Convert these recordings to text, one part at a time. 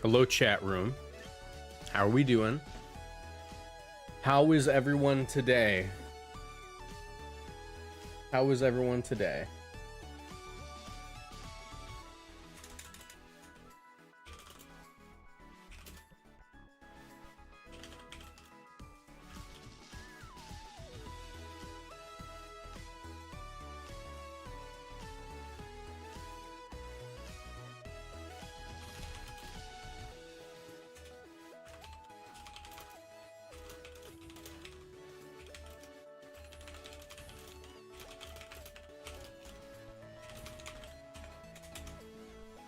Hello, chat room. How are we doing? How is everyone today? How is everyone today?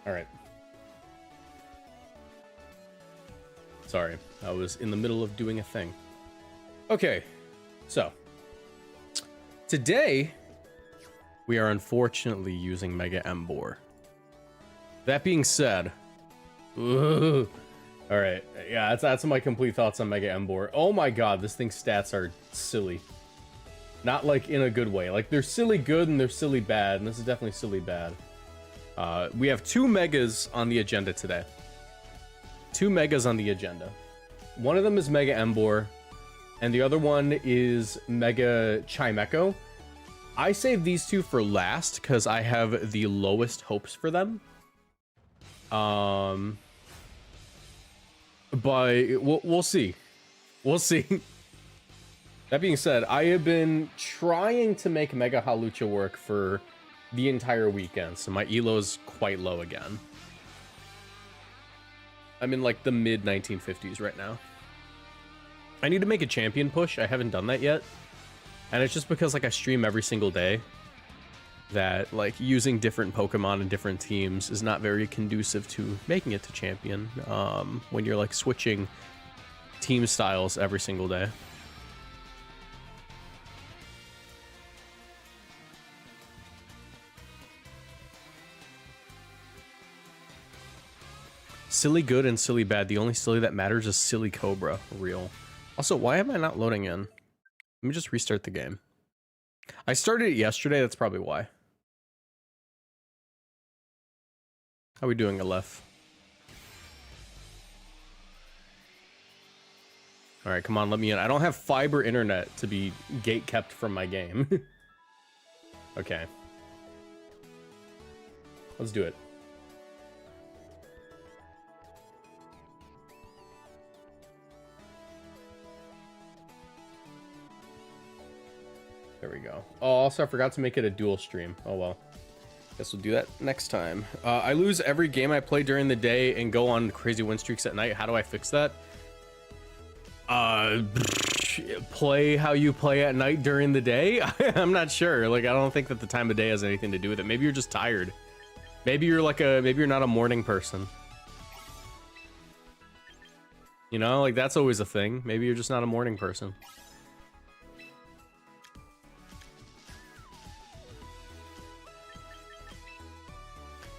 All right. Sorry, I was in the middle of doing a thing. Okay, so today we are unfortunately using Mega Emboar. That being said, all right, yeah, that's my complete thoughts on Mega Emboar. Oh my god, this thing's stats are silly. Not like in a good way. Like they're silly good and they're silly bad, and this is definitely silly bad. We have 2 megas on the agenda today. 2 megas on the agenda. One of them is Mega Emboar, and the other one is Mega Chimeco. I saved these 2 for last because I have the lowest hopes for them. But we'll see. We'll see. That being said, I have been trying to make Mega Hawlucha work for the entire weekend, so my elo's quite low again. I'm in like the mid 1950s right now. I need to make a champion push. I haven't done that yet, and it's just because like I stream every single day that like using different Pokemon and different teams is not very conducive to making it to champion when you're like switching team styles every single day. Silly good and silly bad. The only silly that matters is Silly Cobra. Real. Also, why am I not loading in? Let me just restart the game. I started it yesterday. That's probably why. How are we doing, Aleph? All right, come on, let me in. I don't have fiber internet to be gate kept from my game. Okay. Let's do it. There we go. Oh, also I forgot to make it a dual stream. Oh well. Guess we'll do that next time. I lose every game I play during the day and go on crazy win streaks at night. How do I fix that? Play how you play at night during the day? I'm not sure. Like, I don't think that the time of day has anything to do with it. Maybe you're just tired. Maybe you're like maybe you're not a morning person. You know, like that's always a thing. Maybe you're just not a morning person.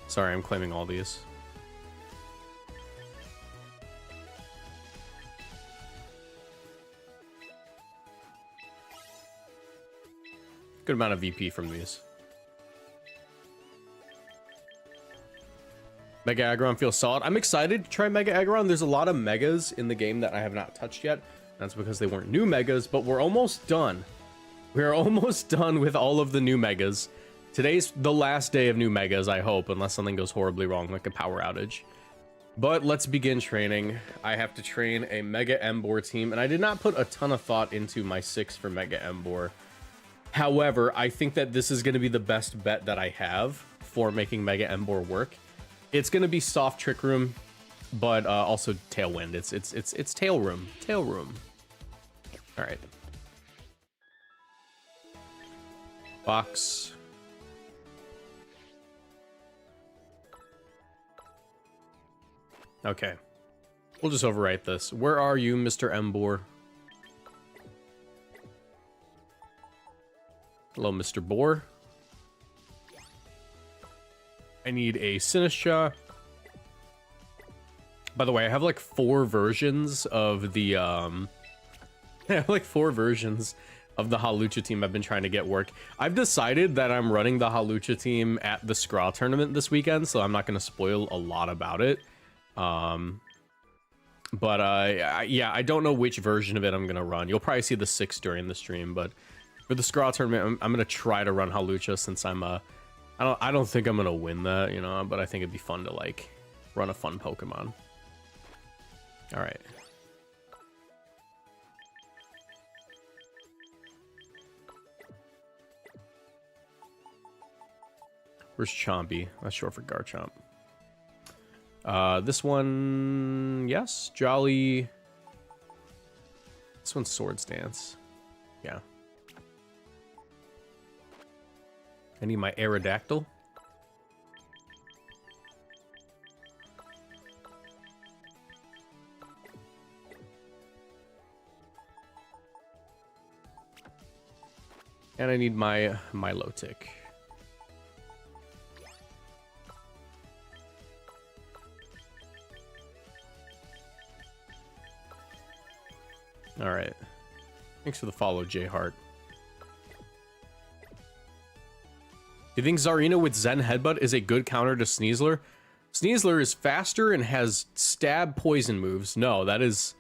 Sorry, I'm claiming all these. Good amount of VP from these. Mega Aggron feels solid. I'm excited to try Mega Aggron. There's a lot of megas in the game that I have not touched yet. That's because they weren't new megas, but we're almost done. We're almost done with all of the new megas. Today's the last day of new megas, I hope, unless something goes horribly wrong, like a power outage. But let's begin training. I have to train a Mega Emboar team, and I did not put a ton of thought into my 6 for Mega Emboar. However, I think that this is going to be the best bet that I have for making Mega Emboar work. It's going to be soft Trick Room, but also Tailwind. It's Tail Room. Tail Room. All right. Box. Okay. We'll just overwrite this. Where are you, Mr. Emboar? Hello, Mr. Boar. I need a Sinistcha. By the way, I have like 4 versions of the I have like 4 versions of the Hawlucha team I've been trying to get work. I've decided that I'm running the Hawlucha team at the Scraw tournament this weekend, so I'm not going to spoil a lot about it. Yeah, I don't know which version of it I'm gonna run. You'll probably see the 6 during the stream, but for the Scarlet tournament, I'm gonna try to run Hawlucha since I don't think I'm gonna win that, you know, but I think it'd be fun to like run a fun Pokemon. All right. Where's Chompy? That's short for Garchomp. This one, yes, Jolly. This one's Swords Dance. Yeah. I need my Aerodactyl. And I need my Milotic. All right. Thanks for the follow, J Hart. Do you think Zarina with Zen Headbutt is a good counter to Sneasler? Sneasler is faster and has stab poison moves. No, that is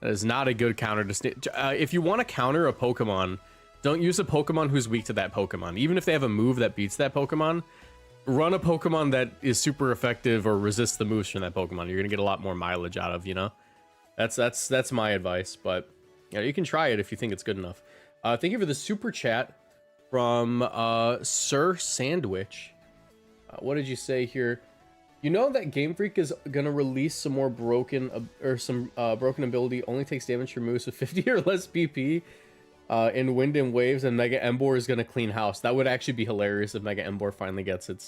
not a good counter to Sneasler. If you want to counter a Pokemon, don't use a Pokemon who's weak to that Pokemon. Even if they have a move that beats that Pokemon, run a Pokemon that is super effective or resists the moves from that Pokemon. You're gonna get a lot more mileage out of, you know? That's my advice, but yeah, you can try it if you think it's good enough. Thank you for the super chat from Sir Sandwich. What did you say here? You know that Game Freak is gonna release some more broken ability only takes damage from moves with 50 or less BP in Wind and Waves, and Mega Emboar is gonna clean house. That would actually be hilarious if Mega Emboar finally gets its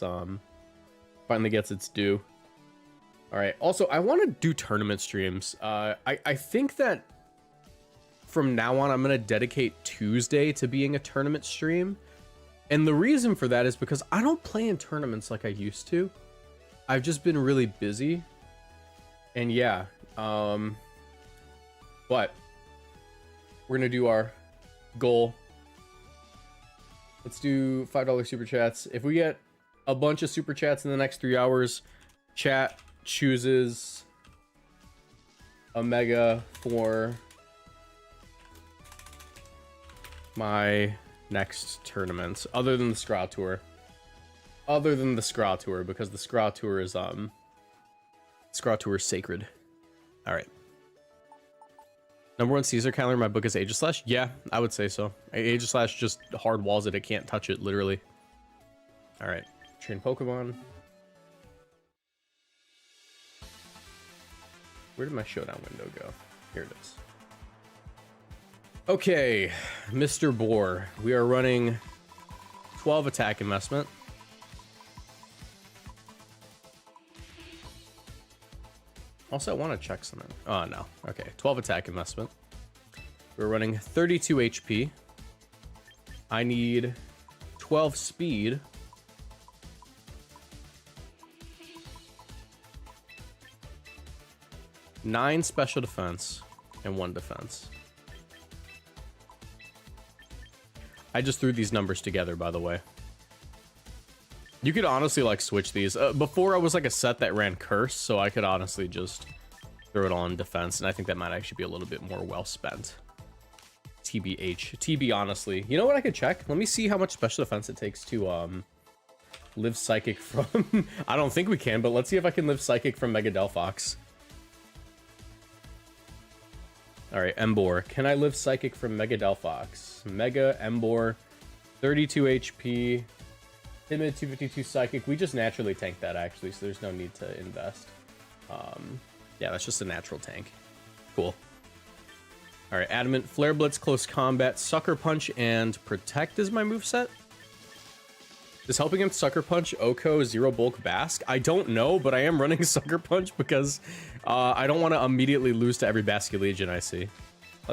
due. All right. Also, I want to do tournament streams. I think that from now on, I'm going to dedicate Tuesday to being a tournament stream. And the reason for that is because I don't play in tournaments like I used to. I've just been really busy. And yeah. But we're going to do our goal. Let's do $5 super chats. If we get a bunch of super chats in the next 3 hours, chat chooses a Mega for my next tournament, other than the Scraw Tour. Other than the Scraw Tour, because the Scraw Tour is Scraw Tour is sacred. All right. #1 Caesar counter in my book is Aegislash. Yeah, I would say so. Aegislash just hard walls it. It can't touch it, literally. All right. Train Pokemon. Where did my showdown window go? Here it is. Okay, Mr. Boar. We are running 12 attack investment. Also, I want to check something. Oh, no. Okay, 12 attack investment. We're running 32 HP. I need 12 speed. Nine special defense and 1 defense. I just threw these numbers together, by the way. You could honestly like switch these. Before I was like a set that ran Curse, so I could honestly just throw it all in defense, and I think that might actually be a little bit more well spent. TBH. TB, honestly. You know what I could check? Let me see how much special defense it takes to live Psychic from... I don't think we can, but let's see if I can live Psychic from Mega Delphox. Alright, Emboar. Can I live Psychic from Mega Delphox? Mega Emboar, 32 HP, Timid 252 Psychic. We just naturally tank that, actually, so there's no need to invest. Yeah, that's just a natural tank. Cool. Alright, Adamant, Flare Blitz, Close Combat, Sucker Punch, and Protect is my moveset. Is helping him Sucker Punch Oko Zero Bulk Basque? I don't know, but I am running Sucker Punch because I don't want to immediately lose to every Basculegion I see.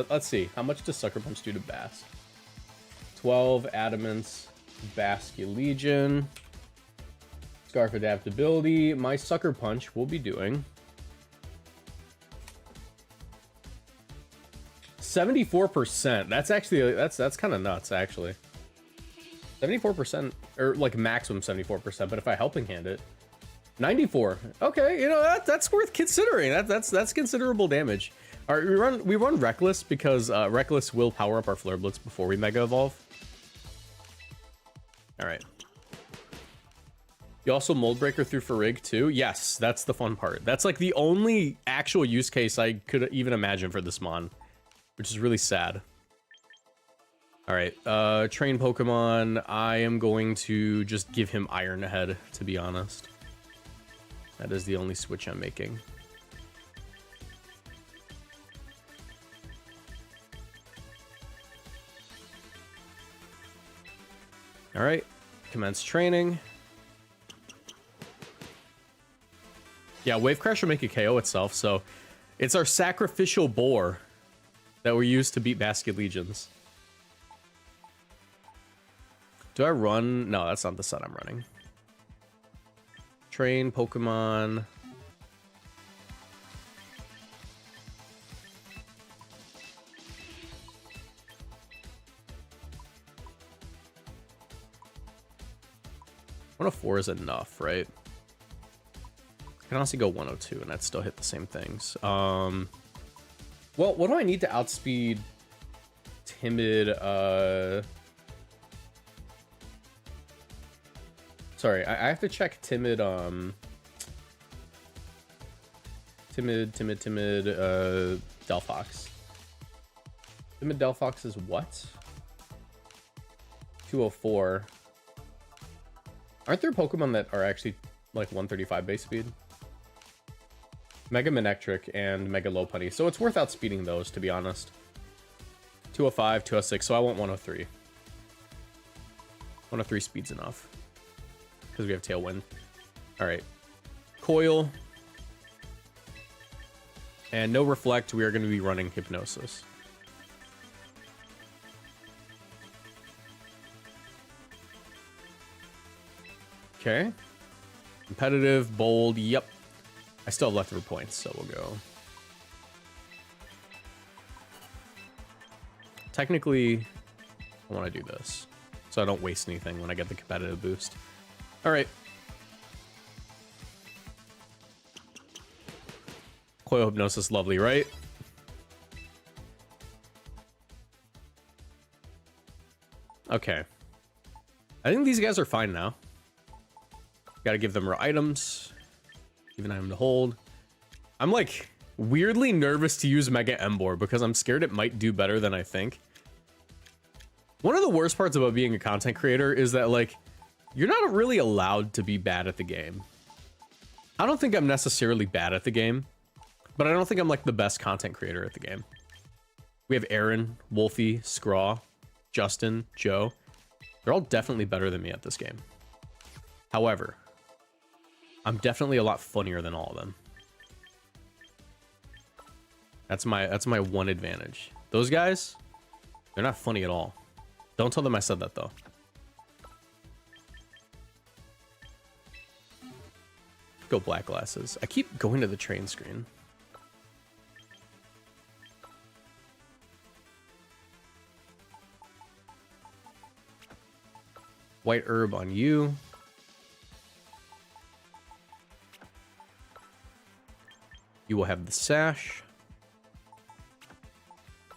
Let's see. How much does Sucker Punch do to Basque? 12 Adamants, Basculegion, Scarf Adaptability. My Sucker Punch will be doing 74%. That's actually, that's kind of nuts, actually. 74%, or like maximum 74%, but if I helping hand it, 94. Okay, you know that's worth considering. That's considerable damage. All right, we run Reckless because Reckless will power up our Flare Blitz before we Mega Evolve. All right. You also Mold Breaker through Farig too? Yes, that's the fun part. That's like the only actual use case I could even imagine for this mon, which is really sad. All right, train Pokemon. I am going to just give him Iron Head, to be honest. That is the only switch I'm making. All right, commence training. Yeah, Wave Crash will make a KO itself, so it's our sacrificial boar that we use to beat Basket Legions. Do I run? No, that's not the set I'm running. Train Pokemon. .104 is enough, right? I can honestly go 102 and I'd still hit the same things. Well, what do I need to outspeed Timid? Sorry, I have to check Timid. Timid Delphox. Timid Delphox is what? 204. Aren't there Pokemon that are actually like 135 base speed? Mega Manectric and Mega Lopunny. So it's worth outspeeding those, to be honest. 205, 206, so I want 103. 103 speed's enough. Because we have Tailwind. Alright. Coil. And no Reflect, we are going to be running Hypnosis. Okay. Competitive, bold, yep. I still have leftover points, so we'll go. Technically, I want to do this, so I don't waste anything when I get the competitive boost. All right. Coil Hypnosis, lovely, right? Okay. I think these guys are fine now. Got to give them raw items. Give an item to hold. I'm like weirdly nervous to use Mega Emboar because I'm scared it might do better than I think. One of the worst parts about being a content creator is that like you're not really allowed to be bad at the game. I don't think I'm necessarily bad at the game, but I don't think I'm like the best content creator at the game. We have Aaron, Wolfie, Scraw, Justin, Joe. They're all definitely better than me at this game. However, I'm definitely a lot funnier than all of them. That's my one advantage. Those guys, they're not funny at all. Don't tell them I said that though. Go Black Glasses. I keep going to the train screen. White Herb on you. You will have the Sash.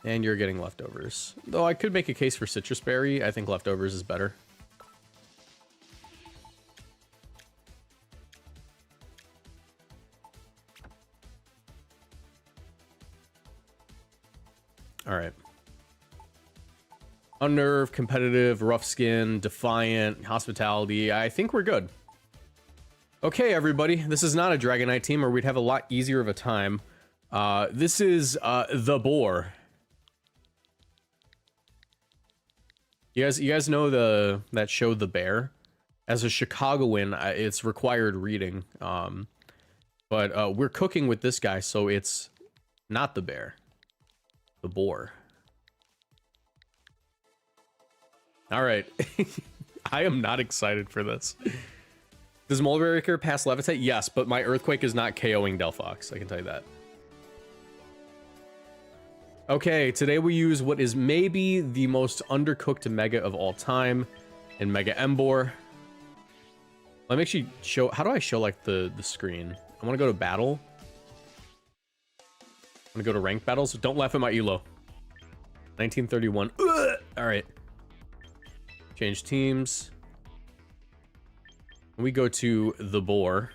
And you're getting Leftovers. Though I could make a case for Citrus Berry. I think Leftovers is better. All right. Unnerve, Competitive, Rough Skin, Defiant, Hospitality. I think we're good. Okay, everybody. This is not a Dragonite team, or we'd have a lot easier of a time. This is the Boar. You guys know that show The Bear? As a Chicagoan, it's required reading. But we're cooking with this guy, so it's not the bear. The Boar. All right. I am not excited for this. Does Moldraker pass Levitate? Yes, but my Earthquake is not KOing Delphox. I can tell you that. Okay, today we use what is maybe the most undercooked Mega of all time in Mega Emboar. Let me actually show, how do I show like the screen? I want to go to battle. I'm gonna go to ranked battles. Don't laugh at my elo. 1931. Ugh! All right. Change teams. We go to the boar.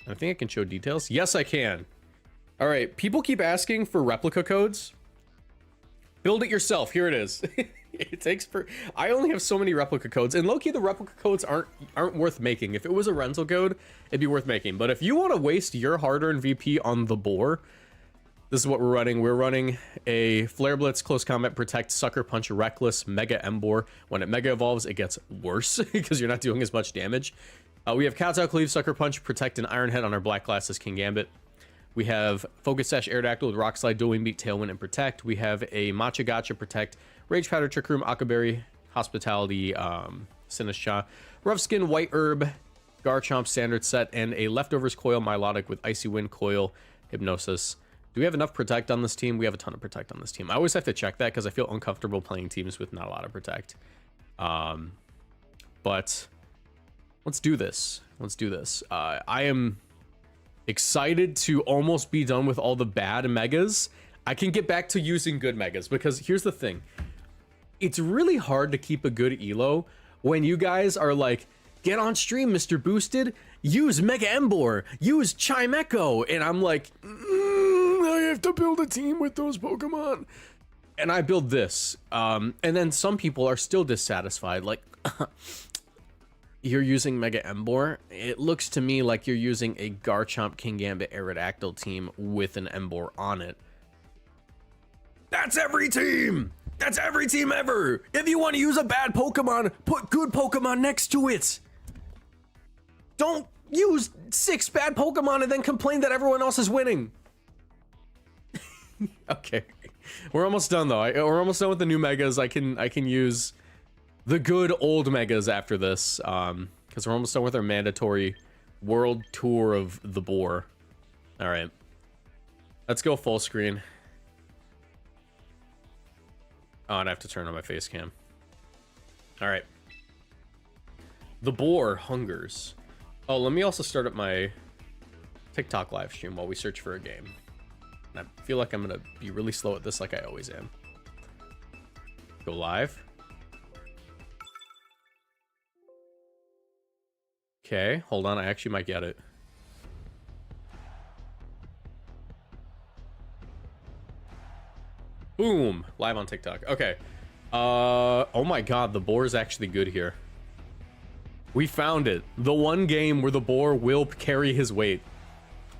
I think I can show details. Yes, I can. All right. People keep asking for replica codes. Build it yourself. Here it is. It takes for. I only have so many replica codes, and low-key the replica codes aren't worth making. If it was a rental code, it'd be worth making. But if you want to waste your hard-earned VP on the boar, this is what we're running. We're running a Flare Blitz, Close Combat, Protect, Sucker Punch, Reckless, Mega Emboar. When it Mega Evolves, it gets worse because you're not doing as much damage. We have Cat's Out Cleave, Sucker Punch, Protect, and Iron Head on our Black Glasses King Gambit. We have Focus Sash, Aerodactyl with Rock Slide, Dual Wing Beat, Tailwind, and Protect. We have a Matcha Gotcha, Protect, Rage Powder, Trick Room, Akaberry, Hospitality, Sinistcha, Rough Skin, White Herb, Garchomp Standard Set, and a Leftovers Coil, Milotic with Icy Wind, Coil, Hypnosis. Do we have enough Protect on this team? We have a ton of Protect on this team. I always have to check that because I feel uncomfortable playing teams with not a lot of Protect. But let's do this. Let's do this. I am excited to almost be done with all the bad megas. I can get back to using good megas because here's the thing. It's really hard to keep a good elo when you guys are like, get on stream, Mr. Boosted, use Mega Emboar, use Chimeco, and I'm like, I have to build a team with those Pokemon. And I build this. And then some people are still dissatisfied, like, you're using Mega Emboar? It looks to me like you're using a Garchomp King Gambit Aerodactyl team with an Emboar on it. That's every team! That's every team ever! If you want to use a bad Pokemon, put good Pokemon next to it! Don't use 6 bad Pokemon and then complain that everyone else is winning! Okay. We're almost done though. We're almost done with the new megas. I can use the good old megas after this, because we're almost done with our mandatory world tour of the boar. All right, let's go full screen. Oh, and I have to turn on my face cam. All right, the boar hungers. Oh, let me also start up my TikTok live stream while we search for a game. And I feel like I'm gonna be really slow at this, like I always am. Go live. Okay, hold on. I actually might get it. Boom! Live on TikTok. Okay. Oh my god, the boar is actually good here. We found it. The one game where the boar will carry his weight.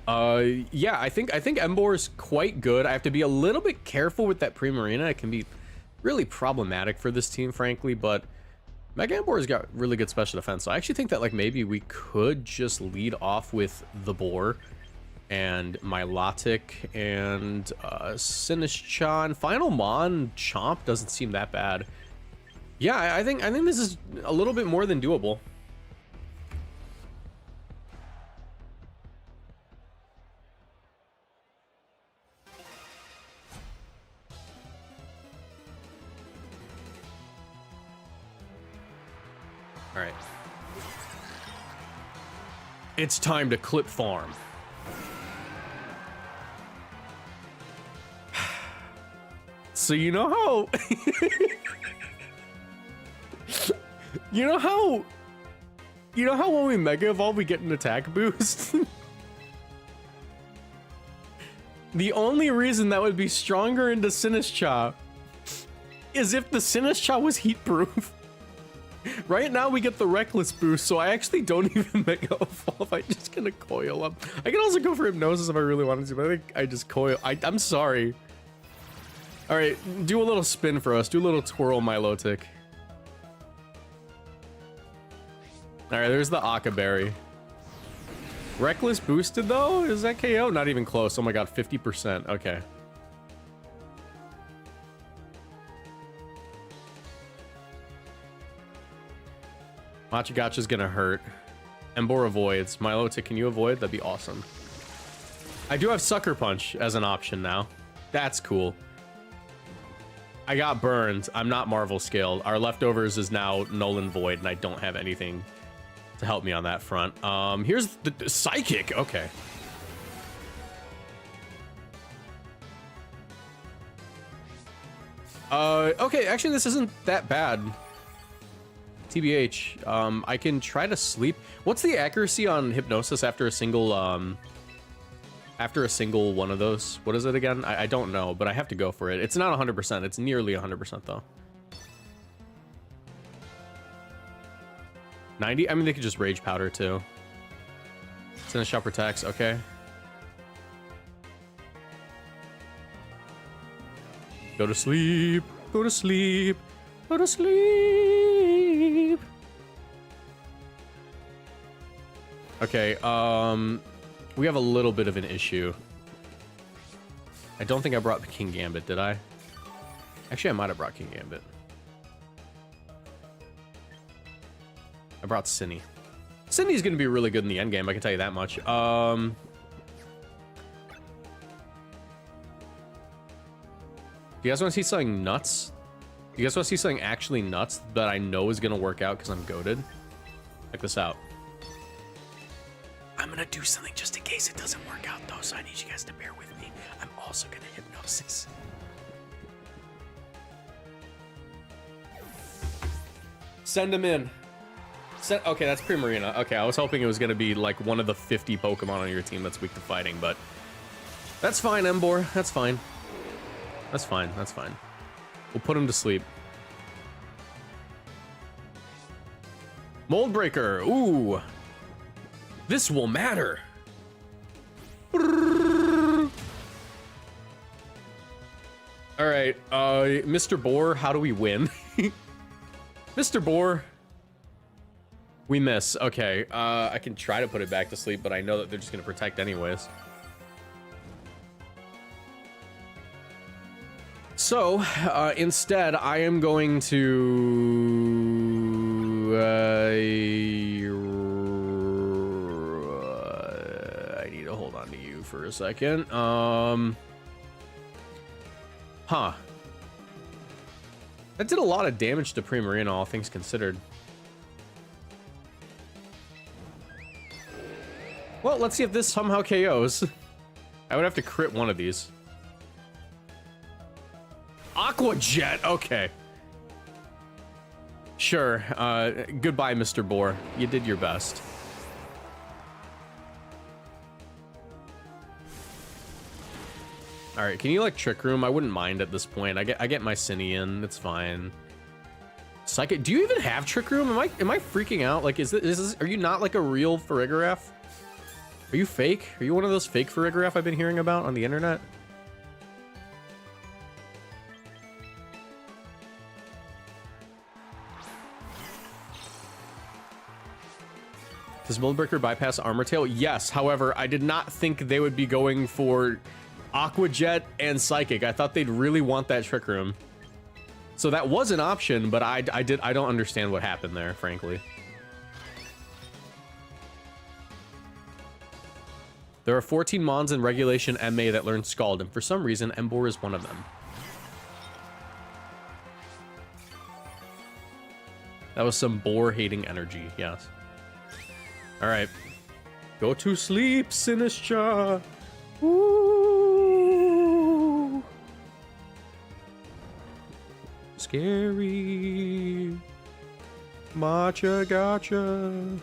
Yeah, I think Emboar is quite good. I have to be a little bit careful with that Primarina. It can be really problematic for this team, frankly, but Mega Emboar's got really good special defense, so I actually think that like maybe we could just lead off with the boar and Milotic and Sinistcha and Final Mon Chomp doesn't seem that bad. Yeah, I think this is a little bit more than doable. All right. It's time to clip farm. So you know how you know how when we Mega Evolve we get an attack boost? The only reason that would be stronger into Sinistcha is if the Sinistcha was heat proof. Right now we get the Reckless boost, so I actually don't even Mega Evolve. I'm just gonna coil up. I can also go for Hypnosis if I really wanted to, but I think I just coil. I'm sorry. All right, do a little spin for us. Do a little twirl, Milotic. All right, there's the Akaberry. Reckless boosted though? Is that KO? Not even close. Oh my god, 50%. Okay. Machagacha's gonna hurt. Emboar avoids. Milotic, can you avoid? That'd be awesome. I do have Sucker Punch as an option now. That's cool. I got burned. I'm not Marvel scaled. Our leftovers is now null and void, and I don't have anything to help me on that front. Here's the psychic. Okay. Okay, actually this isn't that bad. TBH, I can try to sleep. What's the accuracy on hypnosis after a single one of those? What is it again? I don't know, but I have to go for it. It's not 100%. It's nearly 100% though. 90? I mean, they could just rage powder too. Send a shot protects. Okay. Go to sleep. Go to sleep. Go to sleep. Okay, we have a little bit of an issue. I don't think I brought King Gambit, did I? Actually, I might have brought King Gambit. I brought Cinny. Cindy's gonna be really good in the end game, I can tell you that much. Do you guys want to see something nuts? Do you guys want to see something actually nuts that I know is gonna work out because I'm goated? Check this out. I'm gonna do something just in case it doesn't work out though, so I need you guys to bear with me. I'm also gonna hypnosis. Send him in. Okay, that's Primarina. Okay, I was hoping it was gonna be like one of the 50 Pokemon on your team that's weak to fighting, but that's fine, Emboar. That's fine. That's fine. That's fine. We'll put him to sleep. Mold Breaker. Ooh. This will matter. All right, Mr. Boar, how do we win? Mr. Boar. We miss. Okay, I can try to put it back to sleep, but I know that they're just gonna protect anyways. So, instead, I am going to... I need to hold on to you for a second. Huh. That did a lot of damage to Primarina, all things considered. Well, let's see if this somehow KOs. I would have to crit one of these. Aqua Jet, okay. Sure, goodbye, Mr. Boar. You did your best. All right, can you like Trick Room? I wouldn't mind at this point. I get my Cinny in, it's fine. Psychic, do you even have Trick Room? Am I freaking out? Like, is this, are you not like a real Farigiraf? Are you fake? Are you one of those fake Farigiraf I've been hearing about on the internet? Does Moldbreaker bypass Armor Tail? Yes, however, I did not think they would be going for Aqua Jet and Psychic. I thought they'd really want that Trick Room. So that was an option, but I don't understand what happened there, frankly. There are 14 Mons in Regulation MA that learn Scald, and for some reason, Emboar is one of them. That was some boar-hating energy, yes. All right. Go to sleep, Sinistra. Ooh. Scary. Matcha gotcha.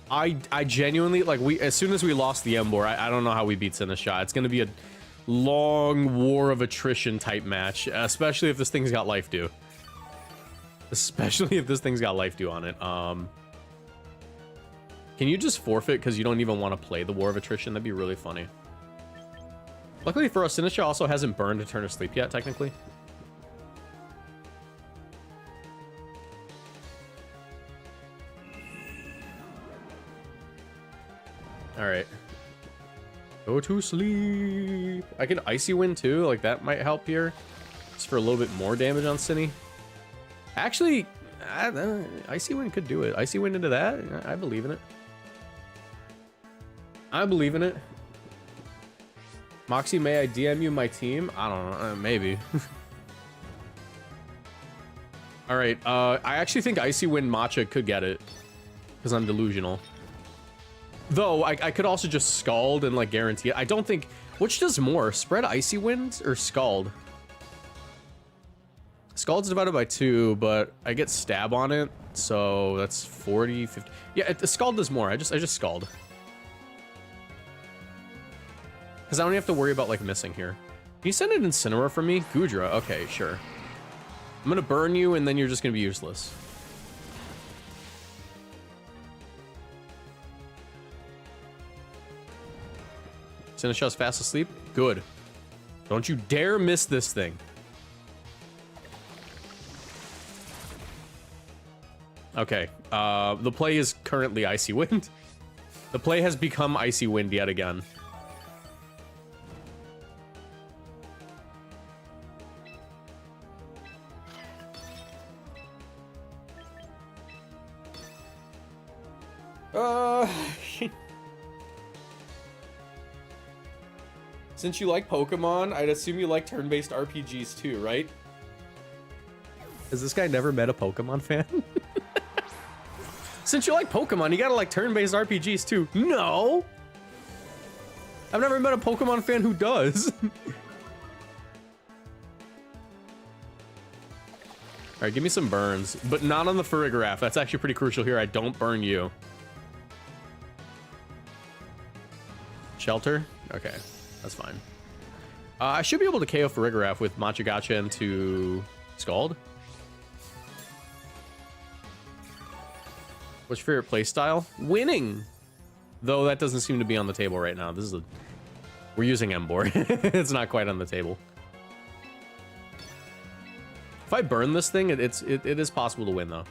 I genuinely, like, as soon as we lost the Emboar, I don't know how we beat Sinistra. It's going to be a long war of attrition type match, especially if this thing's got life dew. Especially if this thing's got life dew on it. Can you just forfeit because you don't even want to play the War of Attrition? That'd be really funny. Luckily for us, Sinistra also hasn't burned a turn of sleep yet, technically. Alright. Go to sleep. I can Icy Wind too, like that might help here. Just for a little bit more damage on Cinny. Actually, Icy Wind could do it. Icy Wind into that? I believe in it. I believe in it. Moxie, may I DM you my team? I don't know, maybe. All right, I actually think Icy Wind Matcha could get it because I'm delusional. Though I could also just Scald and like guarantee it. I don't think, which does more, spread Icy Wind or Scald? Scald's divided by 2, but I get stab on it, so that's 40, 50. Yeah, Scald does more. I just Scald. Because I don't have to worry about like missing here. Can you send an Incineroar for me? Goodra, okay, sure. I'm gonna burn you and then you're just gonna be useless. Sinishaw's fast asleep? Good. Don't you dare miss this thing. Okay, the play is currently Icy Wind. The play has become Icy Wind yet again. Since you like Pokemon, I'd assume you like turn-based RPGs too, right? Has this guy never met a Pokemon fan? Since you like Pokemon, you gotta like turn-based RPGs too. No! I've never met a Pokemon fan who does. Alright, give me some burns, but not on the Farigiraf. That's actually pretty crucial here. I don't burn you. Shelter? Okay, that's fine. I should be able to KO Farigiraf with Machagacha into Scald. What's your favorite playstyle? Winning! Though that doesn't seem to be on the table right now. This is a... We're using Emboar. It's not quite on the table. If I burn this thing, it is possible to win, though.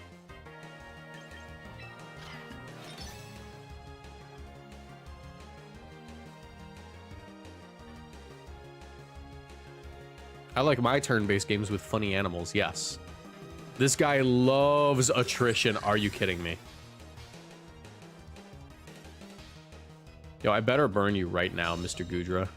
I like my turn-based games with funny animals, yes. This guy loves attrition. Are you kidding me? Yo, I better burn you right now, Mr. Goodra.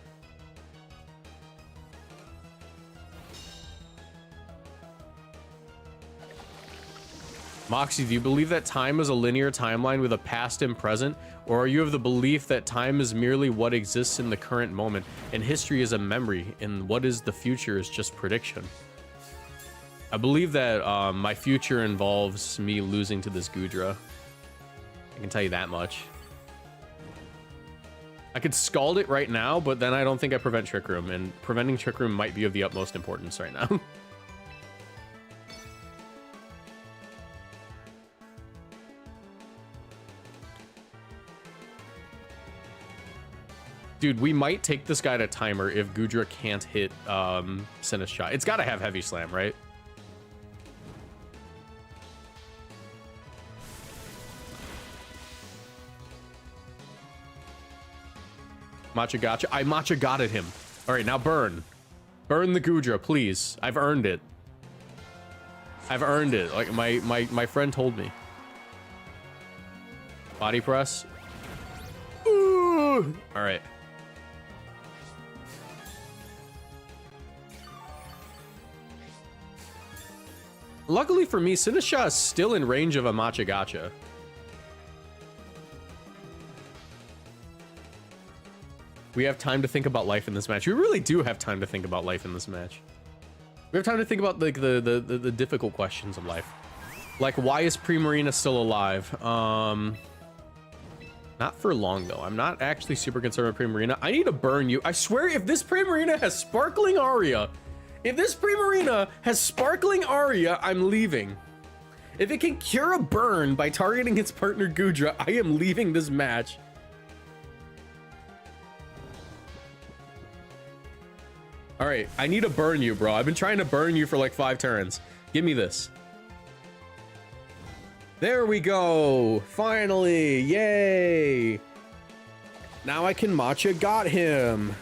Moxie, do you believe that time is a linear timeline with a past and present? Or are you of the belief that time is merely what exists in the current moment, and history is a memory, and what is the future is just prediction? I believe that my future involves me losing to this Goodra. I can tell you that much. I could Scald it right now, but then I don't think I prevent Trick Room, and preventing Trick Room might be of the utmost importance right now. Dude, we might take this guy to timer if Goodra can't hit Sinistcha. It's got to have Heavy Slam, right? Machagacha. I Machagatted him. All right, now burn. Burn the Goodra, please. I've earned it. I've earned it. Like my friend told me. Body press. Ooh. All right. Luckily for me, Sinistcha is still in range of a Machagacha. We have time to think about life in this match. We really do have time to think about life in this match. We have time to think about like the difficult questions of life. Like, why is Primarina still alive? Not for long though. I'm not actually super concerned with Primarina. I need to burn you. I swear, if this Primarina has Sparkling Aria, I'm leaving. If it can cure a burn by targeting its partner Goodra, I am leaving this match. All right, I need to burn you, bro. I've been trying to burn you for like 5 turns. Give me this. There we go. Finally, yay. Now I can Machagot him.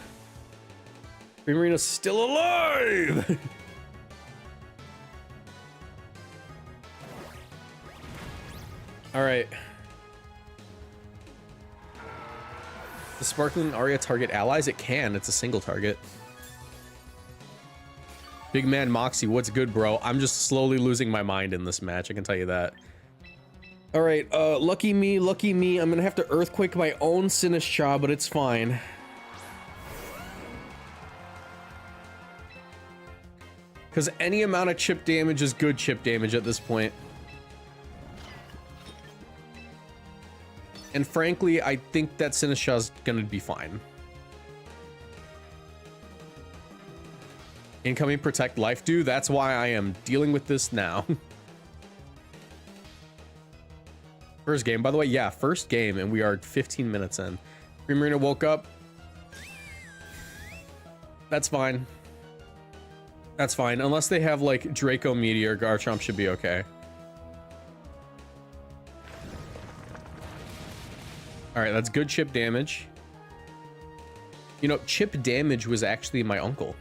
Primarina's still alive. All right. The Sparkling Aria target allies? It can. It's a single target. Big man Moxie, what's good, bro? I'm just slowly losing my mind in this match, I can tell you that. All right, lucky me, lucky me. I'm gonna have to earthquake my own Sinistcha, but it's fine. Because any amount of chip damage is good chip damage at this point. And frankly, I think that Sinistcha's gonna be fine. Incoming protect life do. That's why I am dealing with this now. First game, by the way. Yeah, first game, and we are 15 minutes in. Primarina woke up. That's fine. That's fine. Unless they have like Draco Meteor, Garchomp should be okay. All right, that's good chip damage. You know, chip damage was actually my uncle.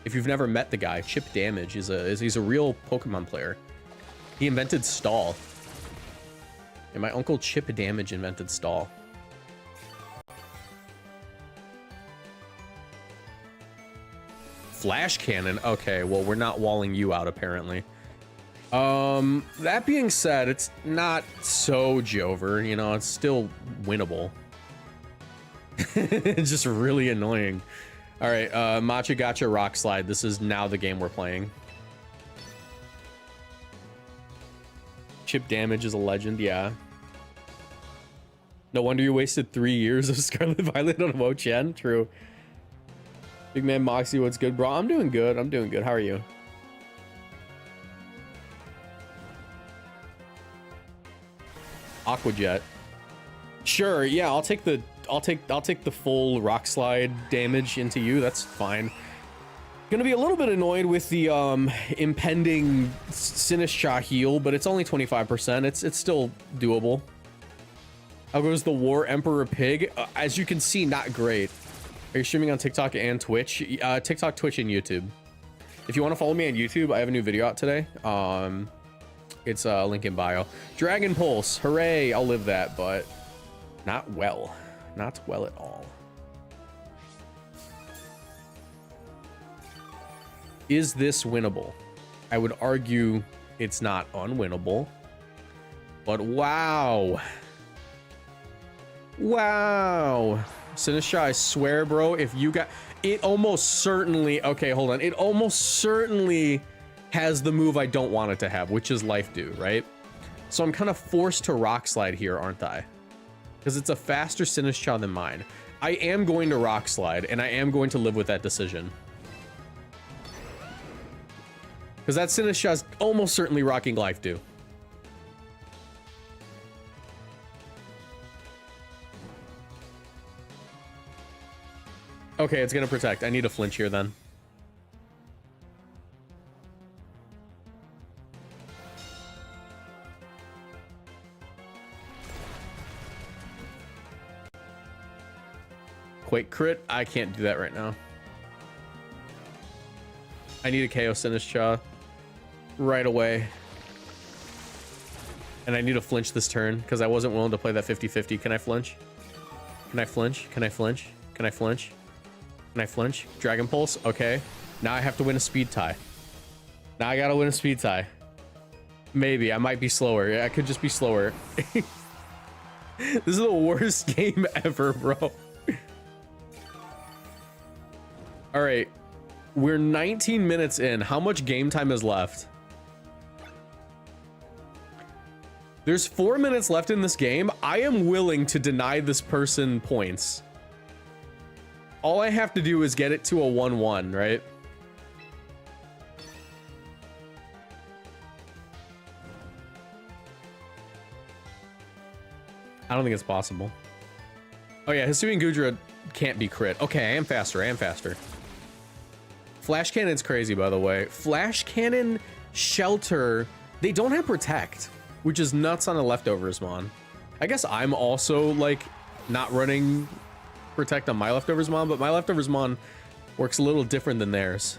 If you've never met the guy, Chip Damage he's a real Pokemon player. He invented Stall. And my uncle Chip Damage invented Stall. Flash Cannon. Okay, well, we're not walling you out apparently. That being said, it's not so Jover, you know, it's still winnable. It's just really annoying. All right, Macha Gotcha Rock Slide. This is now the game we're playing. Chip damage is a legend, yeah. No wonder you wasted 3 years of Scarlet Violet on Wo-Chen. True. Big man Moxie, what's good, bro? I'm doing good. I'm doing good. How are you? Aqua Jet. Sure, yeah, I'll take the full rock slide damage into you. That's fine. Gonna be a little bit annoyed with the impending Sinistcha heal, but it's only 25%. It's still doable. How goes the War Emperor Pig? As you can see, not great. Are you streaming on TikTok and Twitch? TikTok, Twitch, and YouTube. If you want to follow me on YouTube, I have a new video out today. It's link in bio. Dragon Pulse, hooray! I'll live that, but not well. Not well at all. Is this winnable? I would argue it's not unwinnable. But wow. Wow. Sinistcha, I swear, bro, if you got... It almost certainly... Okay, hold on. It almost certainly has the move I don't want it to have, which is Life Dew, right? So I'm kind of forced to Rock Slide here, aren't I? Because it's a faster Sinistcha than mine. I am going to Rock Slide, and I am going to live with that decision. Because that Sinistcha's almost certainly rocking Life Dew. Okay, it's gonna protect. I need a flinch here then. Quake crit? I can't do that right now. I need a KO Sinistcha right away. And I need to flinch this turn because I wasn't willing to play that 50-50. Can I flinch? Can I flinch? Can I flinch? Can I flinch? Can I flinch? Dragon Pulse? Okay. Now I have to win a speed tie. Now I gotta win a speed tie. Maybe. I might be slower. I could just be slower. This is the worst game ever, bro. All right. We're 19 minutes in. How much game time is left? There's 4 minutes left in this game. I am willing to deny this person points. All I have to do is get it to a 1-1, right? I don't think it's possible. Oh yeah, Hisuian Gudra can't be crit. Okay, I am faster. I am faster. Flash Cannon's crazy, by the way. Flash Cannon, Shelter, they don't have Protect, which is nuts on a Leftovers Mon. I guess I'm also, like, not running Protect on my Leftovers Mon, but my Leftovers Mon works a little different than theirs.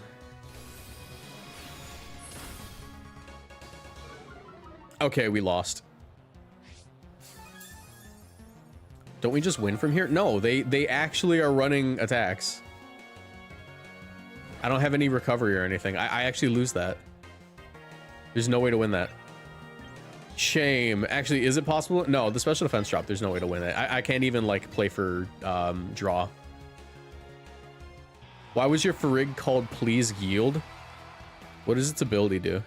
Okay, we lost. Don't we just win from here? No, they actually are running attacks. I don't have any recovery or anything. I actually lose that. There's no way to win that. Shame. Actually, is it possible? No, the special defense drop, there's no way to win it. I can't even like play for draw. Why was your Farig called Please Yield? What does its ability do?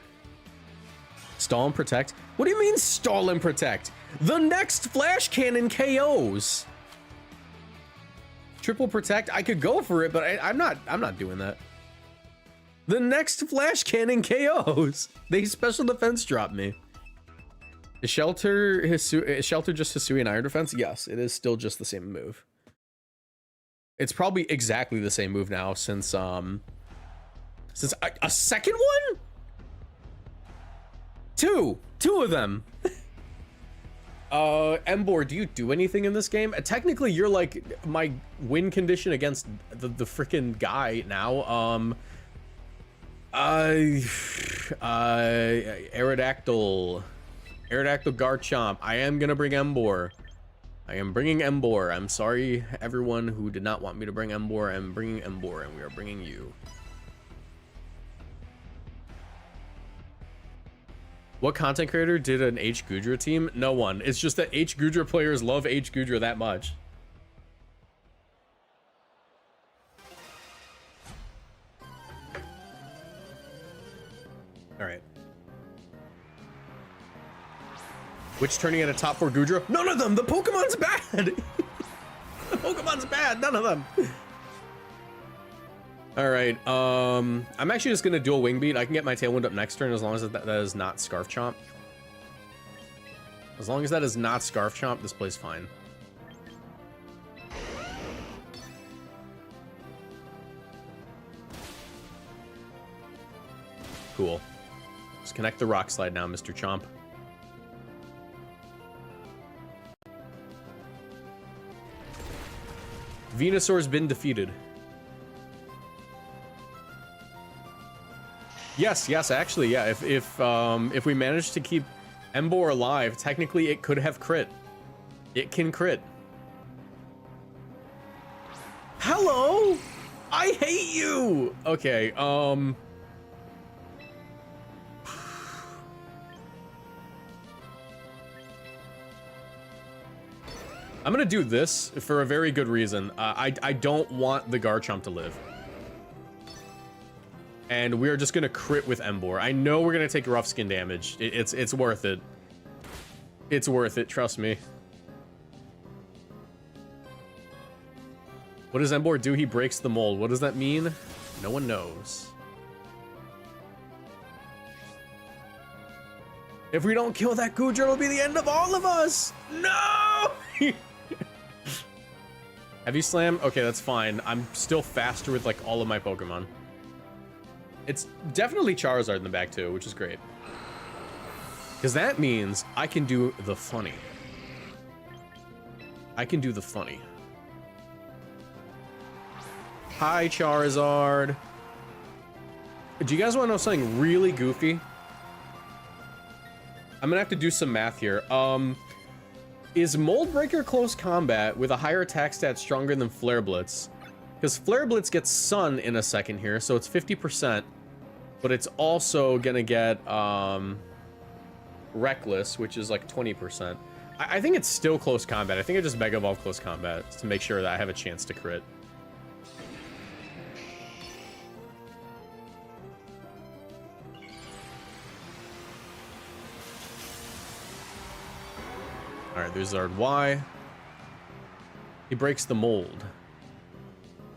Stall and protect? What do you mean stall and protect? The next flash cannon KOs. Triple protect? I could go for it, but I'm not doing that. The next flash cannon KOs. They special defense drop me. Is Shelter just Hisui and Iron Defense? Yes, it is still just the same move. It's probably exactly the same move now since a second one? Two of them. Emboar, do you do anything in this game? Technically, you're like my win condition against the freaking guy now. Aerodactyl Garchomp. I am gonna bring Emboar. I am bringing Emboar. I'm sorry, everyone who did not want me to bring Emboar. I'm bringing Emboar, and we are bringing you. What content creator did an H. Gudra team? No one. It's just that H. Gudra players love H. Gudra that much. All right. Which turning at a top 4 Gudra? None of them! The Pokemon's bad! The Pokemon's bad! None of them! Alright, I'm actually just gonna dual Wing Beat. I can get my Tailwind up next turn as long as that is not Scarf Chomp. As long as that is not Scarf Chomp, this plays fine. Cool. Just connect the Rock Slide now, Mr. Chomp. Venusaur's been defeated. Yes, actually, yeah. If we manage to keep Emboar alive, technically it could have crit. It can crit. Hello? I hate you. Okay, I'm gonna do this for a very good reason. I don't want the Garchomp to live. And we're just gonna crit with Emboar. I know we're gonna take rough skin damage. It's worth it. It's worth it, trust me. What does Emboar do? He breaks the mold. What does that mean? No one knows. If we don't kill that Gudra, it'll be the end of all of us! No! Heavy Slam? Okay, that's fine. I'm still faster with like all of my Pokemon. It's definitely Charizard in the back too, which is great. Because that means I can do the funny. I can do the funny. Hi, Charizard. Do you guys want to know something really goofy? I'm gonna have to do some math here. Is Mold Breaker close combat with a higher attack stat stronger than Flare Blitz? Because Flare Blitz gets Sun in a second here, so it's 50%. But it's also gonna get Reckless, which is like 20%. I think it's still close combat. I think I just Mega Evolve close combat to make sure that I have a chance to crit. Alright, there's Zard Y. He breaks the mold.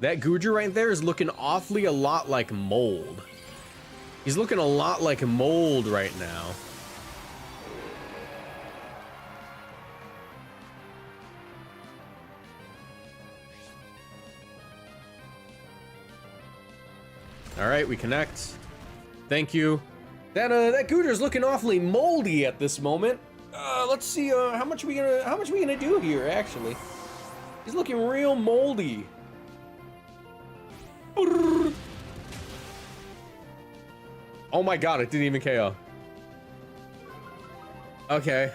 That Gudra right there is looking awfully a lot like mold. He's looking a lot like mold right now. Alright, we connect. Thank you. That Gudra's looking awfully moldy at this moment. Let's see how much we gonna do here actually. He's looking real moldy. Oh my god, it didn't even KO. Okay.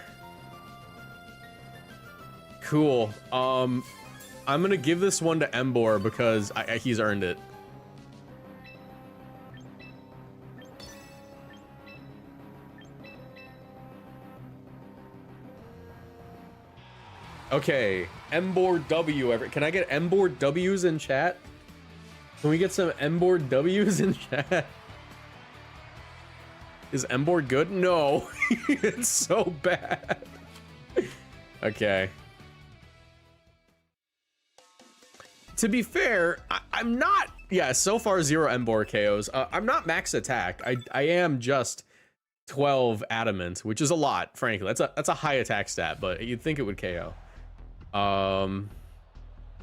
Cool. I'm gonna give this one to Emboar because he's earned it. Okay, Emboar W. Can I get Emboar W's in chat? Can we get some Emboar W's in chat? Is Emboar good? No, it's so bad. Okay. To be fair, I'm not. Yeah, so far 0 Emboar KOs. I'm not max attacked. I am just 12 adamant, which is a lot, frankly. That's a high attack stat, but you'd think it would KO.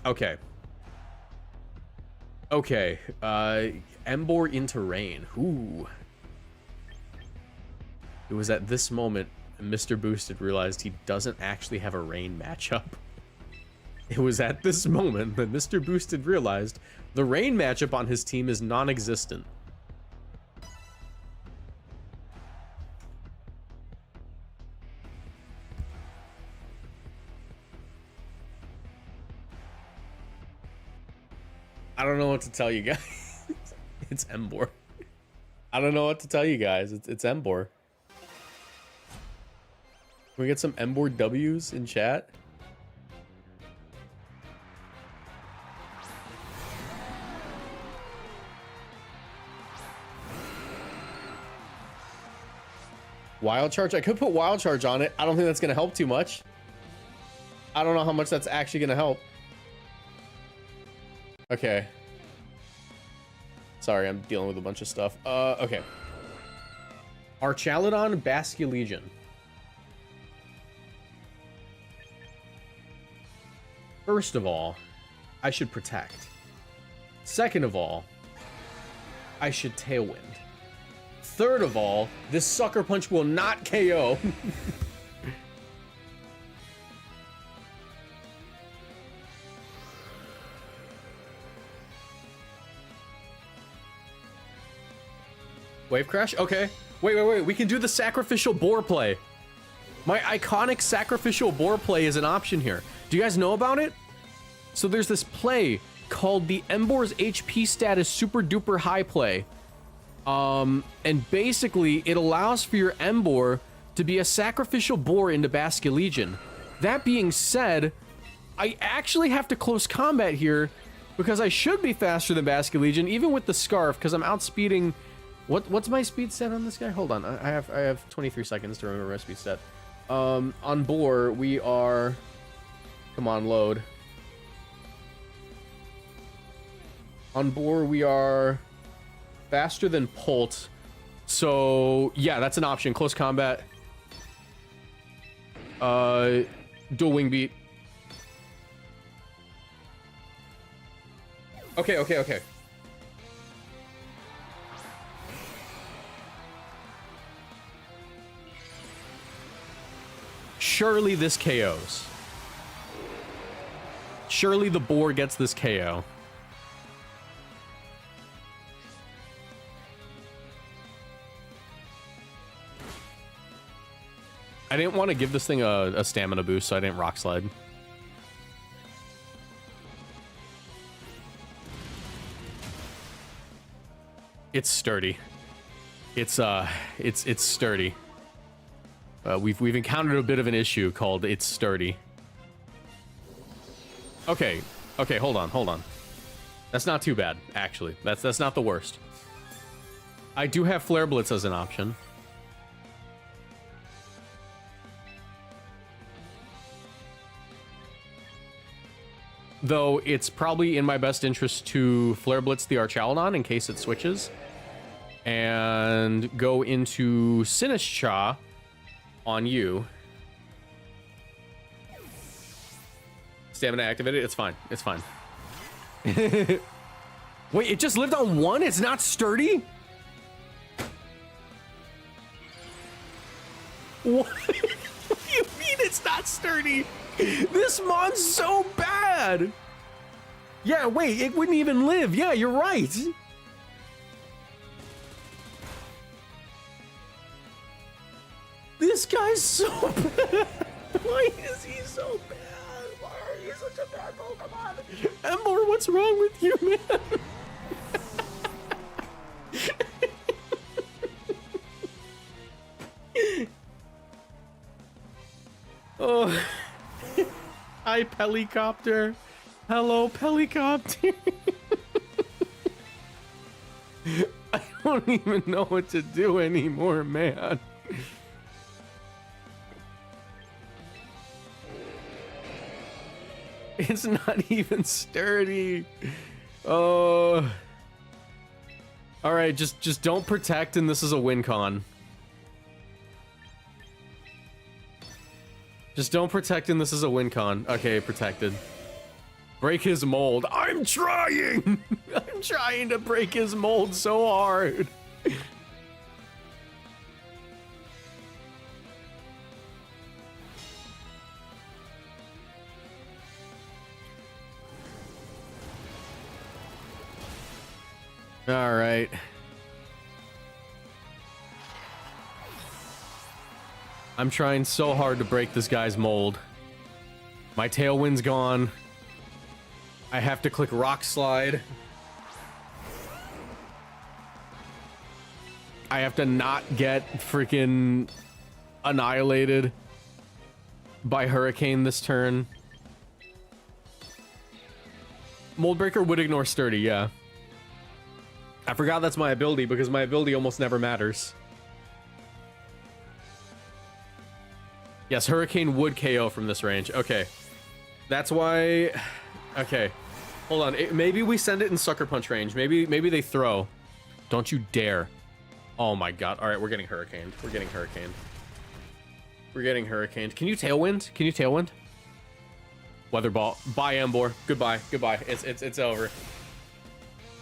Okay. Okay. Emboar into rain. Ooh. It was at this moment Mr. Boosted realized he doesn't actually have a rain matchup. It was at this moment that Mr. Boosted realized the rain matchup on his team is non-existent. I don't know what to tell you guys. It's Emboar. I don't know what to tell you guys. It's Emboar. Can we get some Emboar W's in chat? Wild Charge? I could put Wild Charge on it. I don't think that's going to help too much. I don't know how much that's actually going to help. Okay. Sorry, I'm dealing with a bunch of stuff. Okay. Archaludon, Basculegion. First of all, I should Protect. Second of all, I should Tailwind. Third of all, this Sucker Punch will not KO. Wave Crash? Okay. Wait. We can do the Sacrificial Boar play. My iconic Sacrificial Boar play is an option here. Do you guys know about it? So there's this play called the Emboar's HP status super duper high play. And basically it allows for your Emboar to be a Sacrificial Boar into Basculegion. That being said, I actually have to close combat here because I should be faster than Basculegion, even with the Scarf, because I'm outspeeding. What's my speed set on this guy? Hold on, I have 23 seconds to remember my speed set. On Boar, we are... Come on, load. On Boar, we are faster than Polt. So, yeah, that's an option. Close combat. Dual Wing Beat. Okay. Surely this KOs. Surely the Boar gets this KO. I didn't want to give this thing a stamina boost, so I didn't Rock Slide. It's sturdy. It's sturdy. We've encountered a bit of an issue called it's sturdy. Okay, hold on. That's not too bad, actually. That's not the worst. I do have Flare Blitz as an option. Though it's probably in my best interest to Flare Blitz the Archaludon in case it switches. And go into Sinistcha on you. Stamina activated. It's fine. Wait, it just lived on one? It's not sturdy? What? What do you mean it's not sturdy? This mon's so bad. Yeah, wait, it wouldn't even live. Yeah, you're right. This guy's so bad. Why is he so bad? Why are you such a bad Pokemon? Emboar, what's wrong with you, man? Oh. Hi, Pelicopter. Hello, Pelicopter. I don't even know what to do anymore, man. It's not even sturdy. Oh. All right, just don't protect, and this is a win con. Just don't protect, and this is a win con. Okay, protected. Break his mold. I'm trying! I'm trying to break his mold so hard. All right. I'm trying so hard to break this guy's mold. My tailwind's gone. I have to click rock slide. I have to not get freaking annihilated by Hurricane this turn. Mold Breaker would ignore Sturdy, yeah. I forgot that's my ability because my ability almost never matters. Yes, Hurricane would KO from this range. Okay. That's why... Okay. Hold on. Maybe we send it in Sucker Punch range. Maybe they throw. Don't you dare. Oh my god. Alright, we're getting Hurricaned. We're getting Hurricaned. We're getting Hurricaned. Can you Tailwind? Can you Tailwind? Weather Ball. Bye, Emboar. Goodbye. Goodbye. It's over.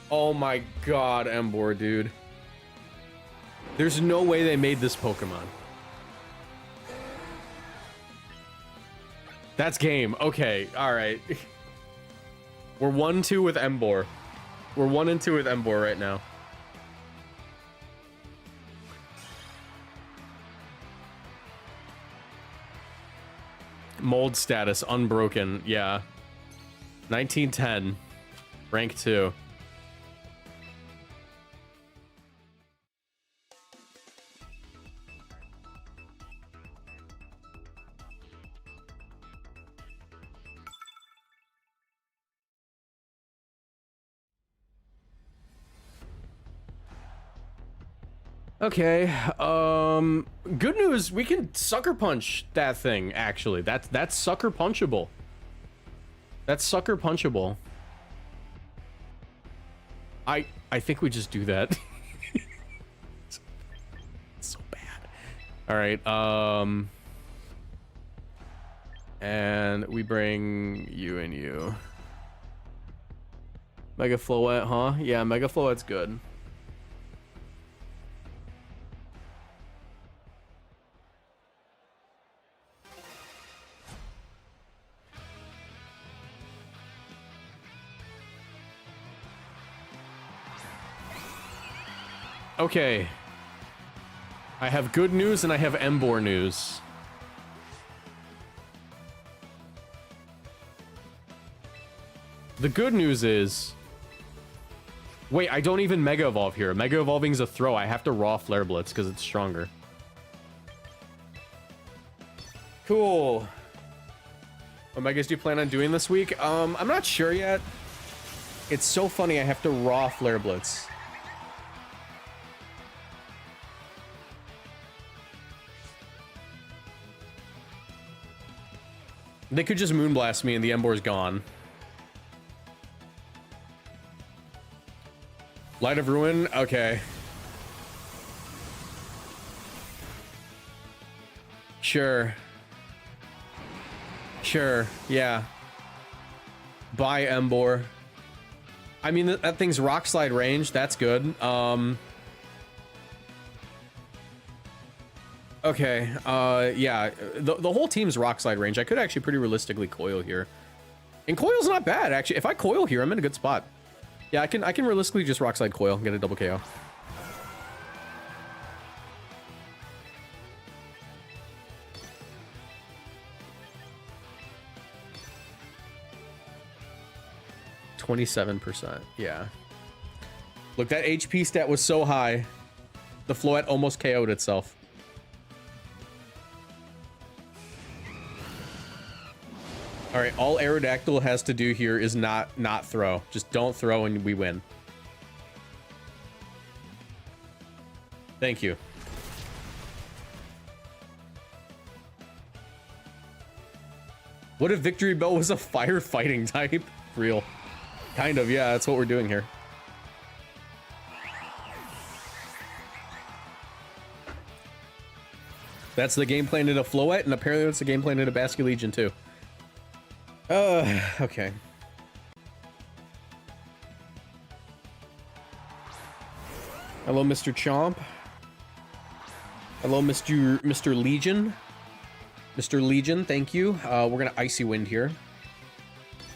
Oh my god, Emboar, dude. There's no way they made this Pokemon. That's game. Okay, alright. We're 1-2 with Emboar. We're 1-2 with Emboar right now. Mold status, unbroken. Yeah. 1910. Rank 2. Okay, good news, we can Sucker Punch that thing, actually. That's Sucker Punchable. That's Sucker Punchable. I think we just do that. It's so bad. Alright, and we bring you and you. Mega Floette, huh? Yeah, Mega Floette's good. Okay. I have good news and I have Emboar news. The good news is... Wait, I don't even Mega Evolve here. Mega Evolving's a throw. I have to Raw Flare Blitz because it's stronger. Cool. What Megas do you plan on doing this week? I'm not sure yet. It's so funny I have to Raw Flare Blitz. They could just Moonblast me and the Emboar's gone. Light of Ruin? Okay. Sure. Sure, yeah. Bye, Emboar. I mean, that thing's Rock Slide range. That's good. Okay, yeah, the whole team's Rock Slide range. I could actually pretty realistically Coil here. And Coil's not bad, actually. If I Coil here, I'm in a good spot. Yeah, I can realistically just Rock Slide Coil and get a double KO. %, yeah. Look, that HP stat was so high. The Floette almost KO'd All right, all Aerodactyl has to do here is not throw. Just don't throw and we win. Thank you. What if Victory Bell was a firefighting type? Real. Kind of, yeah, that's what we're doing here. That's the game plan in a Floette, and apparently that's the game plan in a Basculegion too. Okay. Hello, Mr. Chomp. Hello, Mr. Legion. Mr. Legion, thank you. We're gonna Icy Wind here.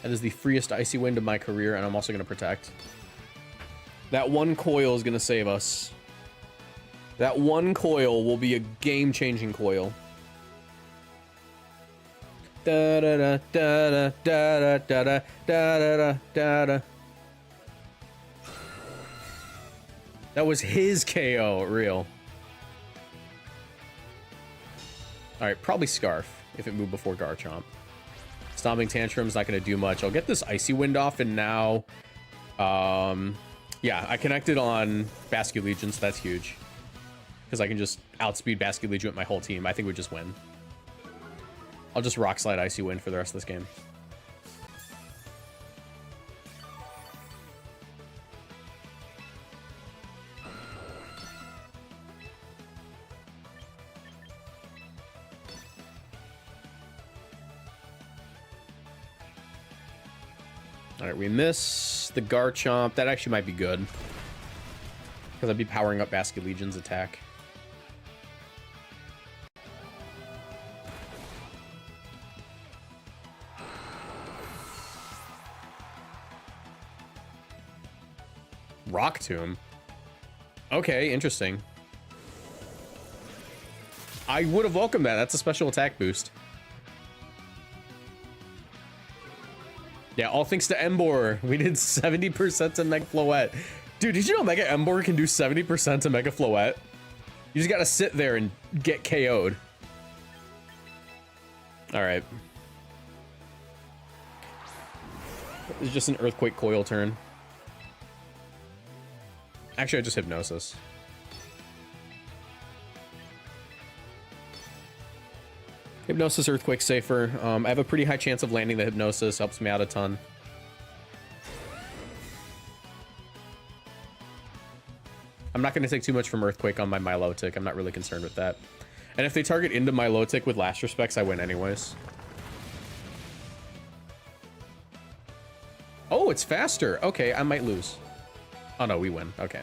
That is the freest Icy Wind of my career, and I'm also gonna Protect. That one coil is gonna save us. That one coil will be a game-changing coil. Da da da da da da da da da da da. That was his KO, real. All right, probably Scarf if it moved before Garchomp. Stomping Tantrum's not gonna do much. I'll get this Icy Wind off, and now, yeah, I connected on Basculegion, so that's huge. Because I can just outspeed Basculegion with my whole team. I think we just win. I'll just Rock Slide Icy Wind for the rest of this game. All right, we miss the Garchomp. That actually might be good. Because I'd be powering up Basculegion's attack. Rock Tomb. Okay, interesting. I would have welcomed that. That's a special attack boost. Yeah, all thanks to Emboar. We did 70% to Mega Floette. Dude, did you know Mega Emboar can do 70% to Mega Floette? You just gotta sit there and get KO'd. Alright. It's just an Earthquake Coil turn. Actually, I just Hypnosis. Hypnosis, Earthquake safer. I have a pretty high chance of landing the Hypnosis. Helps me out a ton. I'm not going to take too much from Earthquake on my Milotic. I'm not really concerned with that. And if they target into Milotic with Last Respects, I win anyways. Oh, it's faster. Okay, I might lose. Oh no, we win. Okay.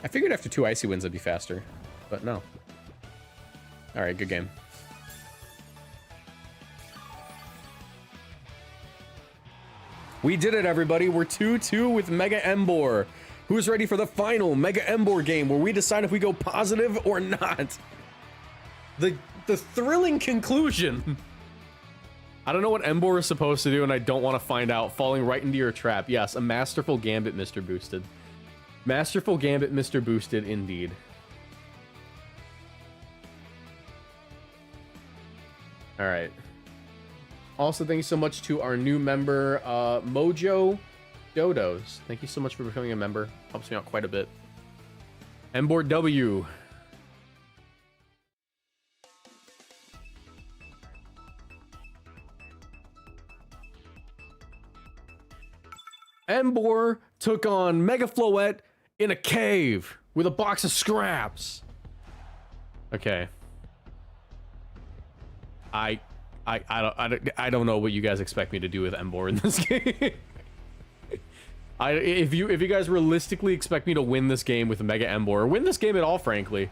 I figured after 2 Icy Winds it'd be faster, but no. All right, good game. We did it, everybody. We're 2-2 with Mega Emboar. Who's ready for the final Mega Emboar game where we decide if we go positive or not? The thrilling conclusion. I don't know what Emboar is supposed to do, and I don't want to find out. Falling right into your trap. Yes, a Masterful Gambit, Mr. Boosted. Masterful Gambit, Mr. Boosted, indeed. All right. Also, thank you so much to our new member, Mojo Dodos. Thank you so much for becoming a member. Helps me out quite a bit. Emboar W. Emboar took on Mega Floette in a cave with a box of scraps. Okay. I don't know what you guys expect me to do with Emboar in this game. If you guys realistically expect me to win this game with Mega Emboar, or win this game at all, frankly,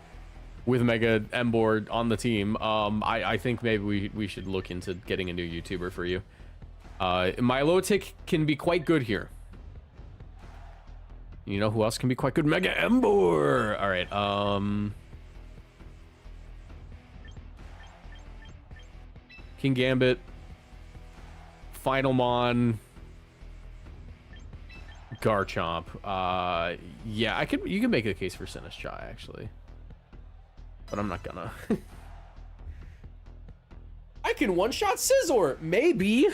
with Mega Emboar on the team, I think maybe we should look into getting a new YouTuber for you. Milotic can be quite good here. You know who else can be quite good? Mega Emboar! Alright, King Gambit. Final Mon. Garchomp. Yeah, you can make a case for Sinistcha, actually. But I'm not gonna. I can one-shot Scizor. Maybe.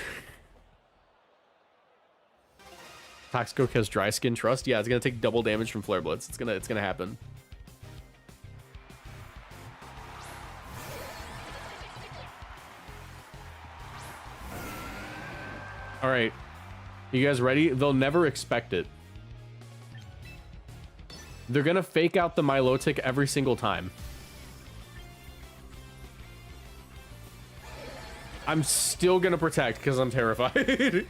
Toxic has dry skin trust. Yeah, it's gonna take double damage from Flare Blitz. It's gonna happen. All right, you guys ready? They'll never expect it. They're gonna fake out the Milotic every single time. I'm still gonna protect because I'm terrified.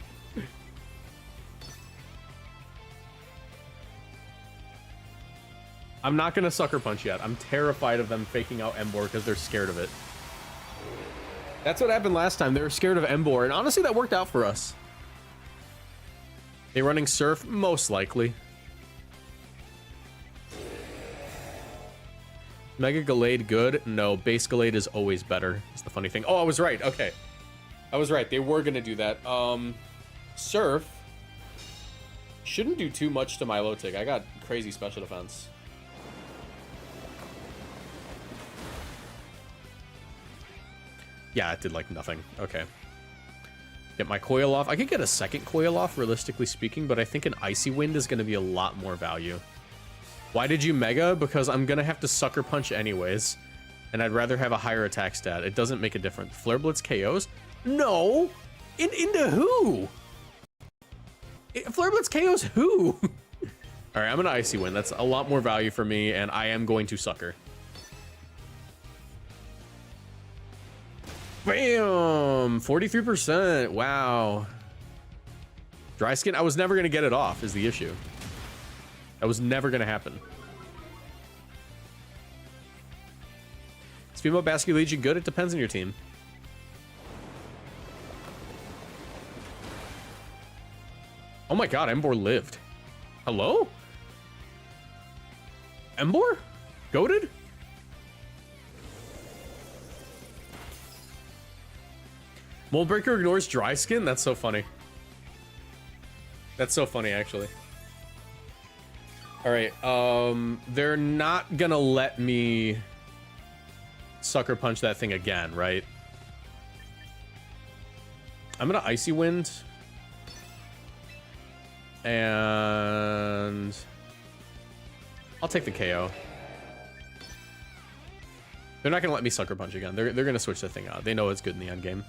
I'm not gonna Sucker Punch yet. I'm terrified of them faking out Emboar because they're scared of it. That's what happened last time. They were scared of Emboar, and honestly, that worked out for us. They running Surf? Most likely. Mega Gallade good? No, base Gallade is always better. It's the funny thing. Oh, I was right. Okay. I was right. They were gonna do that. Surf shouldn't do too much to Milotic. I got crazy special defense. Yeah, it did like nothing. Okay. Get my coil off. I could get a second coil off, realistically speaking, but I think an Icy Wind is going to be a lot more value. Why did you Mega? Because I'm going to have to Sucker Punch anyways, and I'd rather have a higher attack stat. It doesn't make a difference. Flare Blitz KOs? No! Into who? Flare Blitz KOs who? Alright, I'm going to Icy Wind. That's a lot more value for me, and I am going to Sucker. Bam! 43%. Wow. Dry skin? I was never going to get it off is the issue. That was never going to happen. Is Female Basket Legion good? It depends on your team. Oh my god, Emboar lived. Hello? Emboar? Goated? Moldbreaker ignores dry skin? That's so funny. That's so funny, actually. Alright, they're not gonna let me Sucker Punch that thing again, right? I'm gonna Icy Wind. And I'll take the KO. They're not gonna let me Sucker Punch again. They're gonna switch the thing out. They know it's good in the end game.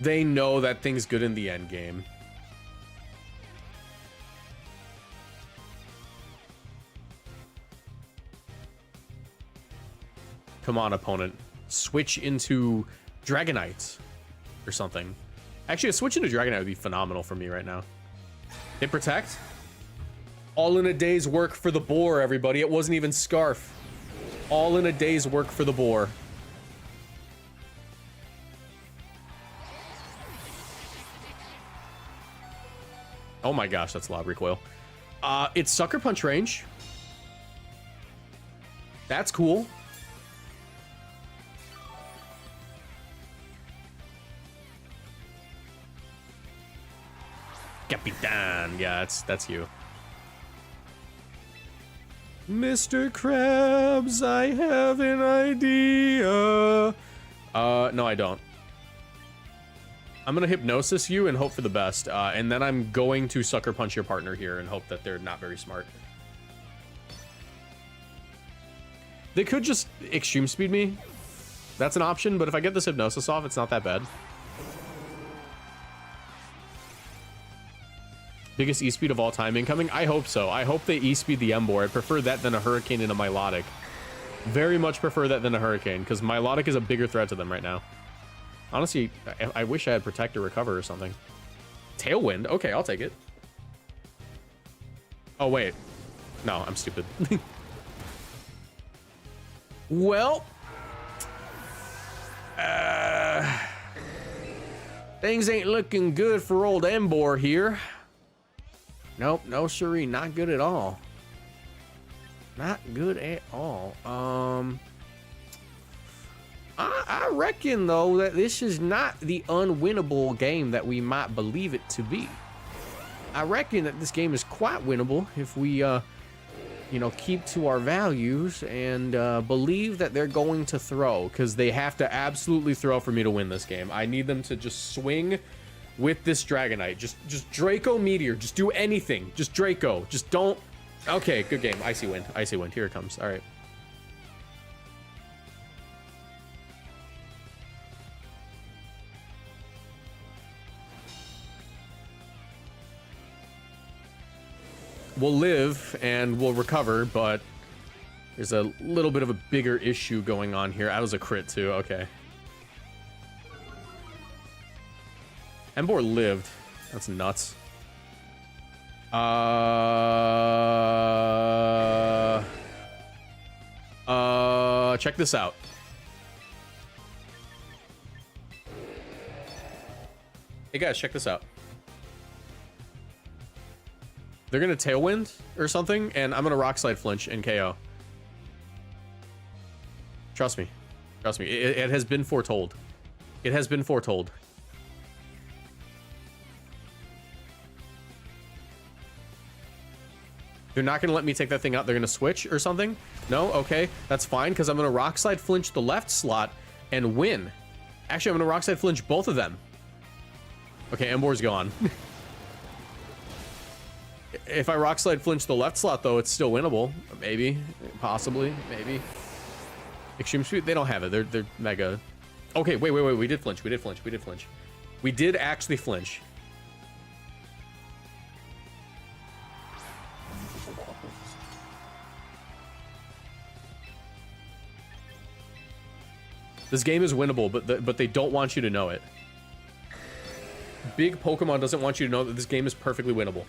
They know that thing's good in the end game. Come on, opponent. Switch into Dragonite or something. Actually, a switch into Dragonite would be phenomenal for me right now. They protect. All in a day's work for the boar, everybody. It wasn't even Scarf. All in a day's work for the boar. Oh my gosh, that's loud recoil. It's Sucker Punch range. That's cool. Capitan. Yeah, that's you. Mr. Krabs, I have an idea. No, I don't. I'm gonna Hypnosis you and hope for the best, and then I'm going to Sucker Punch your partner here and hope that they're not very smart. They could just Extreme Speed me. That's an option, but if I get this Hypnosis off, it's not that bad. Biggest E-Speed of all time incoming? I hope so. I hope they E-Speed the Emboar. I'd prefer that than a Hurricane and a Milotic. Very much prefer that than a Hurricane, because Milotic is a bigger threat to them right now. Honestly, I wish I had Protect or Recover or something. Tailwind? Okay, I'll take it. Oh, wait. No, I'm stupid. Well. Things ain't looking good for old Emboar here. Nope, no siree, not good at all. Not good at all. I reckon, though, that this is not the unwinnable game that we might believe it to be. I reckon that this game is quite winnable if we you know, keep to our values and believe that they're going to throw, because they have to absolutely throw for me to win this game. I need them to just swing with this Dragonite. Just Draco Meteor. Just do anything. Just Draco. Just don't. Okay, good game. Icy Wind. Icy Wind. Here it comes. All right. We'll live and we'll recover, but there's a little bit of a bigger issue going on here. That was a crit too. Okay. Emboar lived. That's nuts. Check this out. Hey guys, check this out. They're gonna Tailwind or something, and I'm gonna Rock Slide Flinch and KO. Trust me. Trust me. It has been foretold. It has been foretold. They're not gonna let me take that thing out. They're gonna switch or something? No? Okay. That's fine, because I'm gonna Rock Slide Flinch the left slot and win. Actually, I'm gonna Rock Slide Flinch both of them. Okay, Emboar's gone. If I Rock Slide Flinch the left slot, though, it's still winnable. Maybe. Possibly. Maybe. Extreme Speed? They don't have it. They're Mega. Okay, wait. We did flinch. We did flinch. We did flinch. We did actually flinch. This game is winnable, but they don't want you to know it. Big Pokemon doesn't want you to know that this game is perfectly winnable.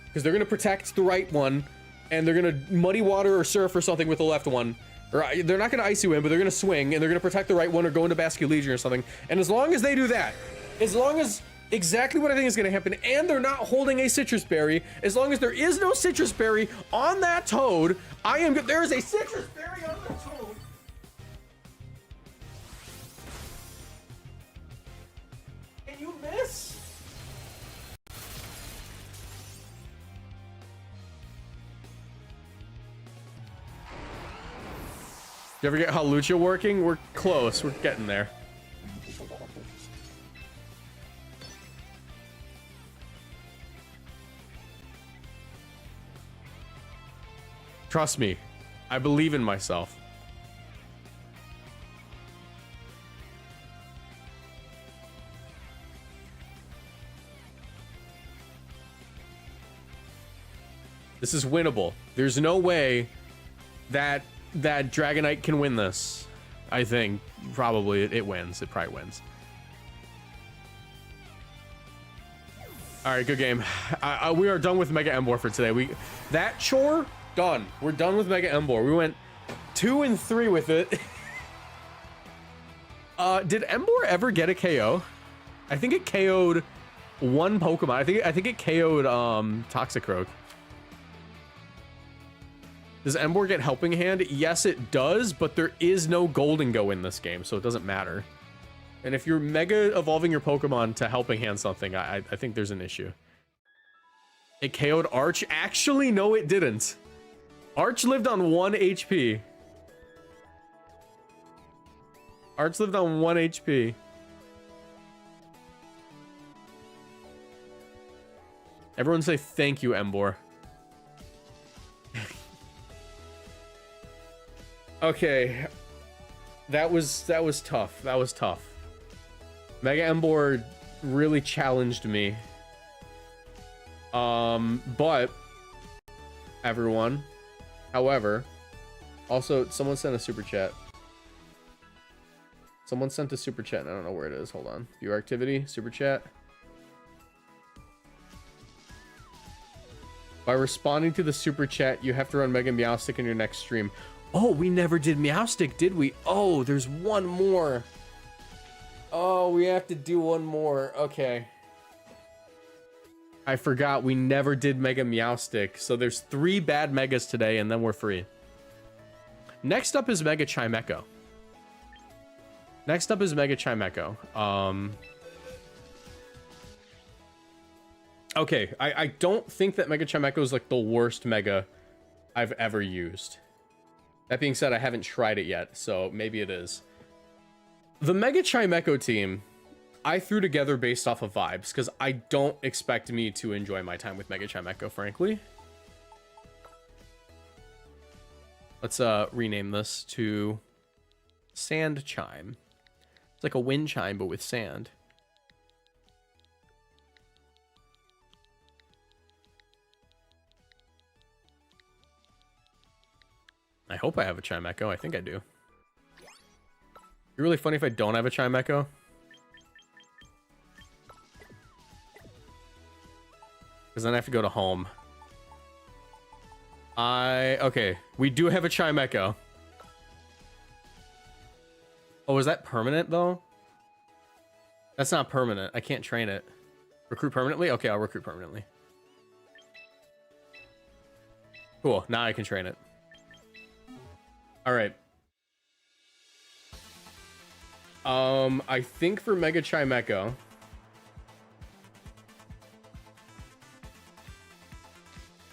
Because they're going to protect the right one, and they're going to Muddy Water or Surf or something with the left one. Or they're not going to Icy Wind, but they're going to swing, and they're going to protect the right one or go into Basket Legion or something. And as long as they do that, as long as exactly what I think is going to happen, and they're not holding a Citrus Berry, as long as there is no Citrus Berry on that Toad, there is a Citrus Berry on the Toad. And you miss? You ever get Hawlucha working? We're close. We're getting there. Trust me. I believe in myself. This is winnable. There's no way that Dragonite can win this. I think probably it wins. It probably wins. All right, good game. We are done with Mega Emboar for today. That chore done. We're done with Mega Emboar. We went 2 and 3 with it. Did Emboar ever get a KO? I think it KO'd one Pokemon. I think it KO'd Toxicroak. Does Emboar get Helping Hand? Yes, it does, but there is no Golden Go in this game, so it doesn't matter. And if you're Mega Evolving your Pokemon to Helping Hand something, I think there's an issue. It KO'd Arch? Actually, no, it didn't. Arch lived on 1 HP. Arch lived on 1 HP. Everyone say thank you, Emboar. Okay, that was tough. That was tough. Mega Emboar really challenged me. But everyone, however, also someone sent a super chat. Someone sent a super chat and I don't know where it is. Hold on. Viewer activity, super chat. By responding to the super chat, you have to run Mega Meowstic in your next stream. Oh, we never did Meowstic, did we? Oh, there's one more. Oh, we have to do one more. Okay. I forgot we never did Mega Meowstic. So there's 3 bad Megas today, and then we're free. Next up is Mega Chimeco. Next up is Mega Chimeco. Okay, I don't think that Mega Chimeco is like the worst Mega I've ever used. That being said, I haven't tried it yet, so maybe it is. The Mega Chimeco team, I threw together based off of vibes, because I don't expect me to enjoy my time with Mega Chimeco, frankly. Let's rename this to Sand Chime. It's like a wind chime, but with sand. I hope I have a Chimeco. I think I do. It'd be really funny if I don't have a Chimeco. Because then I have to go to home. Okay, we do have a Chimeco. Oh, is that permanent though? That's not permanent. I can't train it. Recruit permanently? Okay, I'll recruit permanently. Cool, now I can train it. All right. I think for Mega Chimeco,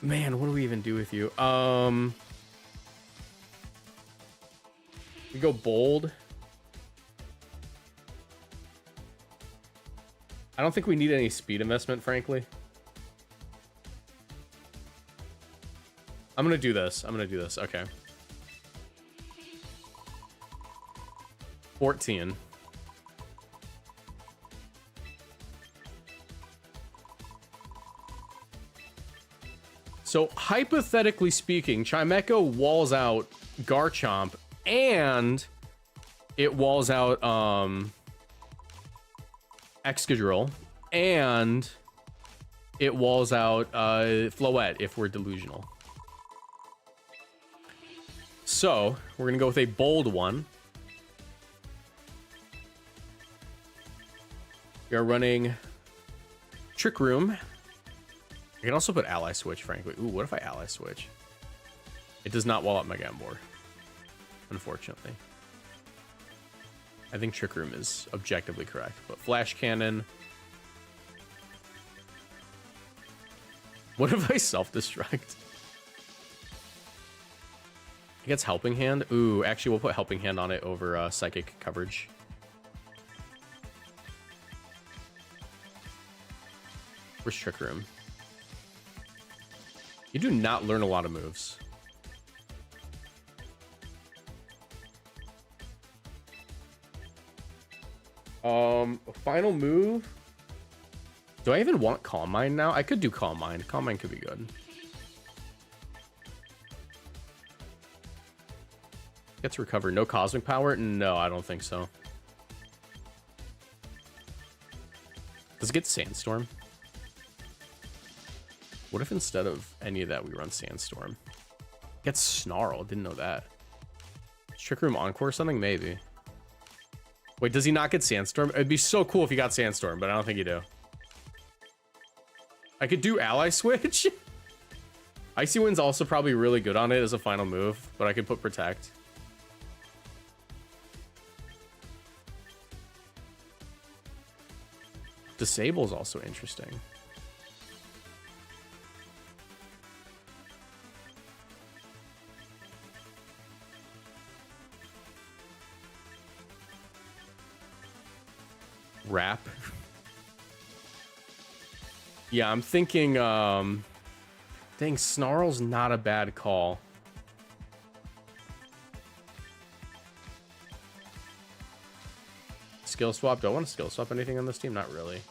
man, what do we even do with you? We go bold. I don't think we need any speed investment, frankly. I'm gonna do this. Okay. 14. So hypothetically speaking, Chimeco walls out Garchomp and it walls out Excadrill and it walls out Floette if we're delusional. So we're gonna go with a bold one. We are running Trick Room. I can also put Ally Switch, frankly. Ooh, what if I Ally Switch? It does not wall up Mega Emboar, unfortunately. I think Trick Room is objectively correct, but Flash Cannon. What if I self-destruct? It gets Helping Hand. Ooh, actually, we'll put Helping Hand on it over Psychic coverage. Where's Trick Room? You do not learn a lot of moves. Final move. Do I even want Calm Mind now? I could do Calm Mind. Calm Mind could be good. Gets Recover. No Cosmic Power? No, I don't think so. Does it get Sandstorm? What if instead of any of that we run Sandstorm? It gets Snarl. Didn't know that. Trick Room Encore or something? Maybe. Wait, does he not get Sandstorm? It'd be so cool if he got Sandstorm, but I don't think you do. I could do Ally Switch. Icy Wind's also probably really good on it as a final move, but I could put Protect. Disable's also interesting. Wrap. Yeah, I'm thinking, dang, Snarl's not a bad call. Skill swap. Do I want to skill swap anything on this team? Not really.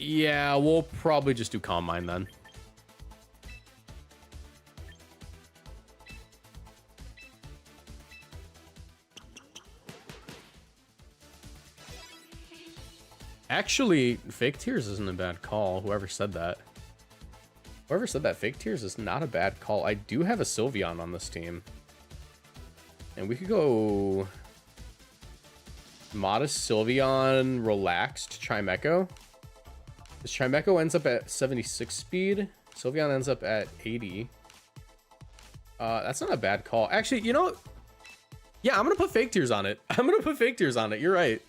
Yeah, we'll probably just do Calm Mind then. Actually, Fake Tears isn't a bad call. Whoever said that. Whoever said that Fake Tears is not a bad call. I do have a Sylveon on this team. And we could go Modest Sylveon, Relaxed Chimeco. This Chimeco ends up at 76 speed. Sylveon ends up at 80. That's not a bad call. Actually, you know, yeah, I'm gonna put Fake Tears on it. I'm gonna put Fake Tears on it. You're right.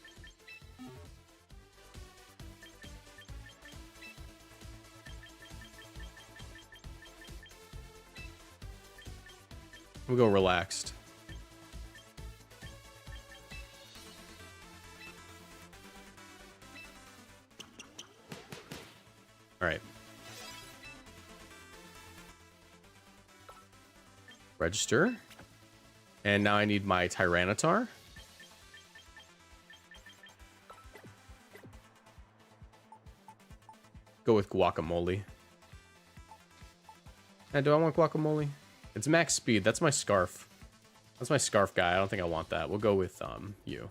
We'll go relaxed. All right. Register. And now I need my Tyranitar. Go with Guacamole. And do I want Guacamole? It's max speed. That's my Scarf. That's my Scarf guy. I don't think I want that. We'll go with you.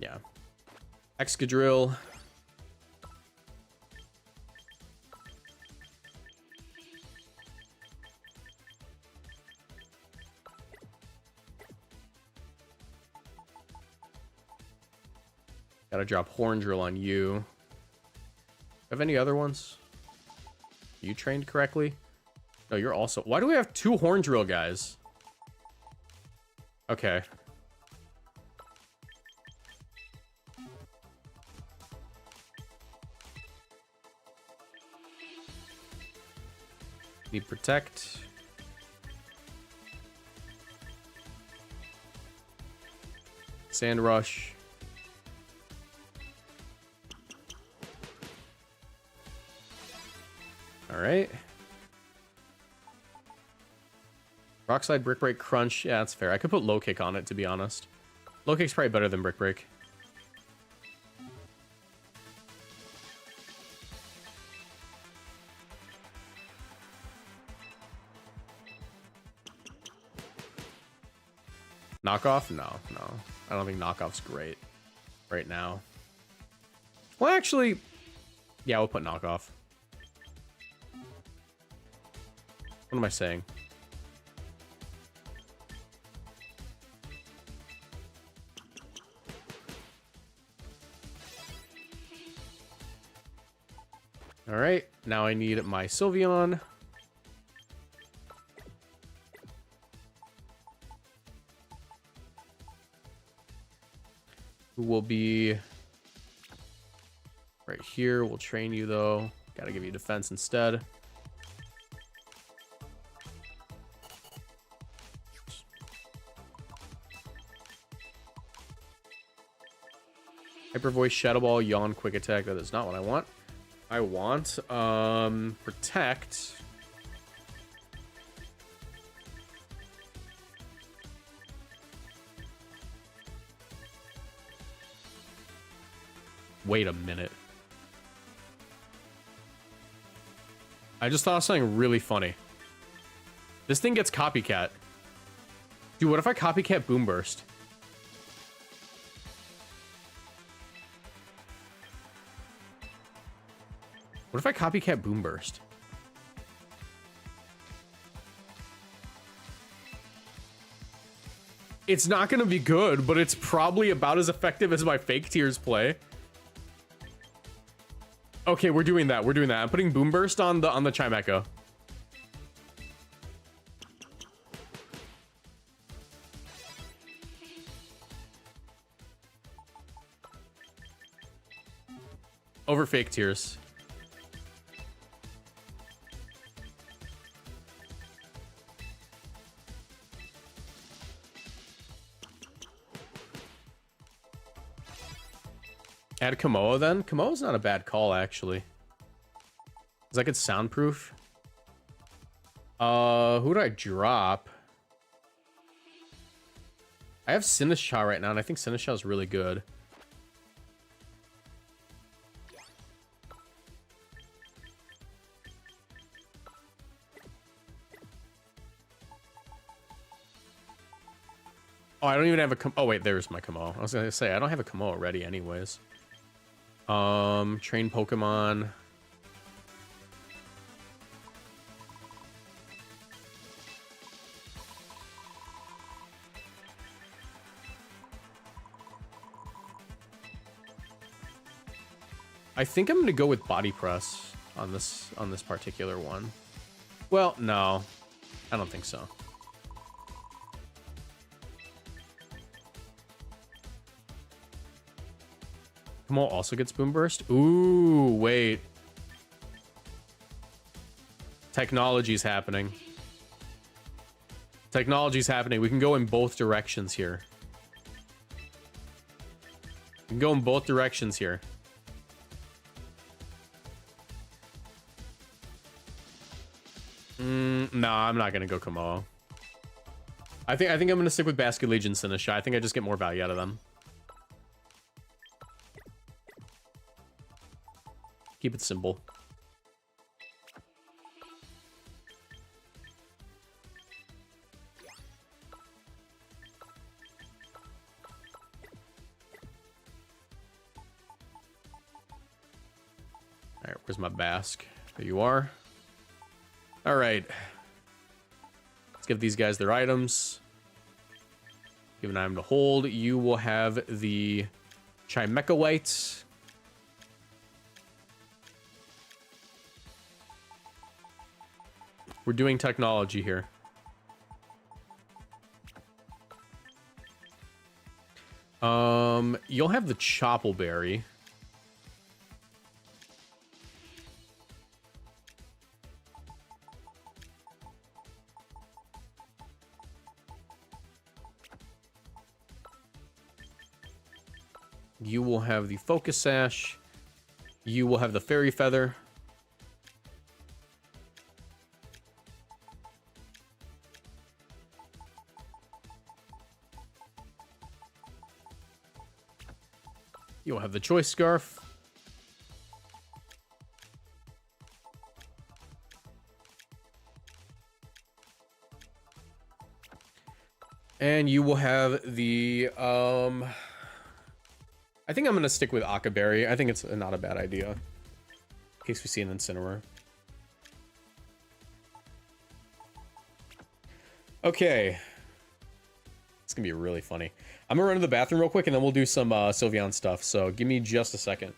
Yeah. Excadrill. Gotta drop Horn Drill on you. Have any other ones? You trained correctly? No, you're also... Why do we have 2 Horn Drill guys? Okay. Need Protect. Sand Rush. All right. Rock Slide, Brick Break, Crunch. Yeah, that's fair. I could put Low Kick on it, to be honest. Low Kick's probably better than Brick Break. Knockoff? No. I don't think Knockoff's great right now. Well, actually, yeah, we'll put Knockoff. What am I saying? All right, now I need my Sylveon. Who will be right here. We'll train you though. Gotta give you defense instead. Hyper Voice, Shadow Ball, Yawn, Quick Attack. That is not what I want. I want Protect. Wait a minute. I just thought of something really funny. This thing gets Copycat. Dude, what if I Copycat Boom Burst? What if I Copycat Boom Burst? It's not going to be good, but it's probably about as effective as my Fake Tears play. Okay, we're doing that. We're doing that. I'm putting Boom Burst on the Chimeco. Over Fake Tears. Add Komoa then? Komoa's not a bad call, actually. Because I could soundproof. Who do I drop? I have Sinistcha right now, and I think Sinistcha is really good. Oh, I don't even have a... Oh, wait, there's my Komoa. I was going to say, I don't have a Komoa ready anyways. Train Pokemon. I think I'm gonna go with Body Press on this particular one. Well, no, I don't think so. Komoa also gets Boom Burst. Ooh, wait. Technology's happening. Technology's happening. We can go in both directions here. We can go in both directions here. No, I'm not gonna go Komodo. I think I'm gonna stick with Basket Legion Sinisha. I think I just get more value out of them. Keep it simple. All right, where's my Basque? There you are. All right. Let's give these guys their items. Give an item to hold. You will have the Chimeco White. We're doing technology here. You'll have the Choppleberry. You will have the Focus Sash. You will have the Fairy Feather. You'll have the Choice Scarf. And you will have the, I think I'm going to stick with Akaberry. I think it's not a bad idea. In case we see an Incineroar. Okay. It's going to be really funny. I'm going to run to the bathroom real quick, and then we'll do some Sylveon stuff. So give me just a second.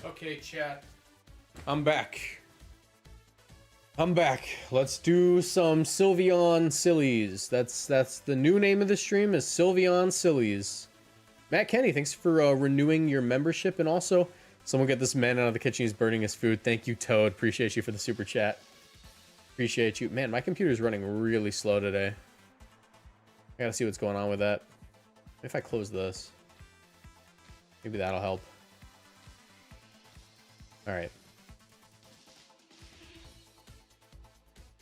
Okay, chat. I'm back. Let's do some Sylveon Sillies. That's the new name of the stream is Sylveon Sillies. Matt Kenny, thanks for renewing your membership, and also someone get this man out of the kitchen. He's burning his food. Thank you, Toad. Appreciate you for the super chat. Appreciate you. Man, my computer's running really slow today. I gotta see what's going on with that. If I close this, maybe that'll help. All right.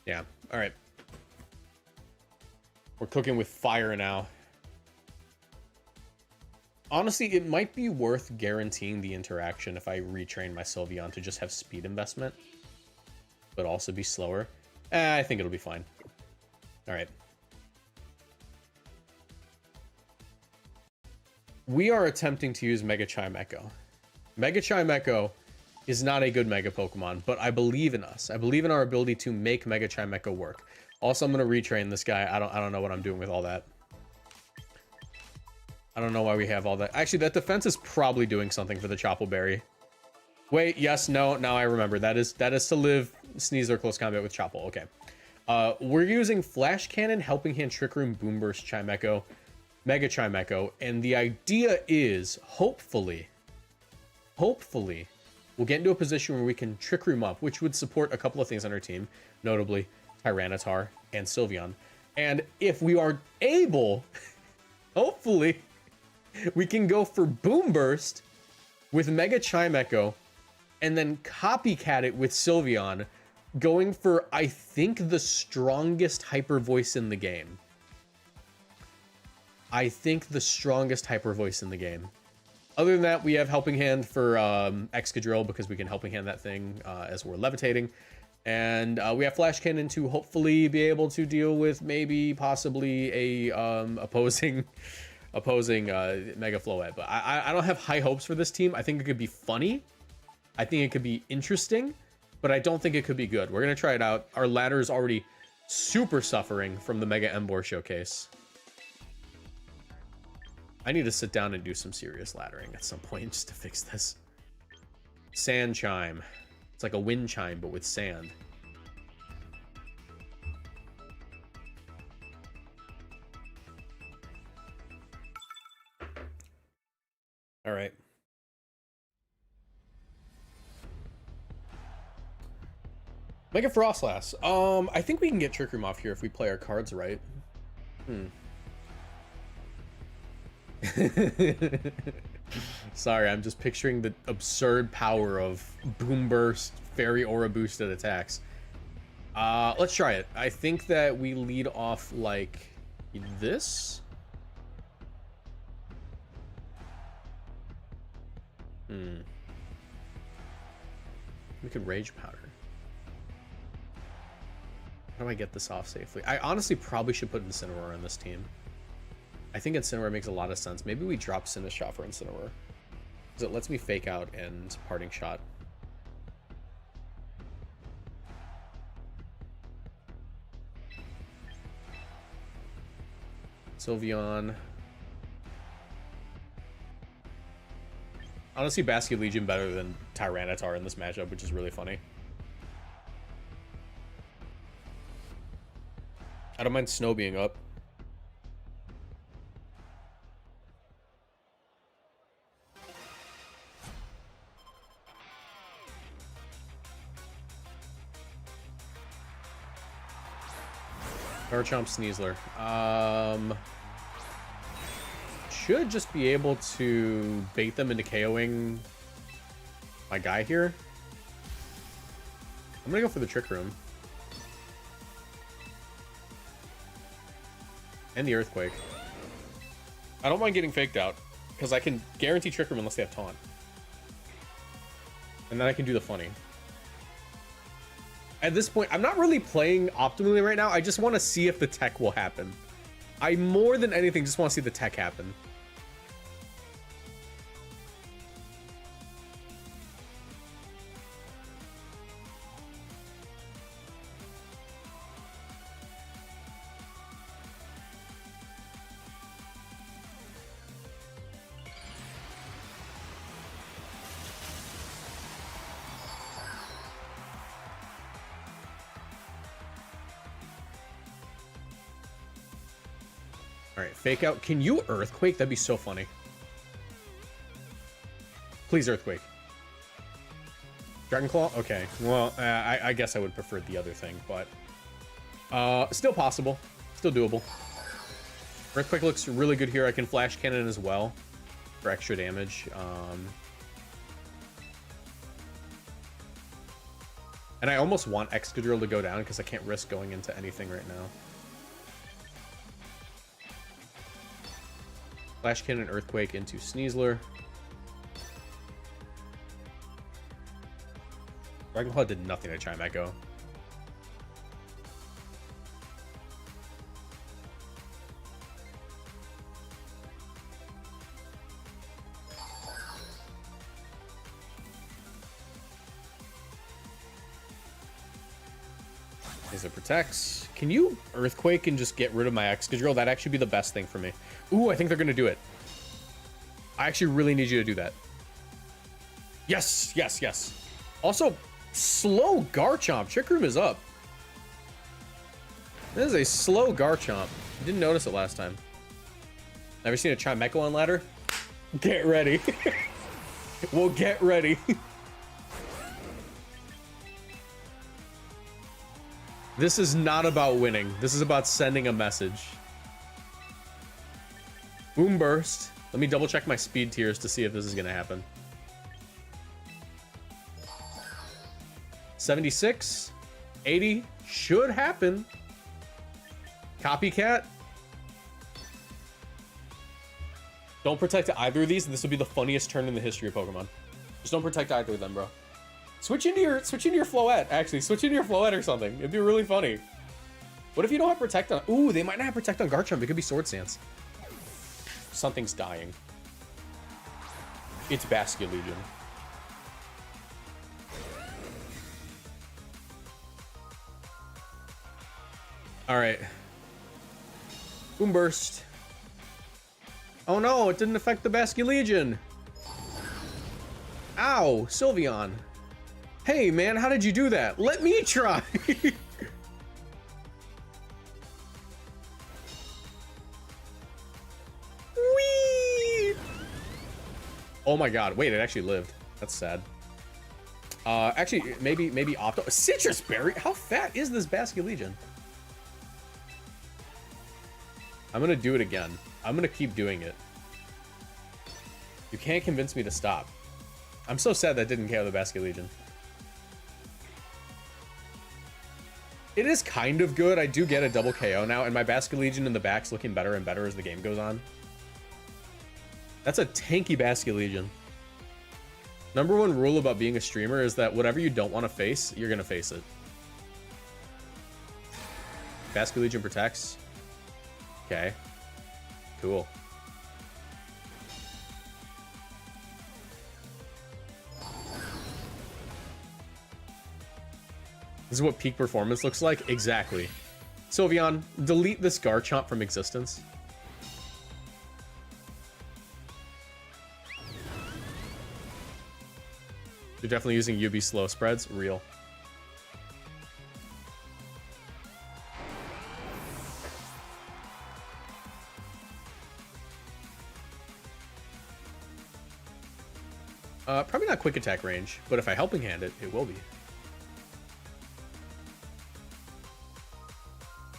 Yeah. All right. We're cooking with fire now. Honestly, it might be worth guaranteeing the interaction if I retrain my Sylveon to just have speed investment, but also be slower. I think it'll be fine. All right. We are attempting to use Mega Chimeco. Mega Chimeco is not a good Mega Pokemon, but I believe in us. I believe in our ability to make Mega Chimeco work. Also, I'm going to retrain this guy. I don't know what I'm doing with all that. I don't know why we have all that. Actually, that defense is probably doing something for the Choppleberry. Wait, yes, no, now I remember. That is to live, sneeze, or close combat with Chopple. Okay. We're using Flash Cannon, Helping Hand, Trick Room, Boom Burst, Chimeco, Mega Chimeco, and the idea is, hopefully, we'll get into a position where we can Trick Room up, which would support a couple of things on our team, notably Tyranitar and Sylveon. And if we are able, hopefully, we can go for Boom Burst with Mega Chimeco and then copycat it with Sylveon, going for, I think, the strongest Hyper Voice in the game. I think the strongest Hyper Voice in the game. Other than that, we have Helping Hand for Excadrill because we can Helping Hand that thing as we're levitating. And we have Flash Cannon to hopefully be able to deal with maybe possibly a opposing Mega Floette. But I don't have high hopes for this team. I think it could be funny. I think it could be interesting, but I don't think it could be good. We're going to try it out. Our ladder is already super suffering from the Mega Emboar showcase. I need to sit down and do some serious laddering at some point just to fix this. Sand Chime. It's like a wind chime, but with sand. All right. Mega Frostlass. I think we can get Trick Room off here if we play our cards right. Sorry, I'm just picturing the absurd power of Boom Burst, Fairy Aura boosted attacks. Let's try it. I think that we lead off like this. We could Rage Powder. How do I get this off safely? I honestly probably should put Incineroar on this team. I think Incineroar makes a lot of sense. Maybe we drop Sinistcha for Incineroar, because it lets me Fake Out and Parting Shot. Sylveon. Honestly, Basket Legion better than Tyranitar in this matchup, which is really funny. I don't mind Snow being up. Garchomp, Sneasler. Should just be able to bait them into KOing my guy here. I'm gonna go for the Trick Room. And the Earthquake. I don't mind getting faked out, because I can guarantee Trick Room unless they have Taunt. And then I can do the funny. At this point, I'm not really playing optimally right now. I just want to see if the tech will happen. I more than anything just want to see the tech happen. All right, Fake Out. Can you Earthquake? That'd be so funny. Please Earthquake. Dragon Claw? Okay. Well, I guess I would prefer the other thing, but still possible. Still doable. Earthquake looks really good here. I can Flash Cannon as well for extra damage. And I almost want Excadrill to go down because I can't risk going into anything right now. Flash Cannon, Earthquake into Sneasler. Dragon Claw did nothing to Chimeco. It protects. Can you Earthquake and just get rid of my Excadrill? That'd actually be the best thing for me. Ooh, I think they're gonna do it. I actually really need you to do that. Yes, yes, yes. Also, slow Garchomp. Trick Room is up. This is a slow Garchomp. I didn't notice it last time. Never seen a Chimeco on ladder? Get ready. Well, get ready. This is not about winning. This is about sending a message. Boom burst. Let me double check my speed tiers to see if this is gonna happen. 76, 80, should happen. Copycat. Don't protect either of these, and this will be the funniest turn in the history of Pokemon. Just don't protect either of them, bro. Switch into your Floette, actually. Switch into your Floette or something. It'd be really funny. What if you don't have Protect on? Ooh, they might not have Protect on Garchomp. It could be Sword Stance. Something's dying. It's Basculegion. Alright. Boom Burst. Oh no, it didn't affect the Basculegion. Ow, Sylveon. Hey man, how did you do that? Let me try. Whee! Oh my god, wait, it actually lived. That's sad. Actually, maybe Opto. Citrus Berry? How fat is this Basculegion? I'm gonna do it again. I'm gonna keep doing it. You can't convince me to stop. I'm so sad that didn't KO the Basculegion. It is kind of good. I do get a double KO now, and my Basculegion in the back's looking better and better as the game goes on. That's a tanky Basculegion. Number one rule about being a streamer is that whatever you don't want to face, you're gonna face it. Basculegion protects. Okay. Cool. This is what peak performance looks like? Exactly. Sylveon, delete this Garchomp from existence. You're definitely using UB slow spreads? Real. Probably not quick attack range, but if I helping hand it, it will be.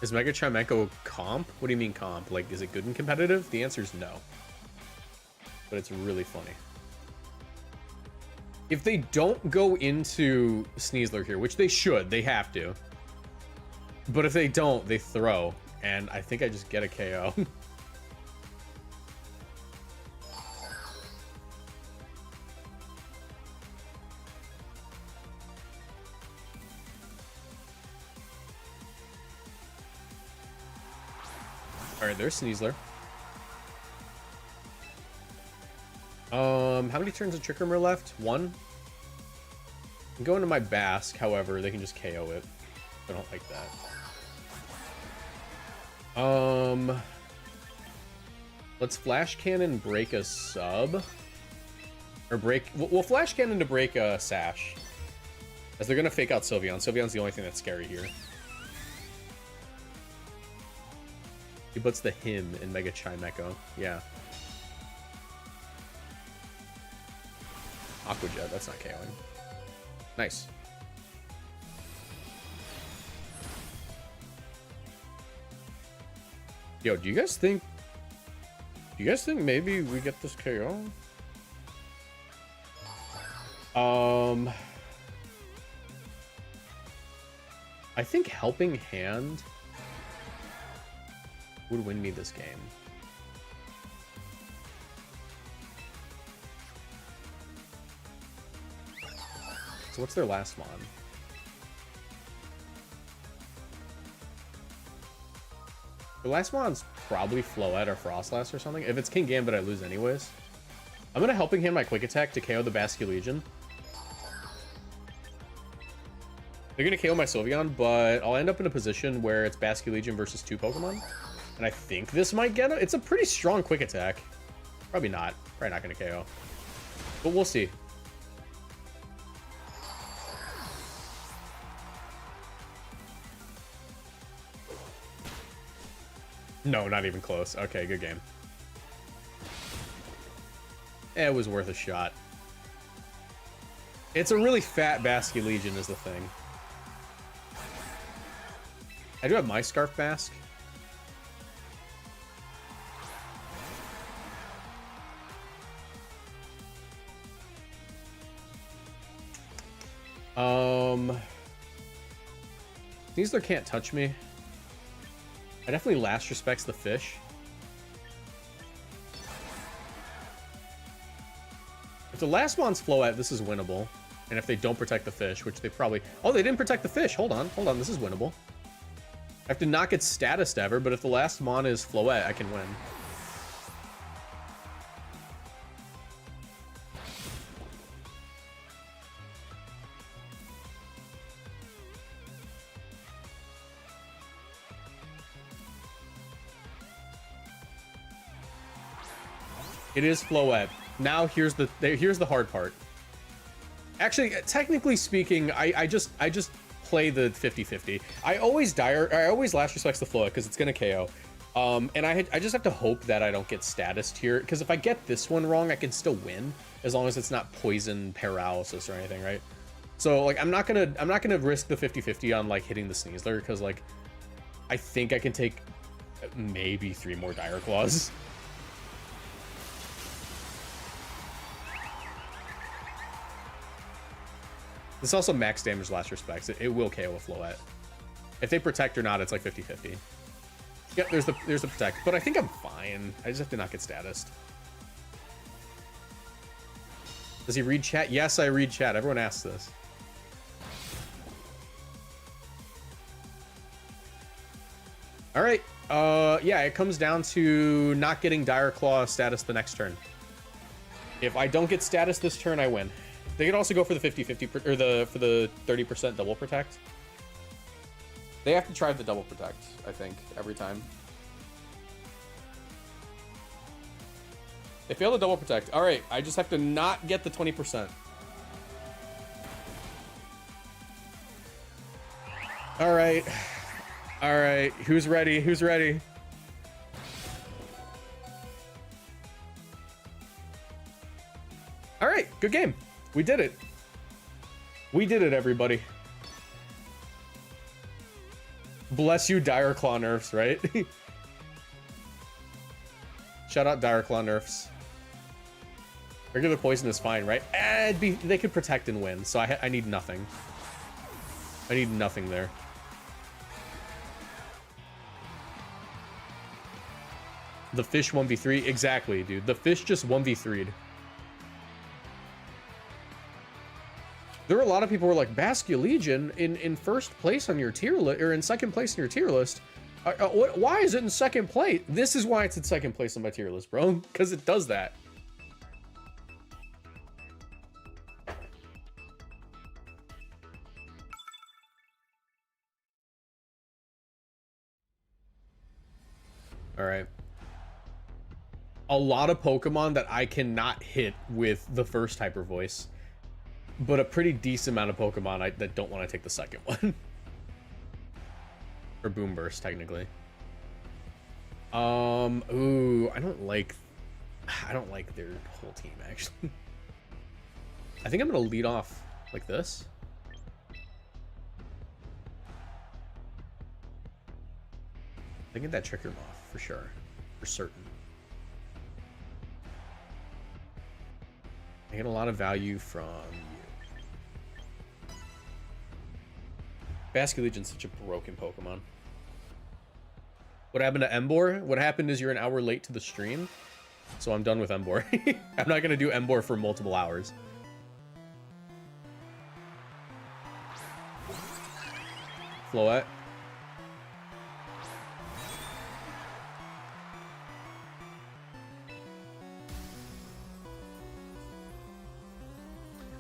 Is Mega Chimeco comp? What do you mean comp? Like, is it good and competitive? The answer is no. But it's really funny. If they don't go into Sneasler here, which they should, they have to. But if they don't, they throw. And I think I just get a KO. Alright, there's Sneasler. How many turns of Trick Room are left? One? I'm going to my Basque, however, they can just KO it. I don't like that. Let's Flash Cannon break a sub. Or break... We'll Flash Cannon to break a Sash. As they're gonna fake out Sylveon. Sylveon's the only thing that's scary here. He puts the him in Mega Chimeco. Yeah. Aqua Jet, that's not KOing. Nice. Yo, do you guys think maybe we get this KO? I think Helping Hand would win me this game. So what's their last mon? The last mon's probably Floette or Frostlass or something. If it's King Gambit, I lose anyways. I'm gonna Helping Hand my Quick Attack to KO the Basculegion. They're gonna KO my Sylveon, but I'll end up in a position where it's Basculegion versus two Pokemon. And I think this might get it. It's a pretty strong Quick Attack. Probably not. Probably not gonna KO. But we'll see. No, not even close. Okay, good game. It was worth a shot. It's a really fat Basculegion is the thing. I do have my Scarf Mask. Sneasler can't touch me. I definitely last respects the fish. If the last mon's Floette, this is winnable. And if they don't protect the fish, which they probably... Oh, they didn't protect the fish. Hold on. This is winnable. I have to not get status ever, but if the last mon is Floette, I can win. It is Floette. Now here's the hard part. Actually, technically speaking, I just play the 50-50. I always last respects the Floette because it's gonna KO. And I just have to hope that I don't get statused here, because if I get this one wrong, I can still win as long as it's not poison paralysis or anything, right? So like I'm not gonna risk the 50-50 on like hitting the Sneasler, because like I think I can take maybe 3 more Dire Claws. This also max damage last respects. It will KO a Floette. If they protect or not, it's like 50-50. Yep, there's the protect. But I think I'm fine. I just have to not get statused. Does he read chat? Yes, I read chat. Everyone asks this. All right. Yeah, it comes down to not getting Dire Claw status the next turn. If I don't get status this turn, I win. They could also go for the 50-50 or for the 30% double protect. They have to try the double protect, I think, every time. They fail the double protect. All right, I just have to not get the 20%. All right. All right, who's ready? Who's ready? All right, good game. We did it. We did it, everybody. Bless you, Dire Claw nerfs, right? Shout out Dire Claw nerfs. Regular poison is fine, right? They could protect and win, so I need nothing. I need nothing there. The fish 1v3? Exactly, dude. The fish just 1v3'd. There were a lot of people who were like, Baskia Legion in first place on your tier list, or in second place in your tier list. Why is it in second place? This is why it's in second place on my tier list, bro. Because it does that. All right. A lot of Pokemon that I cannot hit with the first Hyper Voice. But a pretty decent amount of Pokemon that don't want to take the second one. Or Boom Burst, technically. Ooh, I don't like their whole team, actually. I think I'm gonna lead off like this. I get that Trick Room off, for sure. For certain. I get a lot of value from you. Baskia Legion's such a broken Pokemon. What happened to Emboar? What happened is you're an hour late to the stream, so I'm done with Emboar. I'm not gonna do Emboar for multiple hours. Floette.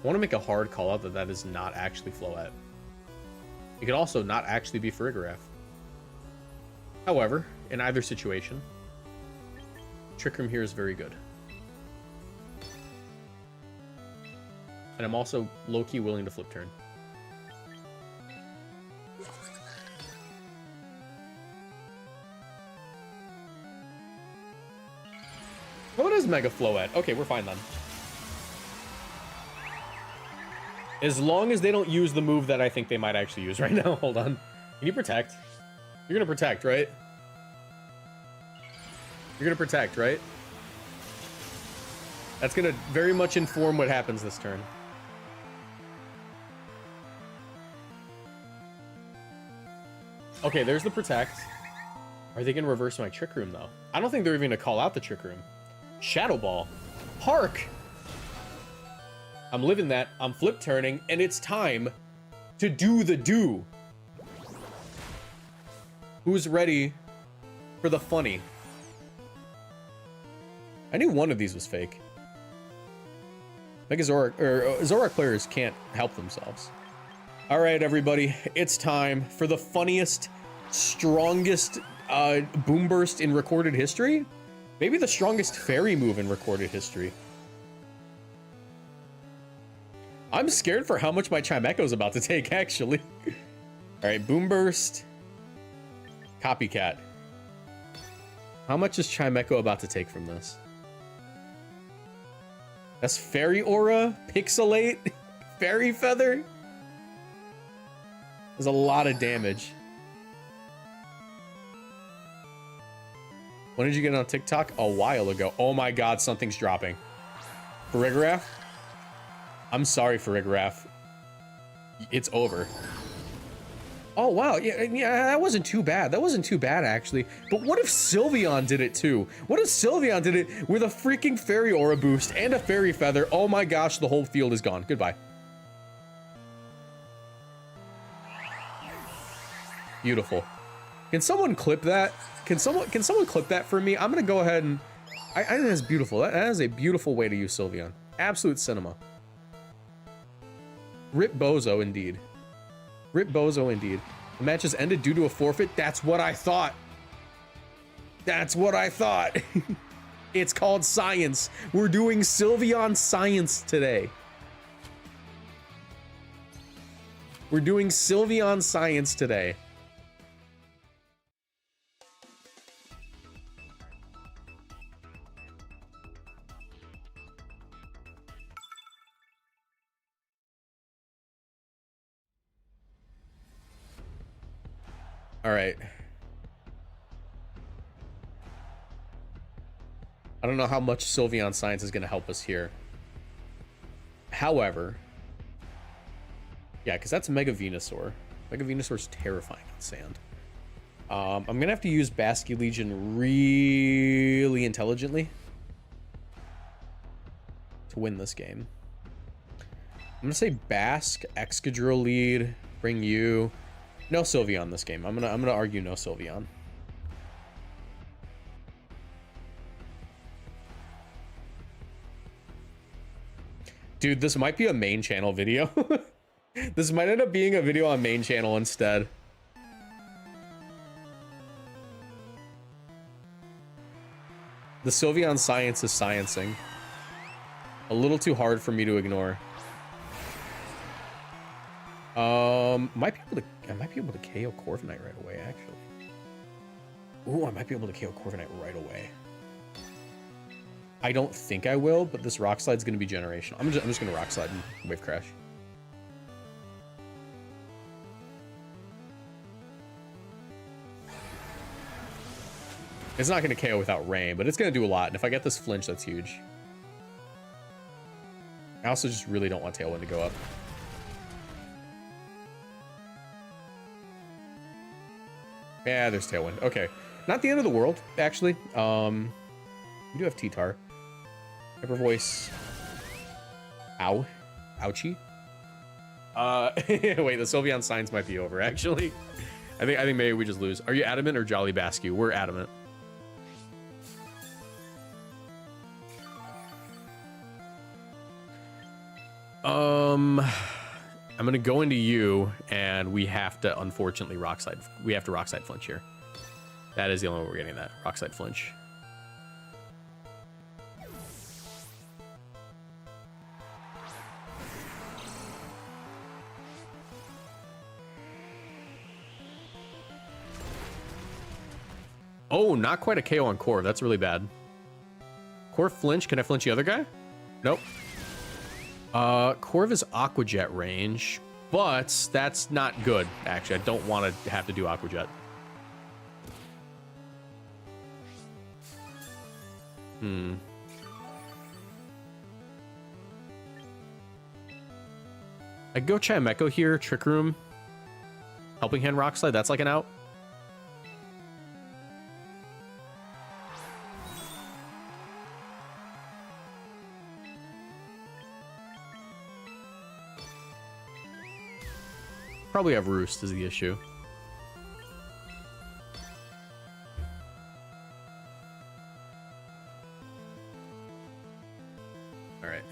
I want to make a hard call out that is not actually Floette. It could also not actually be Farigiraf. However, in either situation, Trick Room here is very good. And I'm also low-key willing to flip turn. What is Mega Floette? Okay, we're fine then. As long as they don't use the move that I think they might actually use right now. Hold on. Can you protect? You're gonna protect, right? You're gonna protect, right? That's gonna very much inform what happens this turn. Okay, there's the protect. Are they gonna reverse my Trick Room, though? I don't think they're even gonna call out the Trick Room. Shadow Ball. Hark! I'm living that. I'm flip turning, and it's time to do the do. Who's ready for the funny? I knew one of these was fake. Mega Zorak, or Zorak players can't help themselves. All right, everybody, it's time for the funniest, strongest boom burst in recorded history. Maybe the strongest fairy move in recorded history. I'm scared for how much my Chimeco is about to take, actually. All right, boom burst. Copycat. How much is Chimeco about to take from this? That's Fairy Aura, Pixelate, Fairy Feather. There's a lot of damage. When did you get on TikTok? A while ago. Oh my god, something's dropping. Farigiraf? I'm sorry, Farigiraf. It's over. Oh wow, yeah, that wasn't too bad. That wasn't too bad, actually. But what if Sylveon did it too? What if Sylveon did it with a freaking Fairy Aura boost and a Fairy Feather? Oh my gosh, the whole field is gone. Goodbye. Beautiful. Can someone clip that? Can someone clip that for me? I'm gonna go ahead and I think that's beautiful. That is a beautiful way to use Sylveon. Absolute cinema. Rip Bozo indeed. Rip Bozo indeed. The match has ended due to a forfeit. That's what I thought. That's what I thought. It's called science. We're doing Sylveon science today. We're doing Sylveon science today. All right. I don't know how much Sylveon Science is going to help us here. However, yeah, because that's Mega Venusaur. Mega Venusaur's terrifying on sand. I'm going to have to use Basculegion really intelligently to win this game. I'm going to say Basque, Excadrill lead, bring you... No Sylveon this game. I'm gonna argue no Sylveon. Dude, this might be a main channel video. This might end up being a video on main channel instead. The Sylveon science is sciencing. A little too hard for me to ignore. I might be able to KO Corviknight right away, actually. Ooh, I might be able to KO Corviknight right away. I don't think I will, but this Rock Slide's going to be generational. I'm just going to Rock Slide and Wave Crash. It's not going to KO without Rain, but it's going to do a lot. And if I get this flinch, that's huge. I also just really don't want Tailwind to go up. Yeah, there's Tailwind. Okay. Not the end of the world, actually. We do have T-Tar. Hyper Voice. Ow. Ouchie. Wait, the Sylveon Signs might be over, actually. I think maybe we just lose. Are you Adamant or Jolly Basque? We're Adamant. I'm gonna go into you, and we have to unfortunately Rock Slide. We have to Rock Slide flinch here. That is the only way we're getting that Rock Slide flinch. Oh, not quite a KO on Corv. That's really bad. Corv flinch. Can I flinch the other guy? Nope. Corv is Aqua Jet range, but that's not good, actually. I don't want to have to do Aqua Jet. I go Chimeco here, Trick Room, Helping Hand Rock Slide. That's like an out. Probably have Roost is the issue. All right.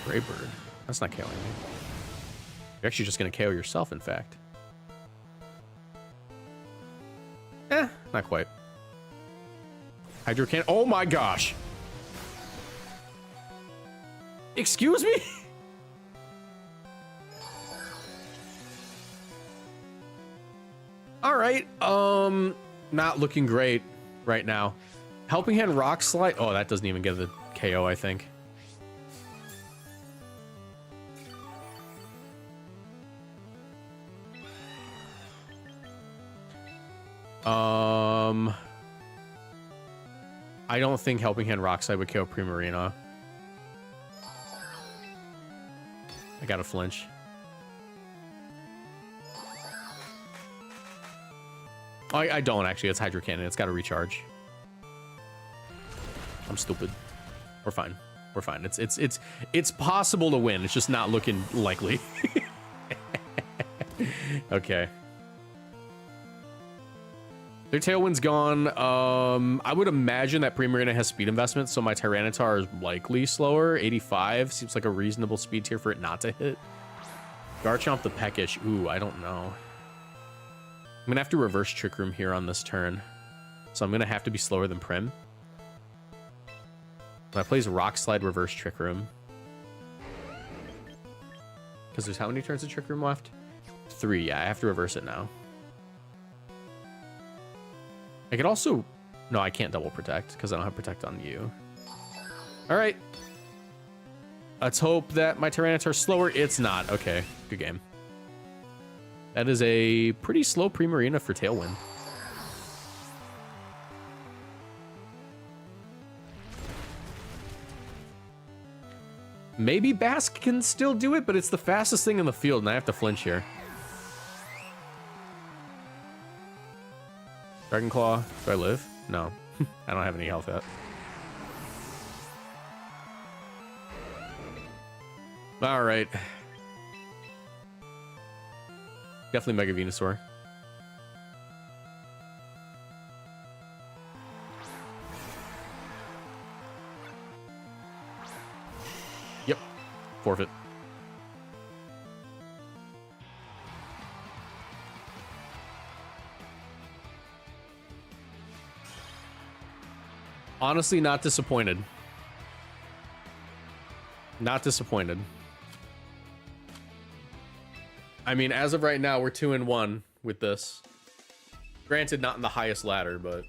Gray Bird. That's not KOing me. You're actually just going to KO yourself, in fact. Not quite. Hydro Cannon. Oh my gosh. Excuse me? All right. Not looking great right now. Helping Hand Rock Slide. Oh, that doesn't even get the KO, I think. I don't think Helping Hand Rock Slide would KO Primarina. I gotta flinch. I don't actually. It's Hydro Cannon. It's got to recharge. I'm stupid. We're fine. We're fine. It's possible to win. It's just not looking likely. Okay. Their Tailwind's gone. I would imagine that Primarina has speed investment, so my Tyranitar is likely slower. 85 seems like a reasonable speed tier for it not to hit. Garchomp the Peckish. Ooh, I don't know. I'm gonna have to reverse Trick Room here on this turn, so I'm gonna have to be slower than Prim. When I plays Rock Slide, reverse Trick Room, because there's how many turns of Trick Room left? 3. Yeah, I have to reverse it now. I could also... No, I can't double protect because I don't have protect on you. All right. Let's hope that my Tyranitar's slower. It's not. Okay, good game. That is a pretty slow Primarina for Tailwind. Maybe Basque can still do it, but it's the fastest thing in the field, and I have to flinch here. Dragon Claw. Do I live? No. I don't have any health yet. All right. Definitely Mega Venusaur. Yep. Forfeit. Honestly, not disappointed. Not disappointed. I mean, as of right now, we're 2-1 with this. Granted, not in the highest ladder, but...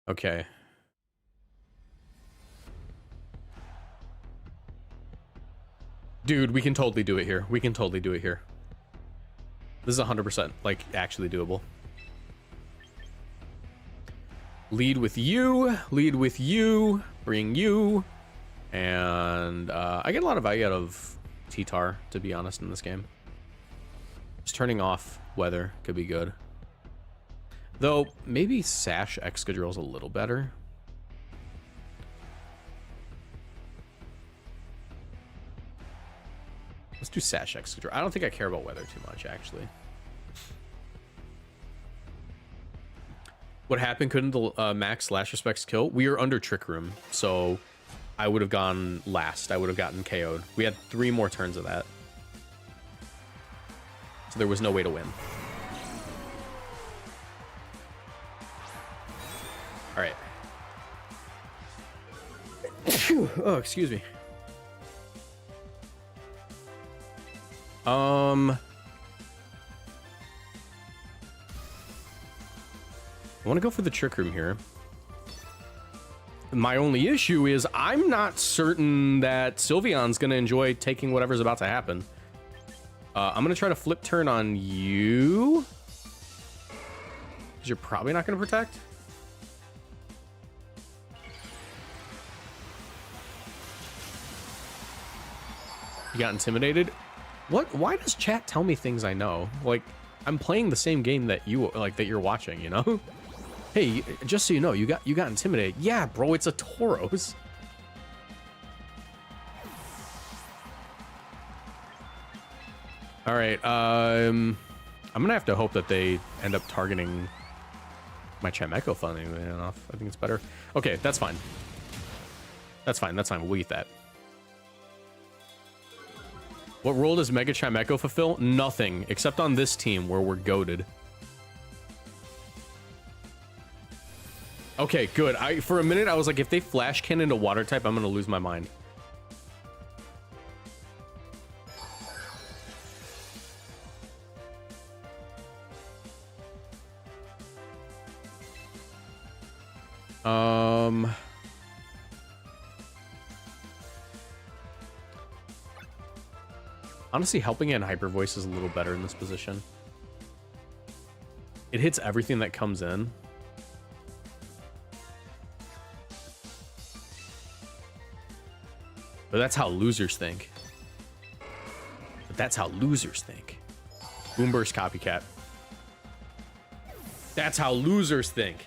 Okay. Dude, we can totally do it here. We can totally do it here. This is 100%, like, actually doable. Lead with you, bring you, and I get a lot of value out of T-Tar, to be honest, in this game. Just turning off weather could be good. Though, maybe Sash Excadrill's a little better. Let's do Sash Excadrill. I don't think I care about weather too much, actually. What happened? Couldn't the max Lash Respects kill? We are under Trick Room, so I would have gone last. I would have gotten KO'd. We had 3 more turns of that. So there was no way to win. All right. Oh, excuse me. I want to go for the Trick Room here. My only issue is I'm not certain that Sylveon's going to enjoy taking whatever's about to happen. I'm going to try to flip turn on you. Because you're probably not going to protect. You got intimidated? What? Why does chat tell me things I know? Like, I'm playing the same game that you're watching, you know? Hey, just so you know, you got intimidated. Yeah, bro, it's a Tauros. All right, I'm gonna have to hope that they end up targeting my Chimeco, funnily enough. I think it's better. Okay, that's fine. That's fine. We'll eat that. What role does Mega Chimeco fulfill? Nothing, except on this team where we're goated. Okay, good. For a minute, I was like, if they flash cannon into water type, I'm gonna lose my mind. Honestly, helping in Hyper Voice is a little better in this position. It hits everything that comes in. But that's how losers think. Boomburst copycat. That's how losers think.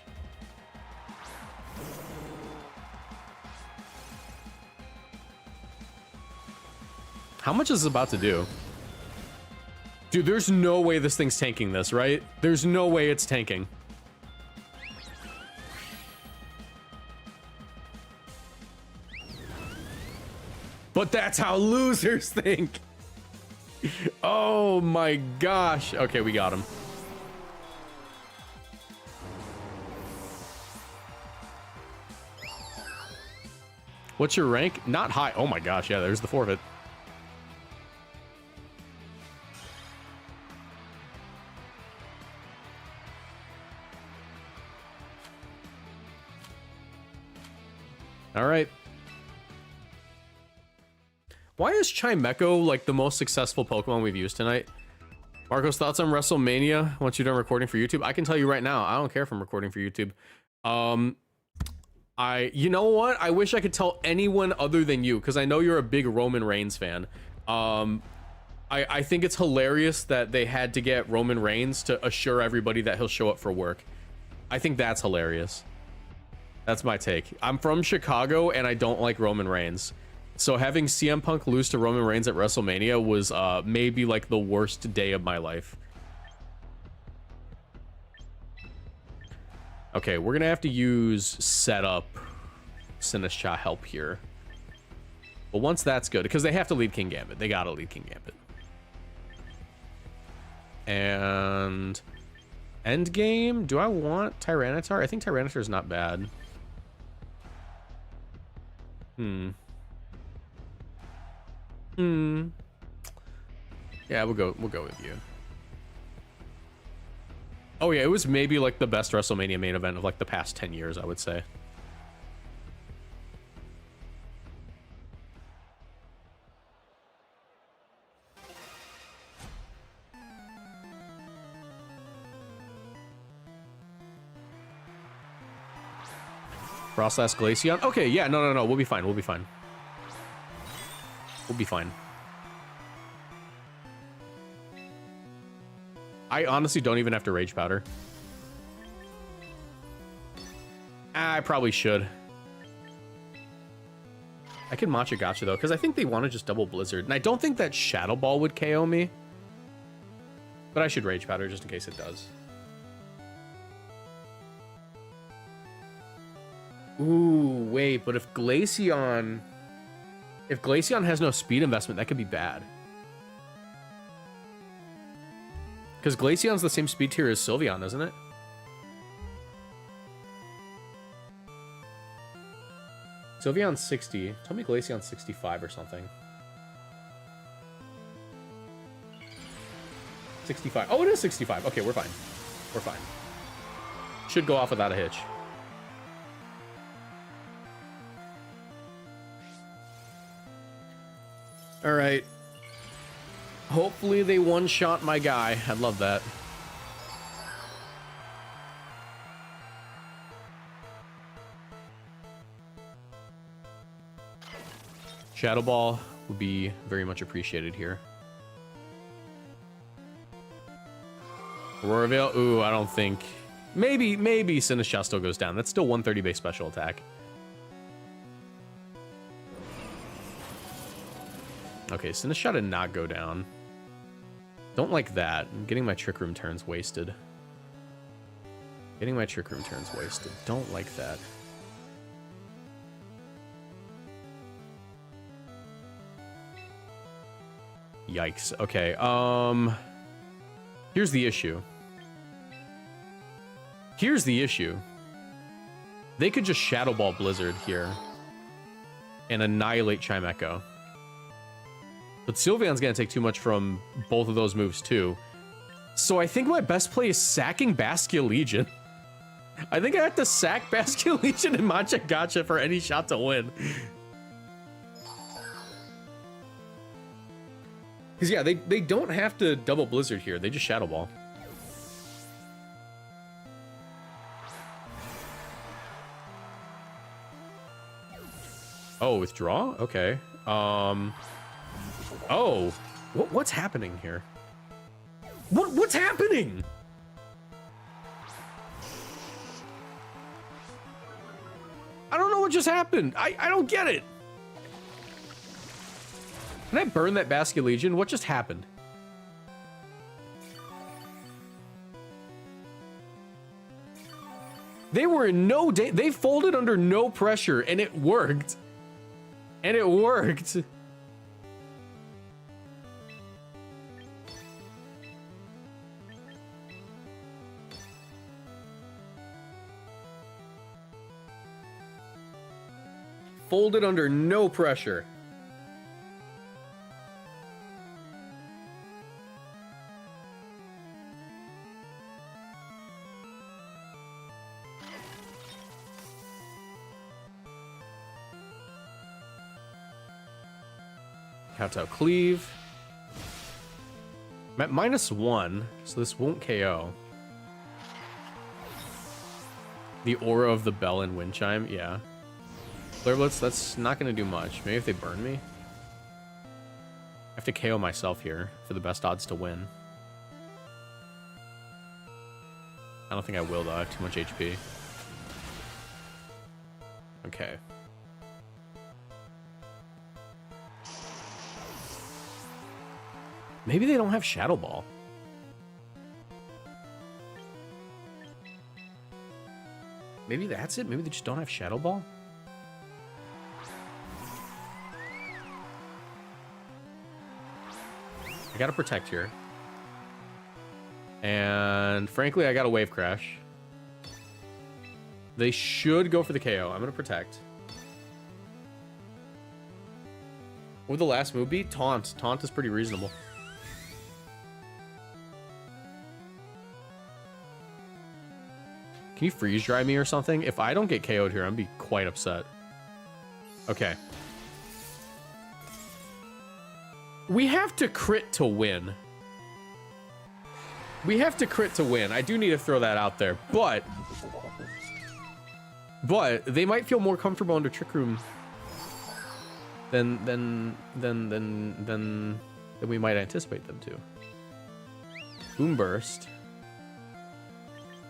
How much is this about to do? Dude, there's no way this thing's tanking this, right? There's no way it's tanking. But that's how losers think. Oh my gosh. Okay, we got him. What's your rank? Not high. Oh my gosh, yeah, there's the forfeit. All right. Why is Chimeco like the most successful Pokemon we've used tonight? Marcos, thoughts on WrestleMania once you're done recording for YouTube? I can tell you right now, I don't care if I'm recording for YouTube. You know what? I wish I could tell anyone other than you, because I know you're a big Roman Reigns fan. I think it's hilarious that they had to get Roman Reigns to assure everybody that he'll show up for work. I think that's hilarious. That's my take. I'm from Chicago and I don't like Roman Reigns. So having CM Punk lose to Roman Reigns at WrestleMania was maybe like the worst day of my life. Okay, we're gonna have to use setup Sinistcha help here. But once that's good, because they have to lead King Gambit. They gotta lead King Gambit. And end game, do I want Tyranitar? I think Tyranitar is not bad. Yeah, we'll go with you. Oh yeah, it was maybe like the best WrestleMania main event of like the past 10 years, I would say. Frostlass Glaceon? Okay, yeah, no, we'll be fine, we'll be fine. We'll be fine. I honestly don't even have to Rage Powder. I probably should. I can Matcha Gotcha though, because I think they want to just double Blizzard. And I don't think that Shadow Ball would KO me. But I should Rage Powder just in case it does. Ooh, wait, but if Glaceon has no speed investment, that could be bad. Because Glaceon's the same speed tier as Sylveon, isn't it? Sylveon's 60. Tell me Glaceon's 65 or something. 65. Oh, it is 65. Okay, we're fine. We're fine. Should go off without a hitch. All right. Hopefully they one-shot my guy. I'd love that. Shadow Ball would be very much appreciated here. Aurora Veil. Ooh, I don't think. Maybe Sinistcha still goes down. That's still 130 base special attack. Okay, Sinistcha did not go down. Don't like that. I'm getting my Trick Room turns wasted. Getting my Trick Room turns wasted. Don't like that. Yikes. Okay, here's the issue. Here's the issue. They could just Shadow Ball Blizzard here and annihilate Chimeco. But Sylveon's gonna take too much from both of those moves too. So I think my best play is sacking Bastia Legion. I think I have to sack Bastia Legion and Mancha Gotcha for any shot to win. Because yeah, they don't have to double Blizzard here. They just Shadow Ball. Oh, withdraw? Okay. Oh, what's happening here? What's happening? I don't know what just happened. I don't get it. Can I burn that Bastia Legion? What just happened? They were in no they folded under no pressure and it worked. And it worked. Folded under no pressure. Kowtow Cleave. I'm at -1, so this won't KO. The aura of the bell and wind chime, yeah. Flare Blitz, that's not gonna do much. Maybe if they burn me. I have to KO myself here for the best odds to win. I don't think I will though, I have too much HP. Okay. Maybe they don't have Shadow Ball. Maybe that's it? Maybe they just don't have Shadow Ball? I gotta protect here. And frankly, I got a Wave Crash. They should go for the KO. I'm gonna protect. What would the last move be? Taunt. Taunt is pretty reasonable. Can you freeze dry me or something? If I don't get KO'd here, I'm gonna be quite upset. Okay. We have to crit to win. We have to crit to win. I do need to throw that out there, but they might feel more comfortable under Trick Room than we might anticipate them to. Boom Burst.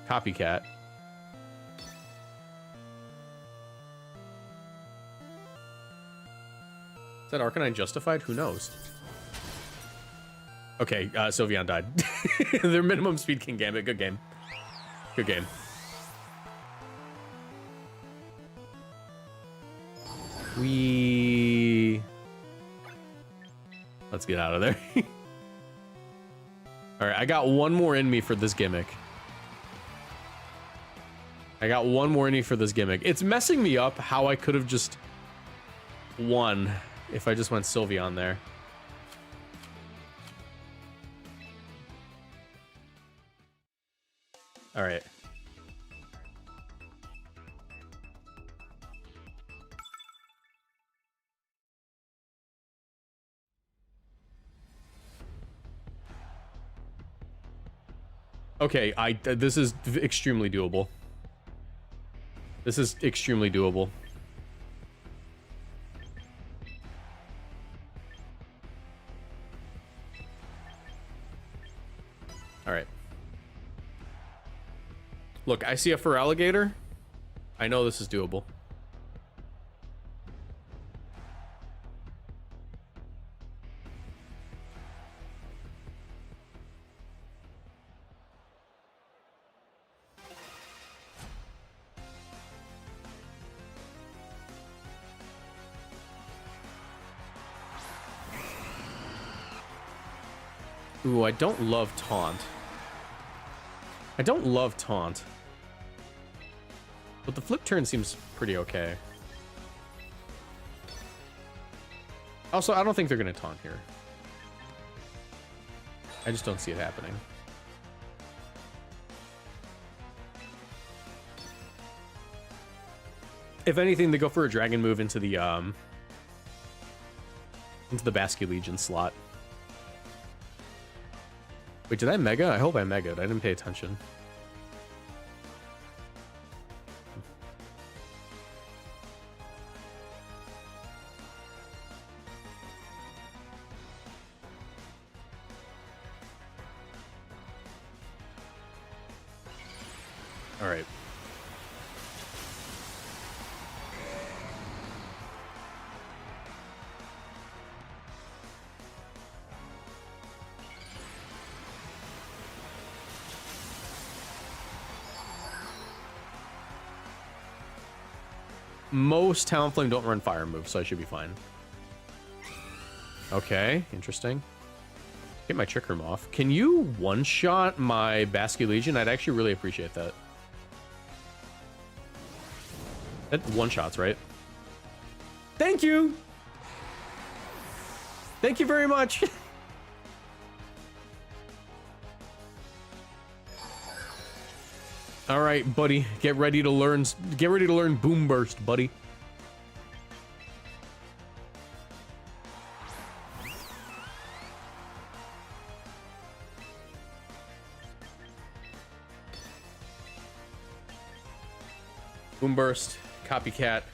Copycat. Is that Arcanine justified? Who knows? Okay, Sylveon died. Their minimum speed King Gambit. Good game. Good game. Let's get out of there. Alright, I got one more in me for this gimmick. It's messing me up how I could have just won if I just went Sylveon there. All right. Okay, this is extremely doable. This is extremely doable. All right. Look, I see a fur alligator. I know this is doable. Ooh, I don't love taunt. I don't love taunt. But the flip turn seems pretty okay. Also, I don't think they're going to taunt here. I just don't see it happening. If anything, they go for a dragon move into the Basque Legion slot. Wait, did I mega? I hope I megaed. I didn't pay attention. All right. Most Talonflame don't run fire moves, so I should be fine. Okay, interesting. Get my Trick Room off. Can you one-shot my Basque Legion? I'd actually really appreciate that. That one-shots, right? Thank you! Thank you very much! All right, buddy. Get ready to learn Boom Burst, buddy. Boom Burst, Copycat.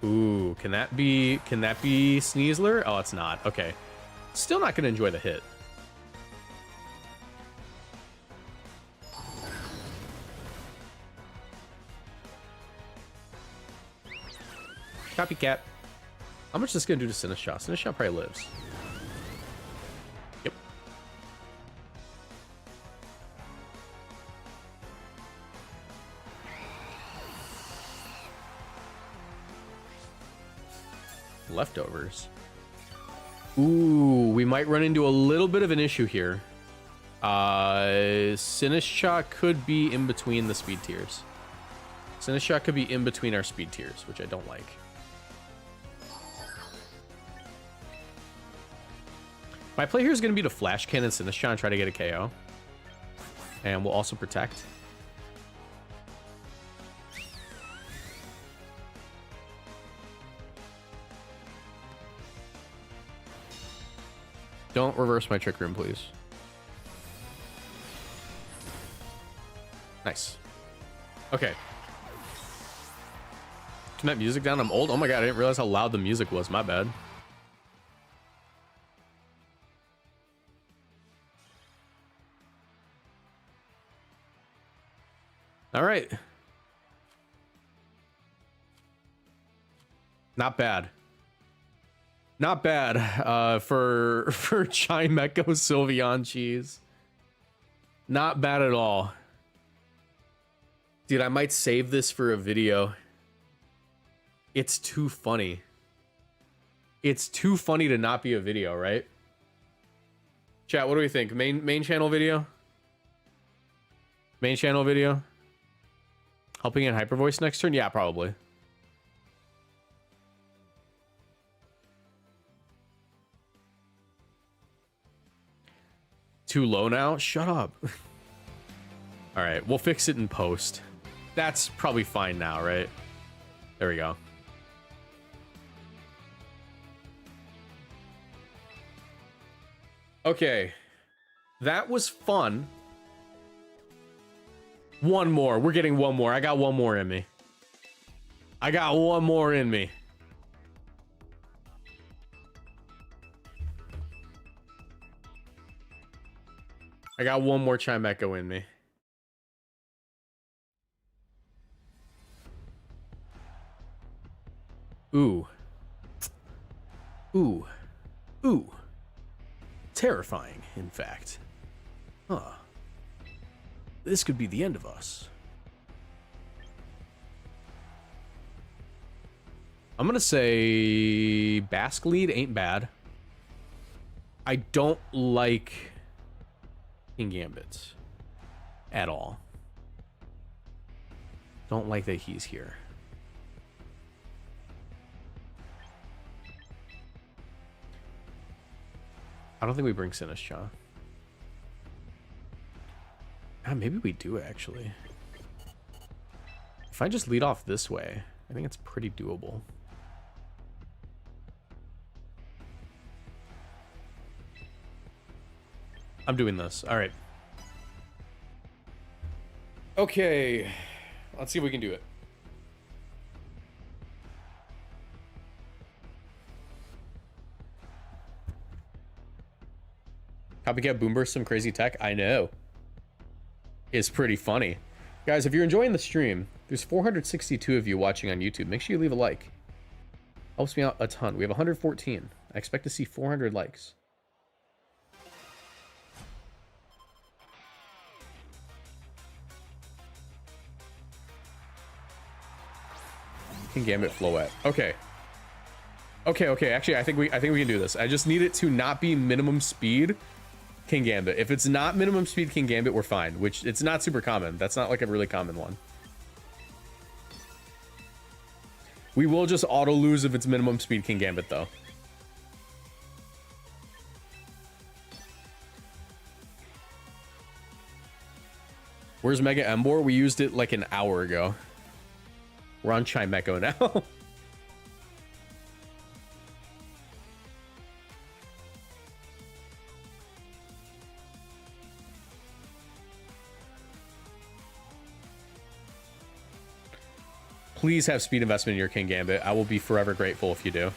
Ooh, can that be Sneasler? Oh, it's not. Okay. Still not gonna enjoy the hit. Copycat. How much is this gonna do to Sinistcha? Sinistcha probably lives. Yep. Leftovers. Ooh, we might run into a little bit of an issue here. Sinistcha could be in between the speed tiers. Sinistcha could be in between our speed tiers, which I don't like. My play here is going to be to Flash Cannon Sinistcha and try to get a KO. And we'll also protect. Don't reverse my Trick Room, please. Nice. Okay. Turn that music down. I'm old. Oh my god, I didn't realize how loud the music was. My bad. All right. Not bad. Not bad for Chimeco Sylveon cheese. Not bad at all. Dude, I might save this for a video. It's too funny. It's too funny to not be a video, right? Chat, what do we think? Main channel video? Main channel video? Helping in Hyper Voice next turn? Yeah, probably. too low now? Shut up. All right, we'll fix it in post. That's probably fine now, right? There we go. Okay. That was fun. One more. We're getting one more. I got one more in me. I got one more in me. I got one more Chimeco in me. Ooh. Ooh. Ooh. Terrifying, in fact. Huh. This could be the end of us. I'm gonna say Basque lead ain't bad. I don't like King Gambit at all. Don't like that he's here. I don't think we bring Sinistcha. Ah, maybe we do actually. If I just lead off this way, I think it's pretty doable. I'm doing this. All right. Okay. Let's see if we can do it. Copycat Boomburst, some crazy tech. I know. It's pretty funny. Guys, if you're enjoying the stream, there's 462 of you watching on YouTube. Make sure you leave a like. Helps me out a ton. We have 114. I expect to see 400 likes. King Gambit Floette. Okay. Okay. Actually, I think we can do this. I just need it to not be minimum speed King Gambit. If it's not minimum speed King Gambit, we're fine. Which it's not super common. That's not like a really common one. We will just auto lose if it's minimum speed King Gambit though. Where's Mega Emboar? We used it like an hour ago. We're on Chimeco now. Please have speed investment in your King Gambit. I will be forever grateful if you do.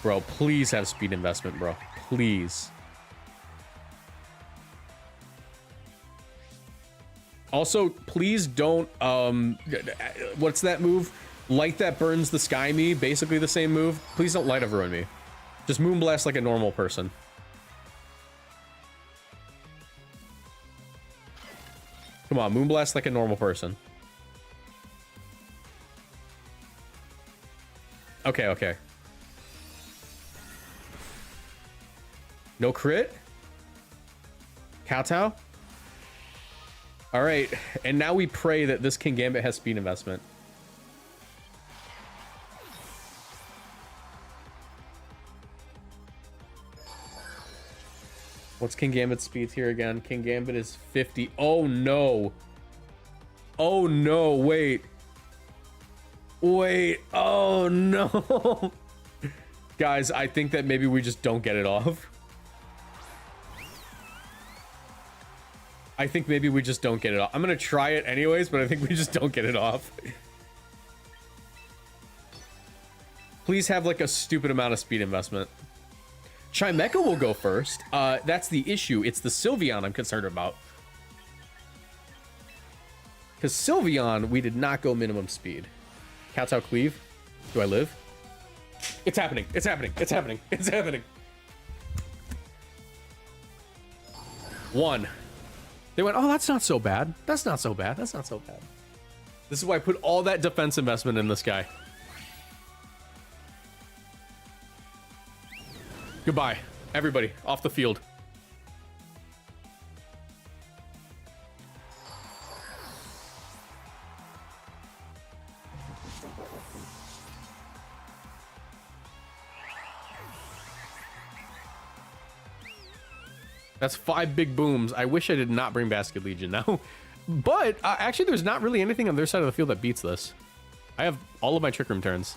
Bro, please have speed investment, bro. Please. Also, please don't, what's that move? Light that burns the sky me, basically the same move. Please don't light of ruin me. Just Moonblast like a normal person. Come on, Moonblast like a normal person. Okay. No crit? Kowtow? All right, and now we pray that this King Gambit has speed investment. What's King Gambit's speed here again? King Gambit is 50. Oh no. Oh no, wait. Wait, oh no. Guys, I think that maybe we just don't get it off. I think maybe we just don't get it off. I'm gonna try it anyways, but I think we just don't get it off. Please have like a stupid amount of speed investment. Chimeco will go first. That's the issue. It's the Sylveon I'm concerned about. Because Sylveon, we did not go minimum speed. Kowtow Cleave. Do I live? It's happening. It's happening. It's happening. It's happening. One. They went, oh, that's not so bad. That's not so bad. That's not so bad. This is why I put all that defense investment in this guy. Goodbye, everybody. Off the field. That's 5 big booms. I wish I did not bring Basket Legion now. But actually, there's not really anything on their side of the field that beats this. I have all of my Trick Room turns.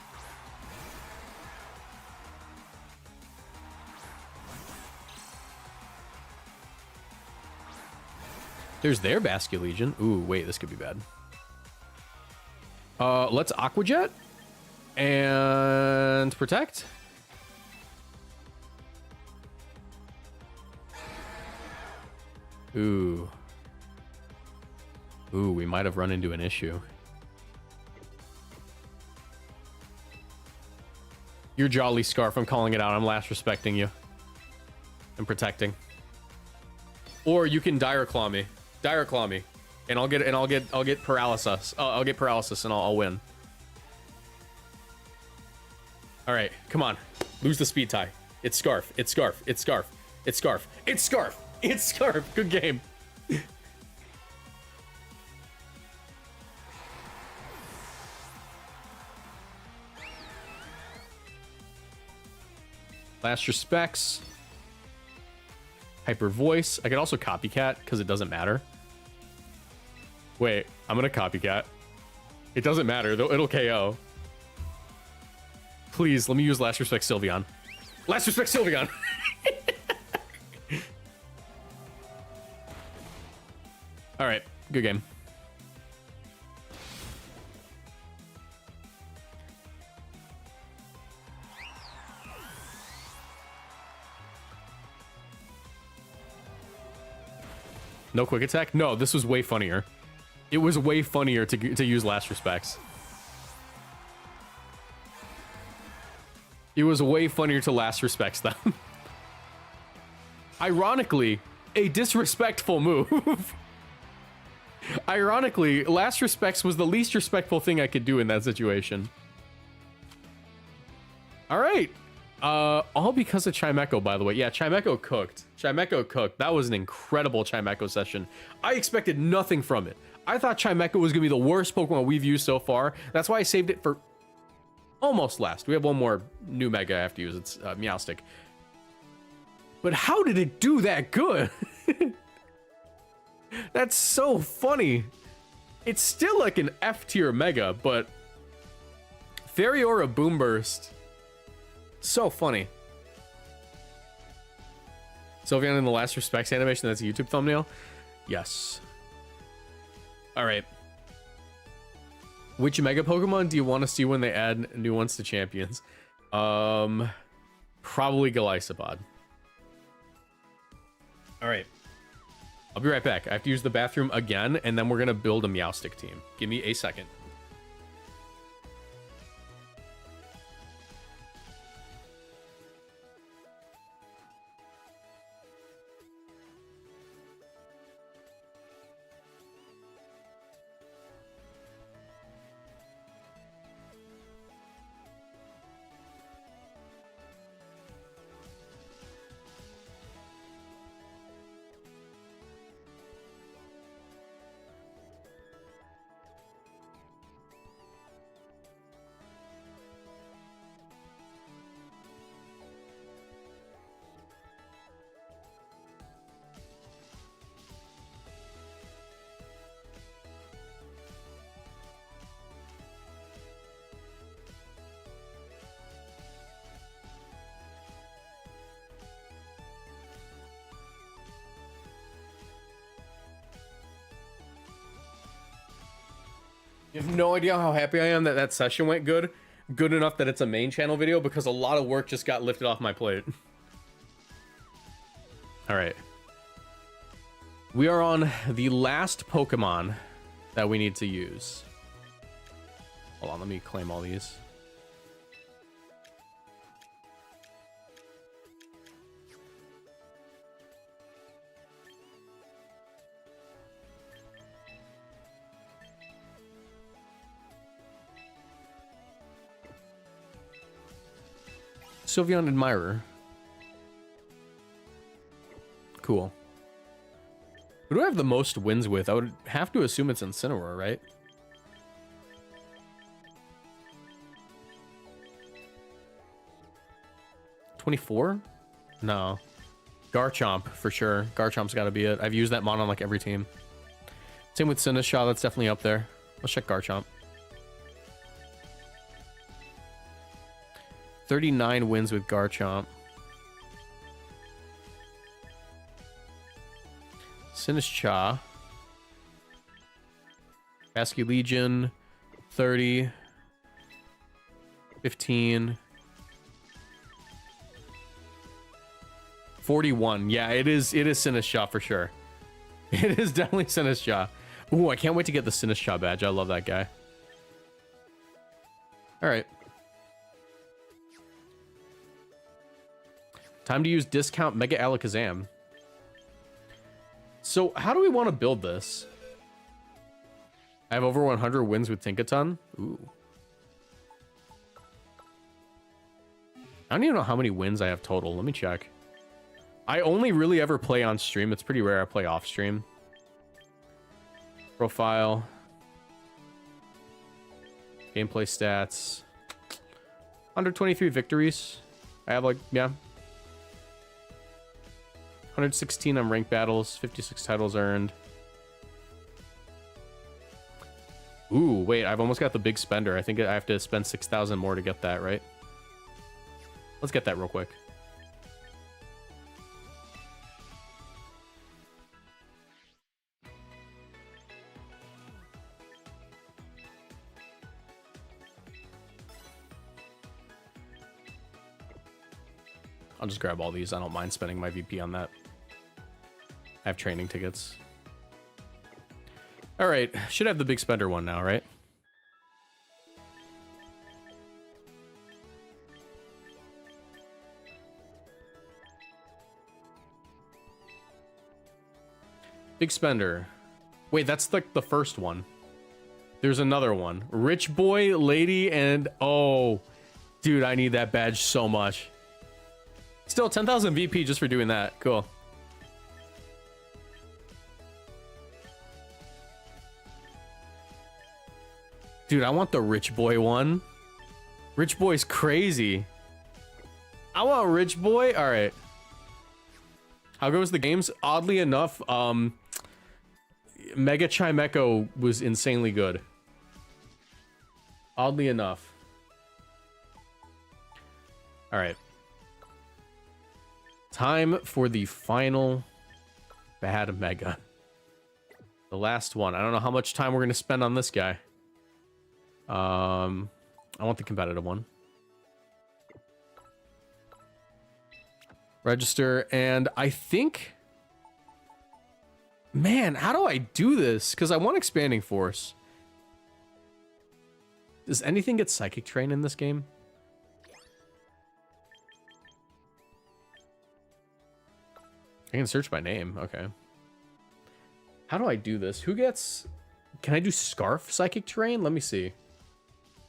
There's their Basket Legion. Ooh, wait, this could be bad. Let's Aqua Jet and protect. Ooh. Ooh, we might have run into an issue. You're Jolly Scarf. I'm calling it out. I'm last respecting you. I'm protecting. Or you can Dire Claw me. Dire Claw me. And I'll get paralysis. I'll get paralysis and I'll win. All right, come on. Lose the speed tie. It's Scarf. It's Scarf. It's Scarf. It's Scarf. It's Scarf. It's Scarf. Good game. Last respects. Hyper Voice. I could also Copycat because it doesn't matter. Wait, I'm gonna Copycat. It doesn't matter, though. It'll KO. Please, let me use Last Respect Sylveon. Last Respect Sylveon! Alright, good game. No quick attack? No, this was way funnier. It was way funnier to use Last Respects. It was way funnier to Last Respects them. Ironically, a disrespectful move. Ironically, Last Respects was the least respectful thing I could do in that situation. All right. All because of Chimeco, by the way. Yeah, Chimeco cooked. Chimeco cooked. That was an incredible Chimeco session. I expected nothing from it. I thought Chimeco was going to be the worst Pokemon we've used so far. That's why I saved it for almost last. We have one more new Mega I have to use. It's Meowstic. But how did it do that good? That's so funny. It's still like an F tier Mega, but Fairy Aura Boom Burst. So funny. Sylveon in the Last Respects animation, that's a YouTube thumbnail? Yes. Alright. Which Mega Pokemon do you want to see when they add new ones to Champions? Probably Galisabod. Alright. I'll be right back. I have to use the bathroom again, and then we're going to build a Meowstic team. Give me a second. You have no idea how happy I am that that session went good. Good enough that it's a main channel video because a lot of work just got lifted off my plate. All right. We are on the last Pokemon that we need to use. Hold on, let me claim all these. Sylveon Admirer. Cool. Who do I have the most wins with? I would have to assume it's Incineroar, right? $24? No. Garchomp, for sure. Garchomp's got to be it. I've used that mon on like every team. Same with Sinistcha, that's definitely up there. Let's check Garchomp. 39 wins with Garchomp. Sinistcha. Basque Legion, 30. 15. 41. Yeah, it is Sinistcha for sure. It is definitely Sinistcha. Ooh, I can't wait to get the Sinistcha badge. I love that guy. All right. Time to use discount Mega Alakazam. So how do we want to build this? I have over 100 wins with Tinkaton. Ooh. I don't even know how many wins I have total. Let me check. I only really ever play on stream. It's pretty rare I play off stream. Profile. Gameplay stats. 123 victories. I have like, yeah. 116 on ranked battles. 56 titles earned. Ooh, wait, I've almost got the big spender. I think I have to spend 6,000 more to get that, right? Let's get that real quick. I'll just grab all these. I don't mind spending my VP on that. I have training tickets. All right, should have the big spender one now, right? Big spender. Wait, that's like the first one. There's another one. Rich boy, lady, and oh, dude, I need that badge so much. Still 10,000 VP just for doing that. Cool. Dude, I want the rich boy one. Rich boy's crazy. I want rich boy. All right. How goes the games? Oddly enough, Mega Chimeco was insanely good. Oddly enough. All right. Time for the final bad Mega. The last one. I don't know how much time we're going to spend on this guy. I want the competitive one. Register, and I think... Man, how do I do this? Because I want Expanding Force. Does anything get Psychic Train in this game? I can search by name. Okay. How do I do this? Who gets... Can I do Scarf Psychic Terrain? Let me see.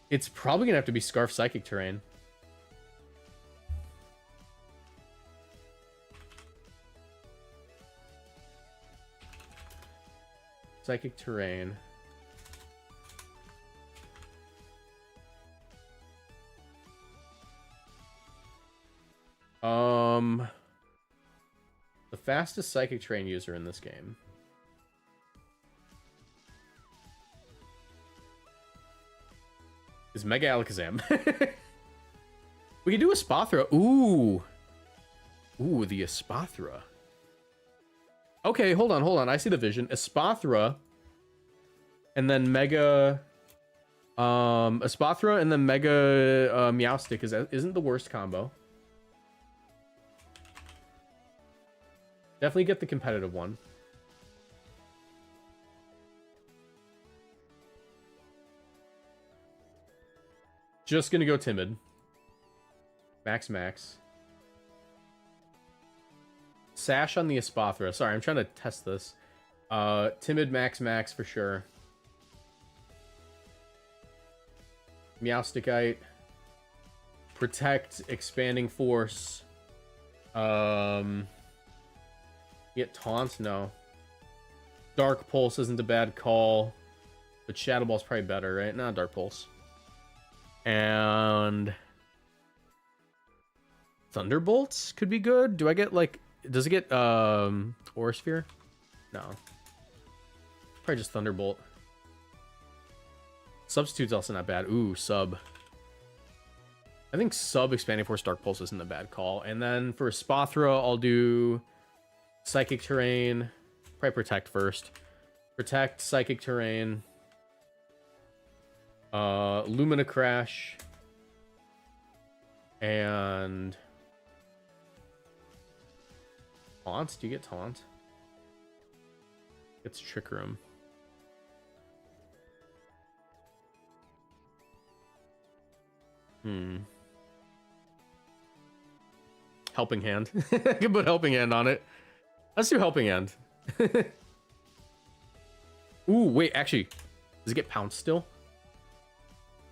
It's probably gonna have to be Scarf Psychic Terrain. Psychic Terrain. The fastest Psychic Terrain user in this game. Is Mega Alakazam. We can do Espathra. Ooh. Ooh, the Espathra. Okay, hold on. I see the vision. Espathra. And then Mega... Espathra and then Mega Meowstic isn't the worst combo. Definitely get the competitive one. Just gonna go Timid. Max. Sash on the Espathra. Sorry, I'm trying to test this. Timid Max for sure. Meowsticite. Protect, Expanding Force. Get Taunt? No. Dark Pulse isn't a bad call. But Shadow Ball's probably better, right? Nah, Dark Pulse. And... Thunderbolts could be good. Do I get, like... Does it get Aura Sphere? No. Probably just Thunderbolt. Substitute's also not bad. Ooh, sub. I think sub Expanding Force Dark Pulse isn't a bad call. And then for Spathra, I'll do Psychic Terrain. Probably Protect first. Protect, Psychic Terrain. Lumina Crash. And... Taunt? Do you get Taunt? It's Trick Room. Helping Hand. I can put Helping Hand on it. Let's do Helping Hand. Ooh, wait, actually, does it get Pounce still?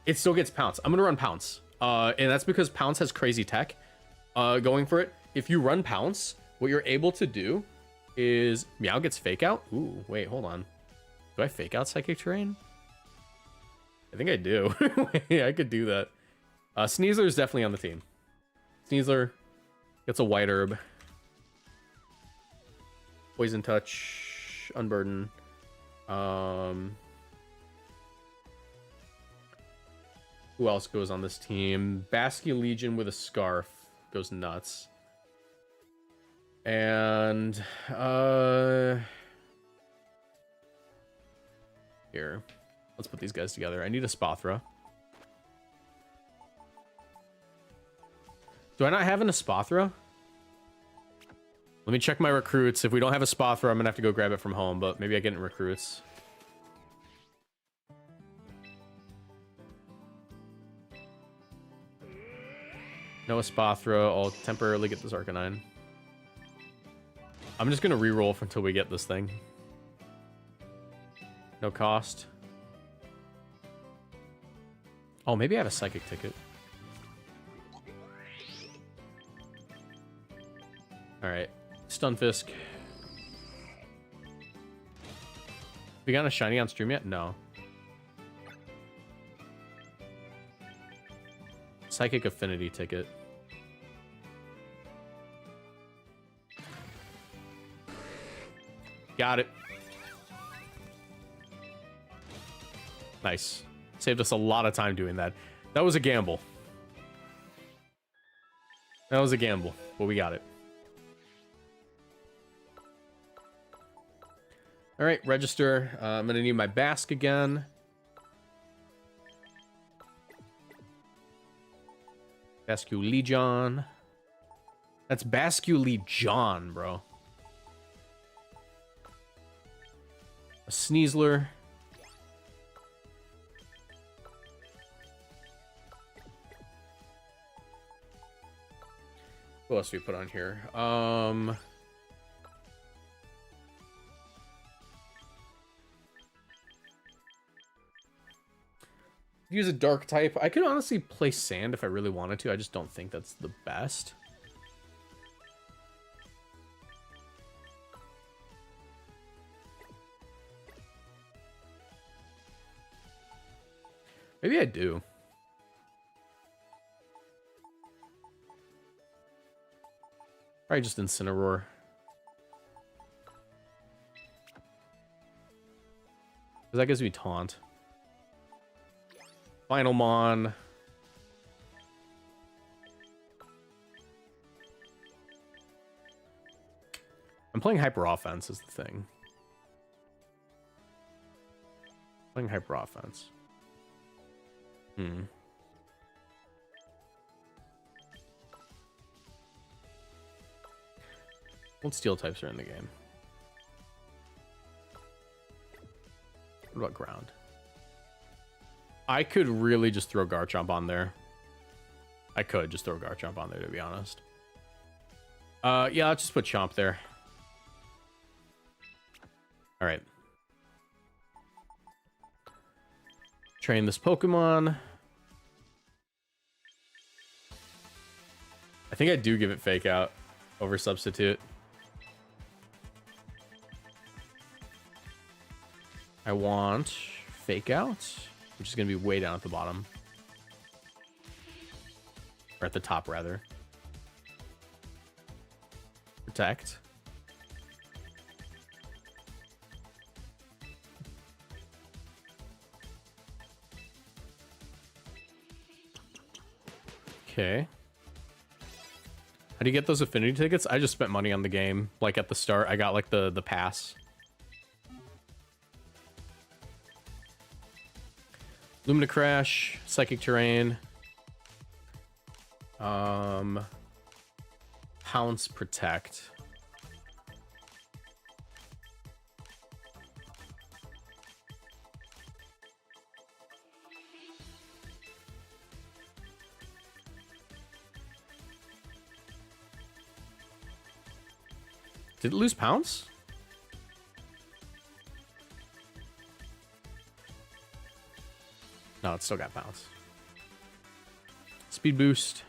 It still gets Pounce. I'm gonna run Pounce. And that's because Pounce has crazy tech going for it. If you run Pounce, what you're able to do is Meow gets Fake Out. Ooh, wait, hold on. Do I Fake Out Psychic Terrain? I think I do. Yeah, I could do that. Sneasler is definitely on the team. Sneasler gets a White Herb. Poison Touch. Unburden. Who else goes on this team? Basque Legion with a Scarf goes nuts. And here, let's put these guys together. I need a Spathra. Do I not have an Espathra? Let me check my recruits. If we don't have a Spathra, I'm gonna have to go grab it from home, but maybe I get it in recruits. No Espathra, I'll temporarily get this Arcanine. I'm just gonna reroll until we get this thing. No cost. Oh, maybe I have a Psychic ticket. Alright. Stunfisk. We got a shiny on stream yet? No. Psychic Affinity ticket. Got it. Nice. Saved us a lot of time doing that. That was a gamble. That was a gamble, but we got it. All right, register. I'm gonna need my Basque again. Basque Legion. That's Basque Legion, bro. A Sneasler. What else do we put on here? Use a dark type. I could honestly play Sand if I really wanted to. I just don't think that's the best. Maybe I do. Probably just Incineroar. Because that gives me Taunt. Final Mon. I'm playing Hyper Offense is the thing. Playing Hyper Offense. What steel types are in the game? What about ground? I could really just throw Garchomp on there. I could just throw Garchomp on there, to be honest. Yeah, let's just put Chomp there. All right. Train this Pokemon. I think I do give it Fake Out over Substitute. I want Fake Out, which is going to be way down at the bottom. Or at the top, rather. Protect. Okay. How do you get those affinity tickets? I just spent money on the game. Like at the start, I got like the pass. Lumina Crash, Psychic Terrain. Pounce Protect. Did it lose Pounce? No, it's still got Pounce. Speed Boost.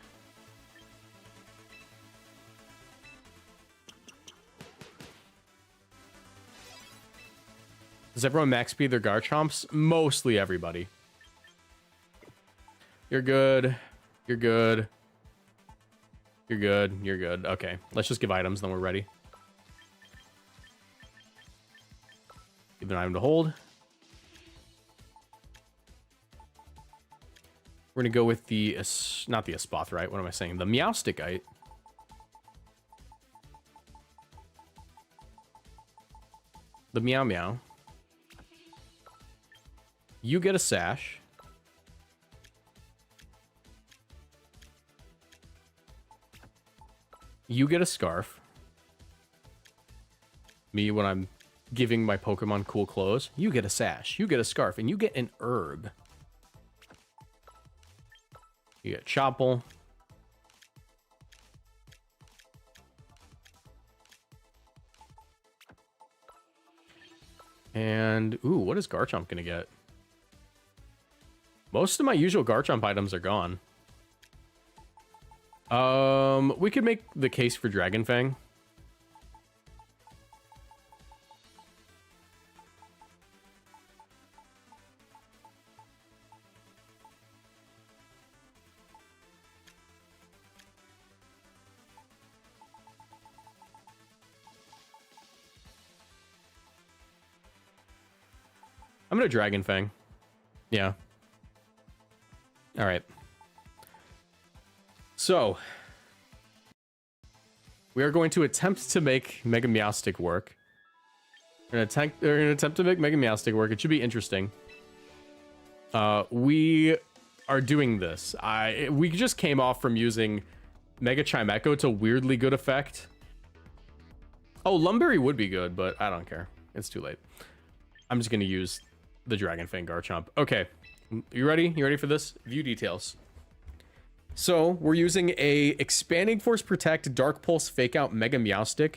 Does everyone max speed their Garchomps? Mostly everybody. You're good. You're good. You're good. You're good. Okay, let's just give items, then we're ready. Give an item to hold. We're gonna go with the, not the Espath, right? What am I saying? The Meowsticite. The Meow Meow. You get a Sash. You get a Scarf. Me, when I'm giving my Pokemon cool clothes, you get a Sash, you get a Scarf, and you get an Herb. You get Chopple. And, ooh, what is Garchomp gonna get? Most of my usual Garchomp items are gone. We could make the case for Dragon Fang. I'm gonna Dragon Fang. Yeah. All right. So, we are going to attempt to make Mega Meowstic work. We're gonna attempt to make Mega Meowstic work. It should be interesting. We are doing this. We just came off from using Mega Chimeco to weirdly good effect. Oh, Lumberry would be good, but I don't care. It's too late. I'm just gonna use the Dragon Fang Garchomp. Okay, you ready? You ready for this? View details. So we're using a Expanding Force Protect Dark Pulse Fake Out Mega Meowstic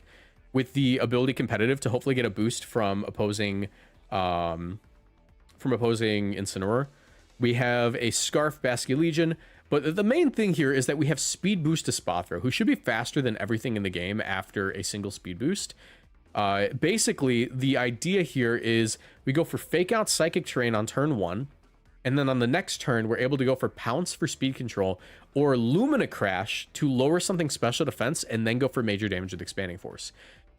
with the ability competitive to hopefully get a boost from opposing Incineroar. We have a Scarf Basculegion, but the main thing here is that we have Speed Boost to Spathro, who should be faster than everything in the game after a single Speed Boost. Basically, the idea here is we go for Fake Out Psychic Terrain on turn 1, and then on the next turn, we're able to go for Pounce for speed control, or Lumina Crash to lower something special defense, and then go for major damage with Expanding Force.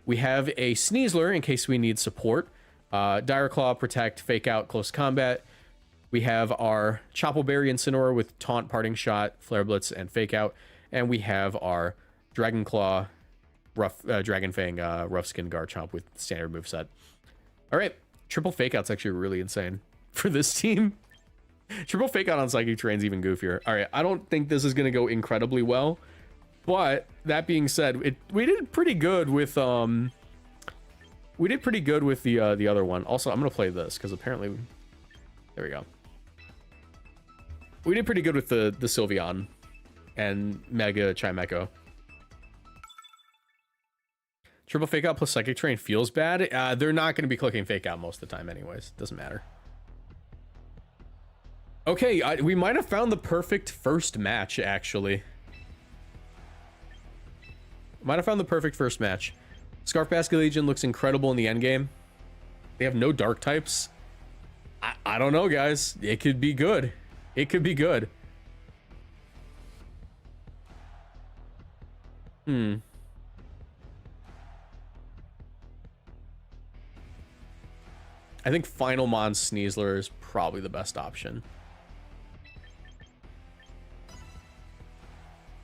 We have a Sneasler in case we need support, Dire Claw, Protect, Fake Out, Close Combat. We have our Choppleberry Incineroar with Taunt, Parting Shot, Flare Blitz, and Fake Out, and we have our Dragon Claw, Dragon Fang, Rough Skin Garchomp with standard moveset. All right, triple Fake Out's actually really insane for this team. Triple Fake Out on Psychic Terrain's even goofier. All right, I don't think this is going to go incredibly well, but that being said, we did pretty good with the other one. Also, I'm going to play this because apparently, there we go. We did pretty good with the Sylveon and Mega Chimeco. Triple Fake Out plus Psychic Terrain feels bad. They're not going to be clicking Fake Out most of the time anyways. Doesn't matter. Okay, we might have found the perfect first match, actually. Might have found the perfect first match. Scarf Basculegion looks incredible in the endgame. They have no dark types. I don't know, guys. It could be good. It could be good. I think Final Mon Sneasler is probably the best option.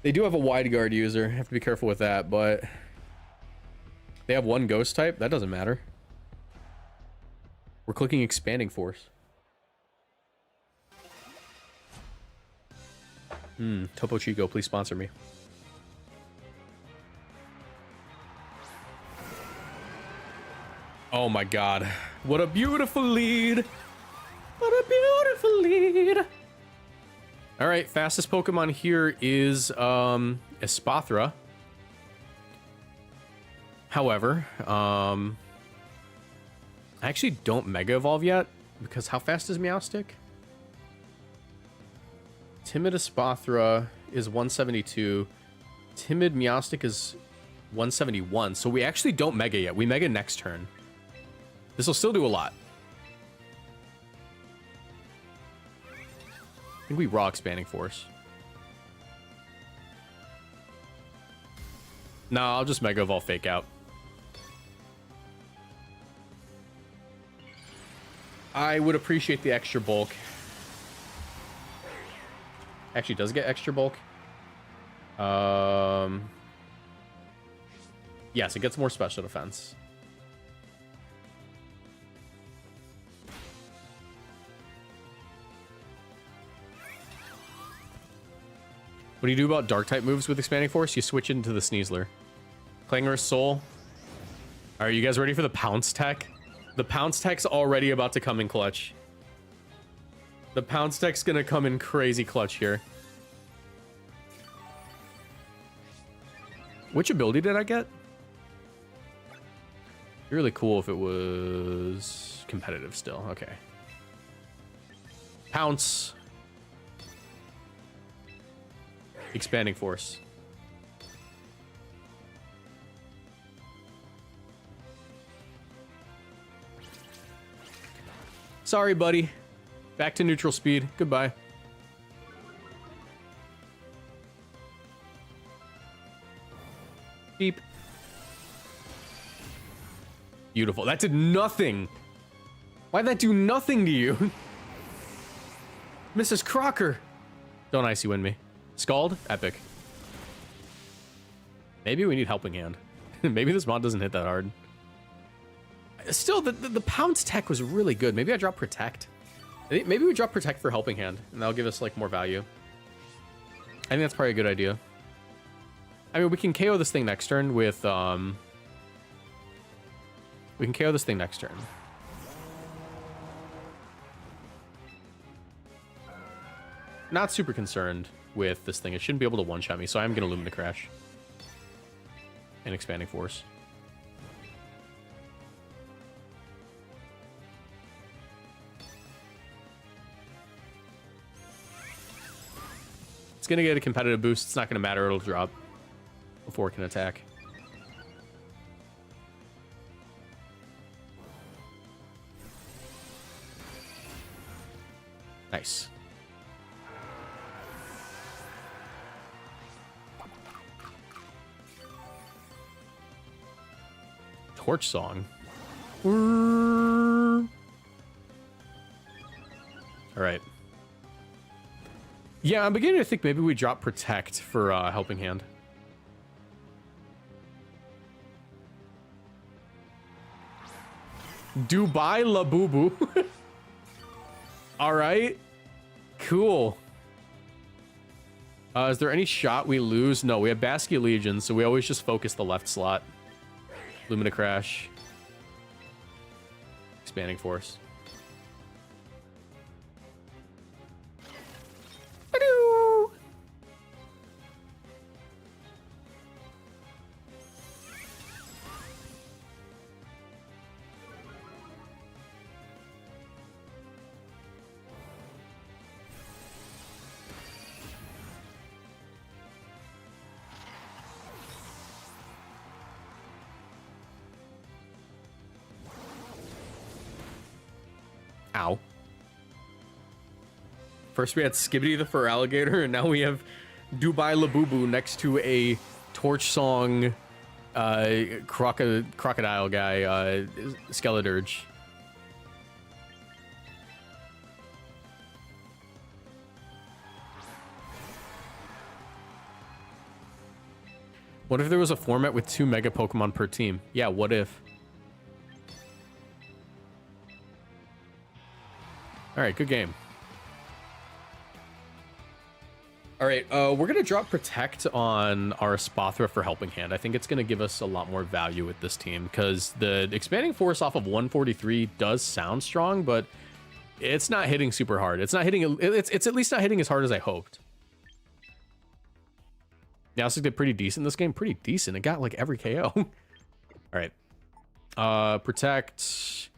They do have a wide guard user. Have to be careful with that, but they have one ghost type. That doesn't matter. We're clicking Expanding Force. Topo Chico, please sponsor me. Oh my god. What a beautiful lead. What a beautiful lead. Alright, fastest Pokemon here is Espathra. However, I actually don't Mega Evolve yet, because how fast is Meowstic? Timid Espathra is 172. Timid Meowstic is 171. So we actually don't Mega yet. We Mega next turn. This will still do a lot. I think we Raw Expanding Force. No, I'll just Mega Evolve Fake Out. I would appreciate the extra bulk. Actually, does it get extra bulk? Yes, it gets more special defense. What do you do about dark type moves with Expanding Force? You switch into the Sneasler. Clangorous Soul. Are you guys ready for the Pounce Tech? The Pounce Tech's already about to come in clutch. The Pounce Tech's gonna come in crazy clutch here. Which ability did I get? Really cool if it was competitive still. Okay. Pounce. Expanding Force. Sorry, buddy. Back to neutral speed. Goodbye. Beep. Beautiful. That did nothing. Why'd that do nothing to you? Mrs. Crocker. Don't Icy Wind me. Scald? Epic. Maybe we need Helping Hand. Maybe this mod doesn't hit that hard. Still, the Pounce Tech was really good. Maybe I drop Protect. Maybe we drop Protect for Helping Hand, and that'll give us, like, more value. I think that's probably a good idea. I mean, we can KO this thing next turn with, we can KO this thing next turn. Not super concerned with this thing. It shouldn't be able to one-shot me, so I'm going to Lumina Crash. And Expanding Force. It's going to get a competitive boost. It's not going to matter. It'll drop before it can attack. Nice. Torch Song. All right. Yeah, I'm beginning to think maybe we drop Protect for Helping Hand. Dubai Labubu. All right. Cool. Is there any shot we lose? No, we have Basket Legion, so we always just focus the left slot. Lumina Crash. Expanding Force. Ba-doo! Ow. First we had Skibbity the Fur Alligator, and now we have Dubai Labubu next to a Torch Song crocodile guy, Skeledirge. What if there was a format with 2 Mega Pokemon per team? Yeah, what if? Alright, good game. Alright, we're gonna drop Protect on our Spathra for Helping Hand. I think it's gonna give us a lot more value with this team, because the Expanding Force off of 143 does sound strong, but it's not hitting super hard. It's not hitting, it's at least not hitting as hard as I hoped. Meowstic did pretty decent in this game. Pretty decent. It got like every KO. Alright. Protect.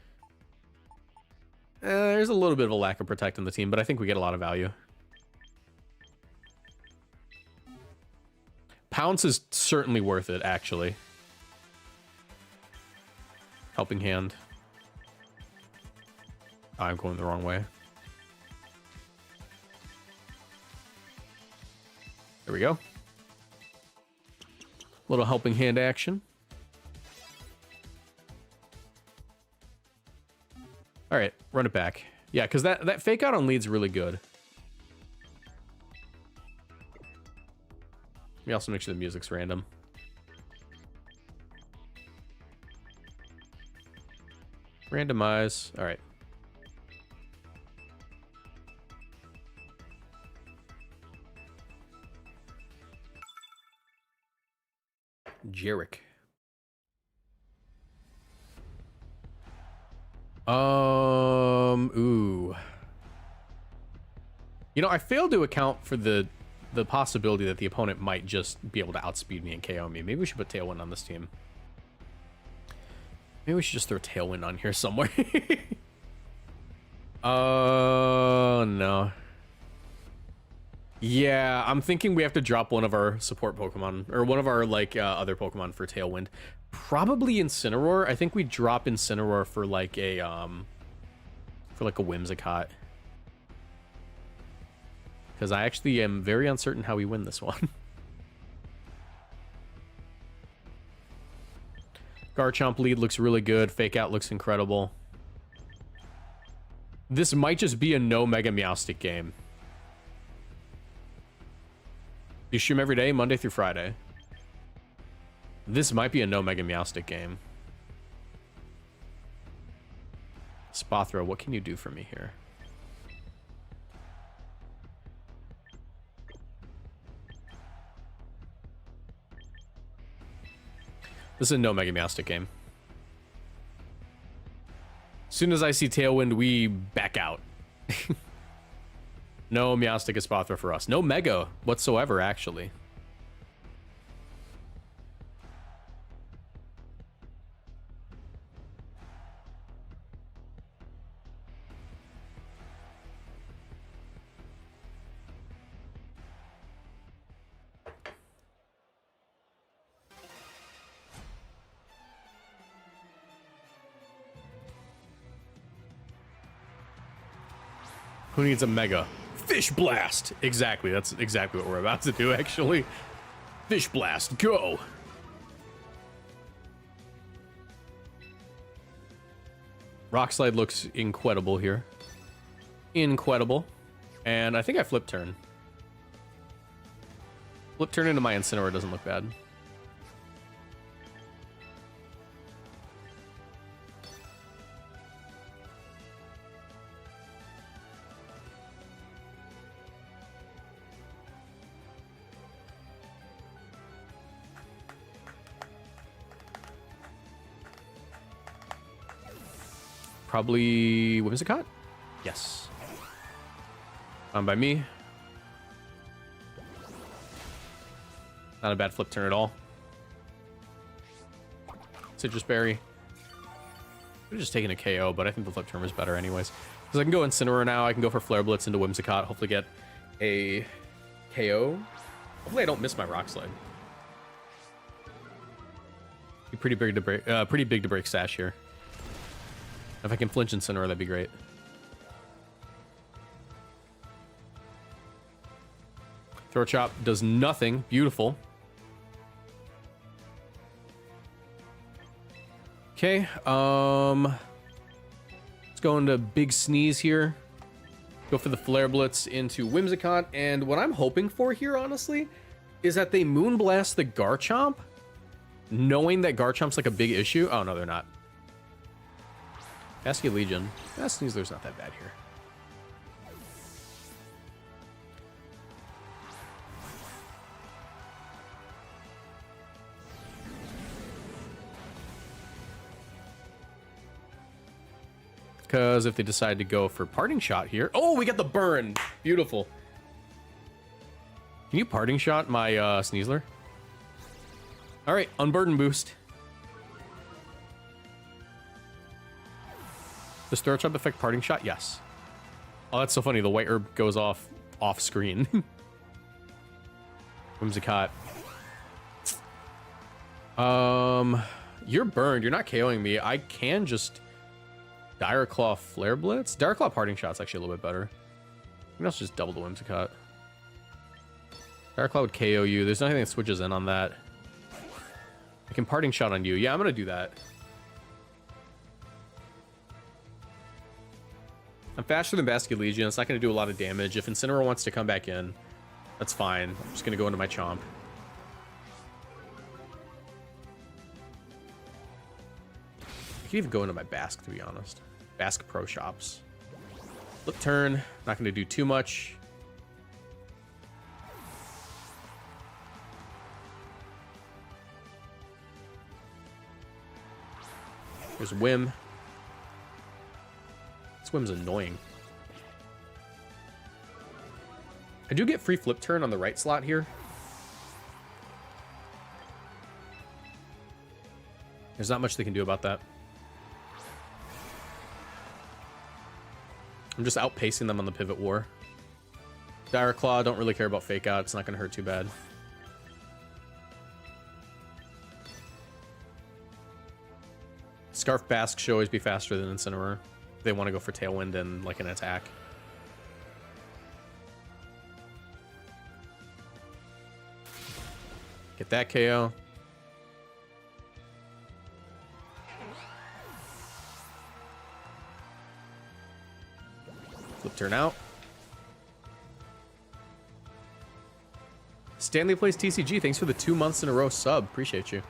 There's a little bit of a lack of Protect in the team, but I think we get a lot of value. Pounce is certainly worth it, actually. Helping Hand. Oh, I'm going the wrong way. There we go. Little Helping Hand action. All right, run it back. Yeah, because that fake out on lead's really good. Let me also make sure the music's random. Randomize. All right. Jarek. Ooh. You know, I failed to account for the possibility that the opponent might just be able to outspeed me and KO me. Maybe we should put Tailwind on this team. Maybe we should just throw Tailwind on here somewhere. Oh, no. Yeah, I'm thinking we have to drop one of our support Pokemon, or one of our, like, other Pokemon for Tailwind. Probably Incineroar. I think we drop Incineroar for, like, a Whimsicott. Because I actually am very uncertain how we win this one. Garchomp lead looks really good. Fake out looks incredible. This might just be a no Mega Meowstic game. You stream every day, Monday through Friday. This might be a no Mega Meowstic game. Spathra, what can you do for me here? This is a no Mega Meowstic game. As soon as I see Tailwind, we back out. No Meowstic is Spathra for us. No Mega whatsoever, actually. Who needs a Mega? Fish Blast! Exactly, that's exactly what we're about to do, actually. Fish Blast, go! Rock Slide looks incredible here. Incredible. And I think I Flip Turn. Flip Turn into my Incineroar doesn't look bad. Probably Whimsicott? Yes. Found by me. Not a bad Flip Turn at all. Citrus Berry. Could have just taken a KO, but I think the Flip Turn was better anyways. Because I can go Incineroar now, I can go for Flare Blitz into Whimsicott, hopefully get a KO. Hopefully I don't miss my Rock Slide. Be pretty big to break Sash here. If I can flinch Incineroar, that'd be great. Throw Chop does nothing. Beautiful. Okay, let's go into Big Sneeze here. Go for the Flare Blitz into Whimsicott, and what I'm hoping for here, honestly, is that they Moonblast the Garchomp, knowing that Garchomp's like a big issue. Oh, no, they're not. Basket Legion. Sneasler's not that bad here. Because if they decide to go for Parting Shot here... Oh, we got the burn! Beautiful. Can you Parting Shot my Sneasler? Alright, Unburden Boost. Does Throat Chop affect Parting Shot? Yes. Oh, that's so funny. The white herb goes off screen. Whimsicott. You're burned. You're not KOing me. I can just... Dire Claw Flare Blitz? Dire Claw Parting Shot's actually a little bit better. I think that's just double the Whimsicott. Dire Claw would KO you. There's nothing that switches in on that. I can Parting Shot on you. Yeah, I'm gonna do that. I'm faster than Basket Legion. It's not gonna do a lot of damage. If Incineroar wants to come back in, that's fine. I'm just gonna go into my Chomp. I could even go into my Bask, to be honest. Bask Pro Shops. Flip turn. Not going to do too much. There's Whim. This Whim's annoying. I do get free flip turn on the right slot here. There's not much they can do about that. I'm just outpacing them on the Pivot War. Dire Claw, don't really care about Fake Out. It's not going to hurt too bad. Scarf Bask should always be faster than Incineroar. If they want to go for Tailwind and like an attack. Get that KO. Flip turn out. Stanley plays TCG. Thanks for the 2 months in a row sub. Appreciate you.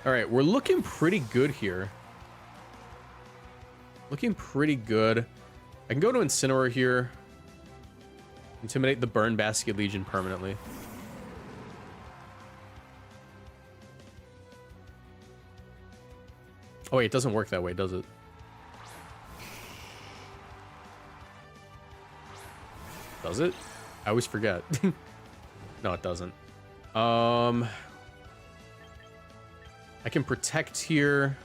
All right, we're looking pretty good here. Looking pretty good. I can go to Incineroar here. Intimidate the Burn Basket Legion permanently. Oh wait, it doesn't work that way, does it? Does it? I always forget. No, it doesn't. I can protect here.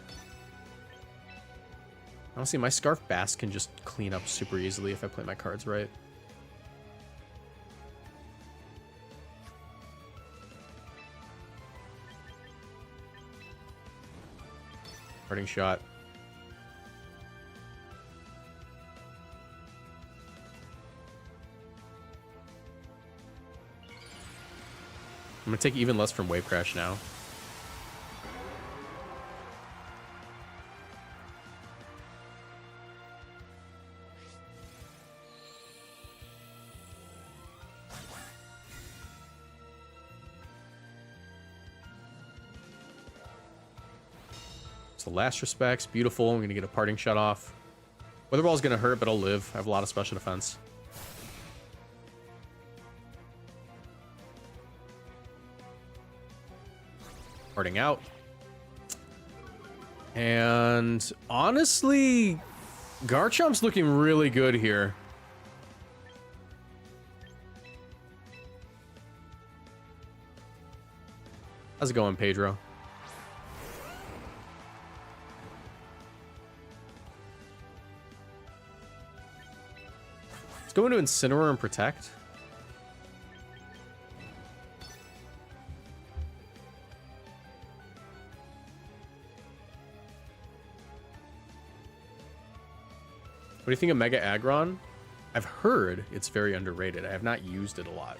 Honestly, my Scarf Bask can just clean up super easily if I play my cards right. Parting Shot. I'm gonna take even less from Wave Crash now. So Last Respects, beautiful. I'm gonna get a Parting Shot off. Weather Ball's gonna hurt, but I'll live. I have a lot of special defense. Parting out. And honestly, Garchomp's looking really good here. How's it going, Pedro? Let's go into Incineroar and Protect. What do you think of Mega Aggron? I've heard it's very underrated. I have not used it a lot.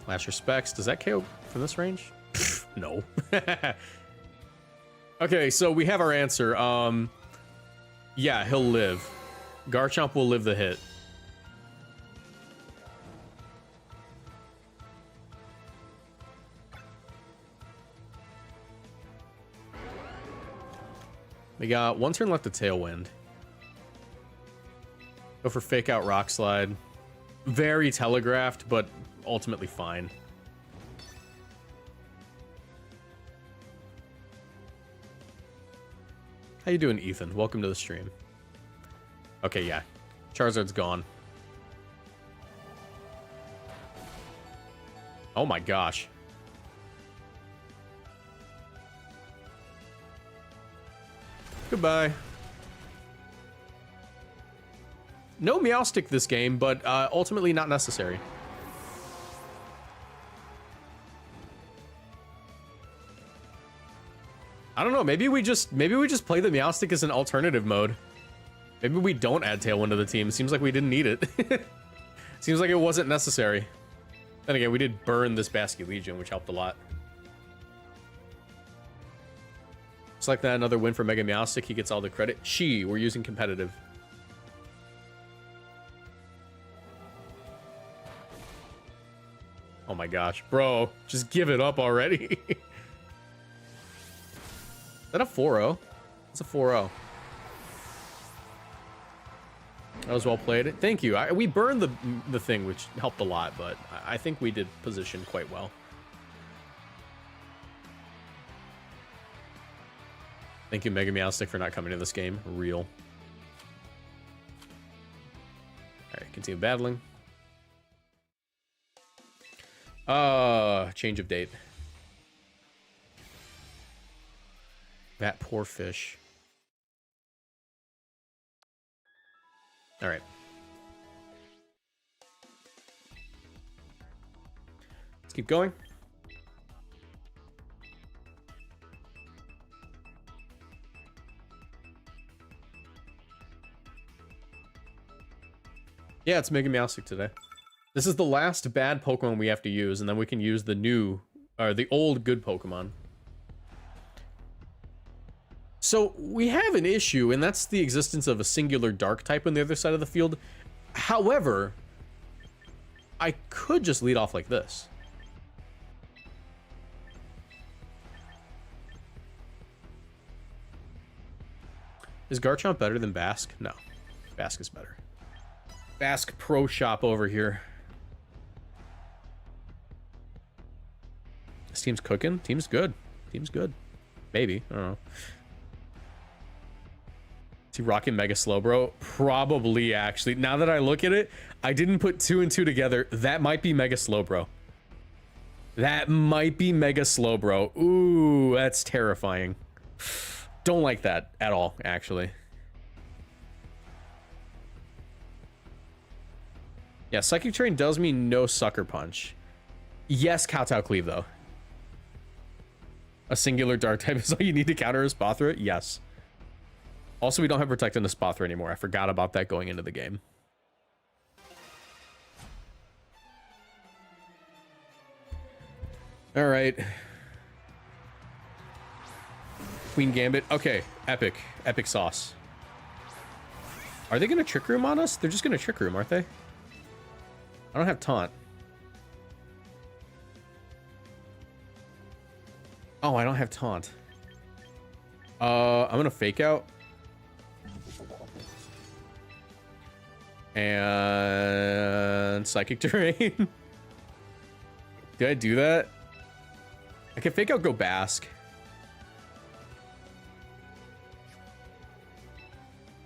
Last respects. Does that KO from this range? No. Okay, so we have our answer. Yeah, he'll live. Garchomp will live the hit. We got one turn left to Tailwind. Go for Fake Out Rock Slide. Very telegraphed, but ultimately fine. How you doing, Ethan? Welcome to the stream. Okay, yeah. Charizard's gone. Oh my gosh. Goodbye. No Meowstic this game, but ultimately not necessary. I don't know. Maybe we just play the Meowstic as an alternative mode. Maybe we don't add Tailwind to the team. Seems like we didn't need it. Seems like it wasn't necessary. Then again, we did burn this Basky Legion, which helped a lot. Just like that, another win for Mega Meowstic. He gets all the credit. We're using competitive. Oh my gosh, bro, just give it up already. Is that a 4-0? It's a 4-0. That was well played. Thank you. We burned the thing, which helped a lot, but I think we did position quite well. Thank you, Mega Meowstic, for not coming to this game. Real. Alright, continue battling. Change of date. That poor fish. All right. Let's keep going. Yeah, it's Mega Meowstic today. This is the last bad Pokemon we have to use, and then we can use the new, or the old good Pokemon. So we have an issue, and that's the existence of a singular dark type on the other side of the field. However, I could just lead off like this. Is Garchomp better than Bask? No, Bask is better. Bask Pro Shop over here. This team's cooking. Team's good. Team's good. Maybe. I don't know. Is he rocking Mega Slowbro? Probably, actually. Now that I look at it, I didn't put 2 and 2 together. That might be Mega Slowbro. That might be Mega Slowbro. Ooh, that's terrifying. Don't like that at all, actually. Yeah, Psychic Terrain does mean no Sucker Punch. Yes, Kowtow Cleave, though. A singular dark type is all you need to counter a Spothra? Yes. Also, we don't have Protect on the Spothra anymore. I forgot about that going into the game. All right. Queen Gambit. Okay, epic. Epic sauce. Are they going to Trick Room on us? They're just going to Trick Room, aren't they? I don't have Taunt. Oh, I don't have Taunt. I'm going to Fake Out. And Psychic Terrain. Did I do that? I can Fake Out, go Bask.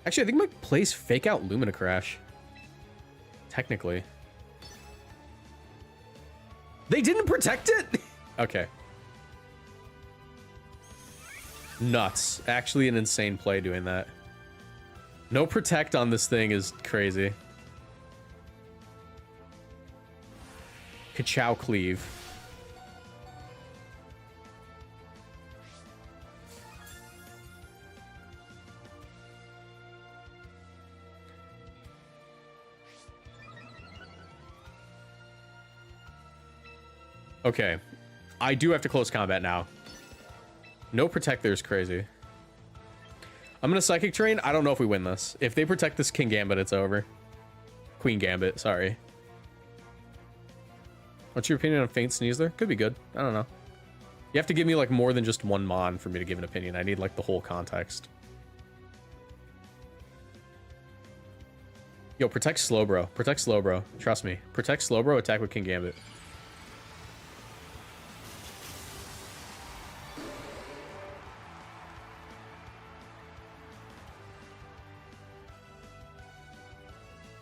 Actually, I think my plays Fake Out Lumina Crash. Technically. They didn't protect it? Okay. Nuts. Actually an insane play doing that. No Protect on this thing is crazy. Kachow Cleave. Okay. I do have to close combat now. No protect there is crazy. I'm gonna Psychic Terrain. I don't know if we win this. If they protect this King Gambit, it's over. Queen Gambit, sorry. What's your opinion on Faint Sneasler? Could be good. I don't know. You have to give me like more than just one mon for me to give an opinion. I need like the whole context. Yo, protect Slowbro. Protect Slowbro. Trust me. Protect Slowbro, attack with King Gambit.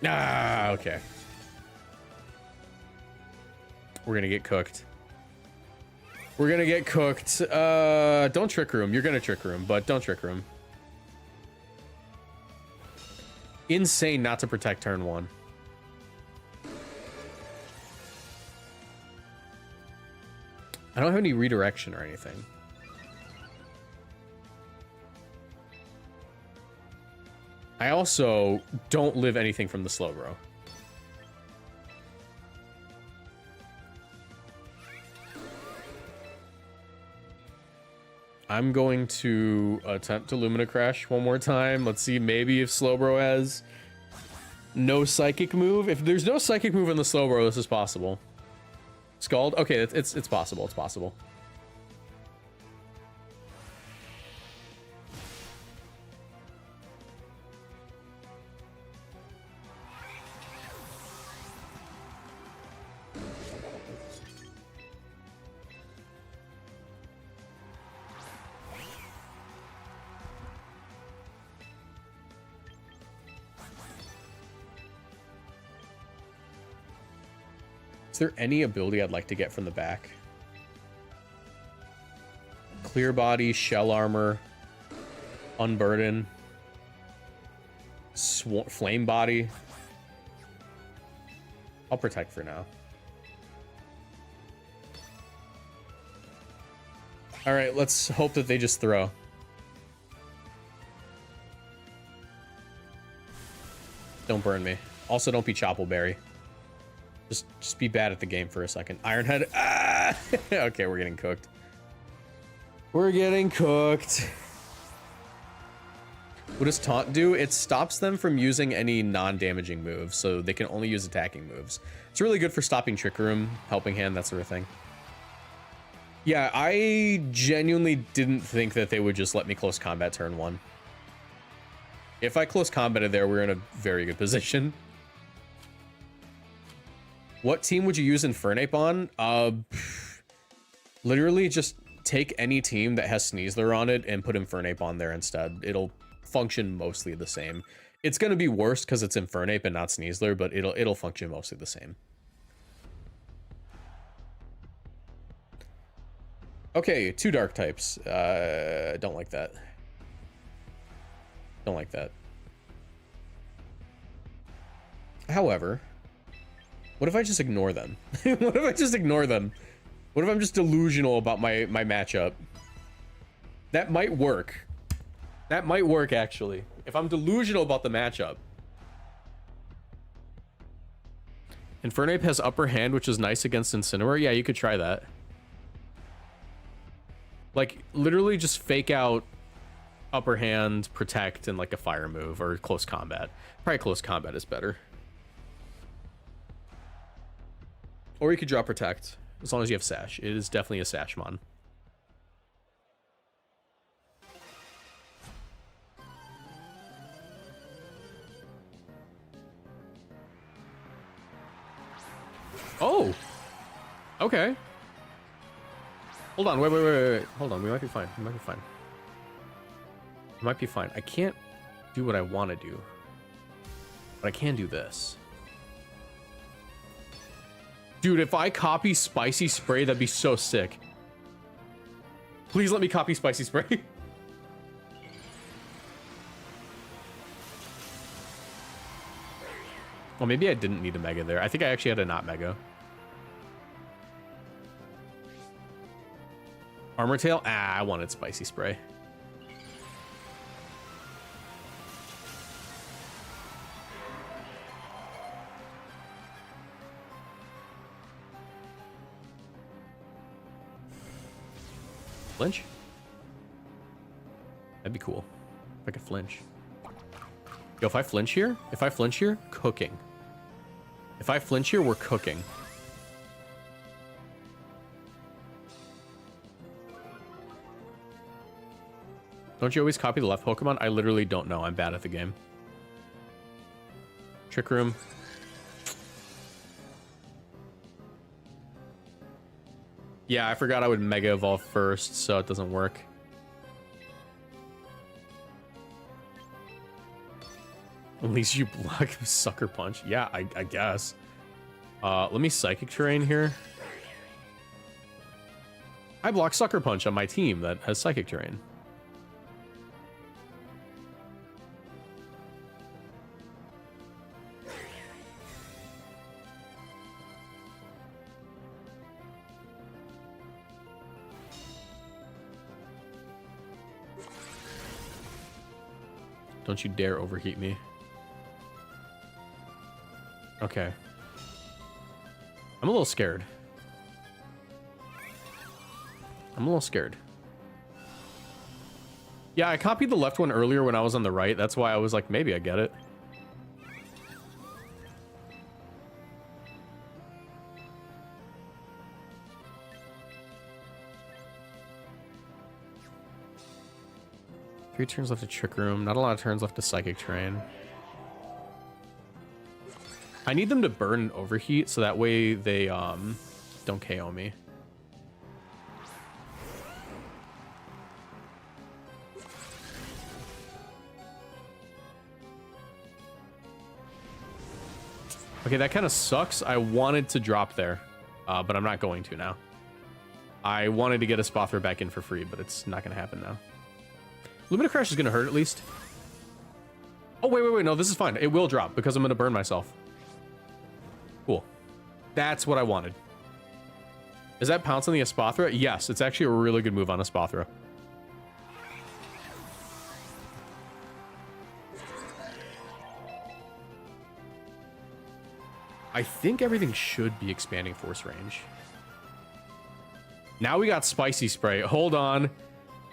Ah, okay. We're gonna get cooked. We're gonna get cooked. Don't Trick Room. You're gonna Trick Room, but don't Trick Room. Insane not to protect turn 1. I don't have any redirection or anything. I also don't live anything from the Slowbro. I'm going to attempt to Lumina Crash one more time. Let's see, maybe if Slowbro has no Psychic move. If there's no Psychic move in the Slowbro, this is possible. Scald? Okay, it's possible. It's possible. Is there any ability I'd like to get from the back? Clear Body, Shell Armor, Unburden, Flame Body. I'll protect for now. All right, let's hope that they just throw. Don't burn me. Also, don't be Choppleberry. Just be bad at the game for a second. Ironhead. Ah! Okay, we're getting cooked. We're getting cooked. What does Taunt do? It stops them from using any non-damaging moves, so they can only use attacking moves. It's really good for stopping Trick Room, Helping Hand, that sort of thing. Yeah, I genuinely didn't think that they would just let me close combat turn 1. If I close combated there, we're in a very good position. What team would you use Infernape on? Literally just take any team that has Sneasler on it and put Infernape on there instead. It'll function mostly the same. It's gonna be worse because it's Infernape and not Sneasler, but it'll function mostly the same. Okay, 2 dark types. Don't like that. Don't like that. However, what if I just ignore them? What if I just ignore them? What if I'm just delusional about my matchup? That might work. That might work, actually. If I'm delusional about the matchup. Infernape has upper hand, which is nice against Incineroar. Yeah, you could try that. Like, literally just fake out upper hand, protect, and like a fire move, or close combat. Probably close combat is better. Or you could draw protect, as long as you have Sash. It is definitely a Sashmon. Oh! Okay. Hold on, wait. Hold on, we might be fine. We might be fine. We might be fine. I can't do what I want to do. But I can do this. Dude, if I copy Spicy Spray, that'd be so sick. Please let me copy Spicy Spray. Well, maybe I didn't need a Mega there. I think I actually had a not Mega. Armor Tail? Ah, I wanted Spicy Spray. Flinch? That'd be cool. If I could flinch. Yo, if I flinch here, cooking. If I flinch here, we're cooking. Don't you always copy the left Pokemon? I literally don't know. I'm bad at the game. Trick Room. Yeah, I forgot I would Mega Evolve first, so it doesn't work. At least you block Sucker Punch. Yeah, I guess. Let me Psychic Terrain here. I block Sucker Punch on my team that has Psychic Terrain. Don't you dare overheat me. Okay. I'm a little scared. Yeah, I copied the left one earlier when I was on the right. That's why I was like, maybe I get it. Three turns left to Trick Room. Not a lot of turns left to Psychic Terrain. I need them to burn and overheat so that way they don't KO me. Okay, that kind of sucks. I wanted to drop there, but I'm not going to now. I wanted to get a Spothra back in for free, but it's not going to happen now. Lumina Crash is going to hurt at least. Oh, wait. No, this is fine. It will drop because I'm going to burn myself. Cool. That's what I wanted. Is that Pounce on the Espathra? Yes, it's actually a really good move on Espathra. I think everything should be expanding force range. Now we got Spicy Spray. Hold on.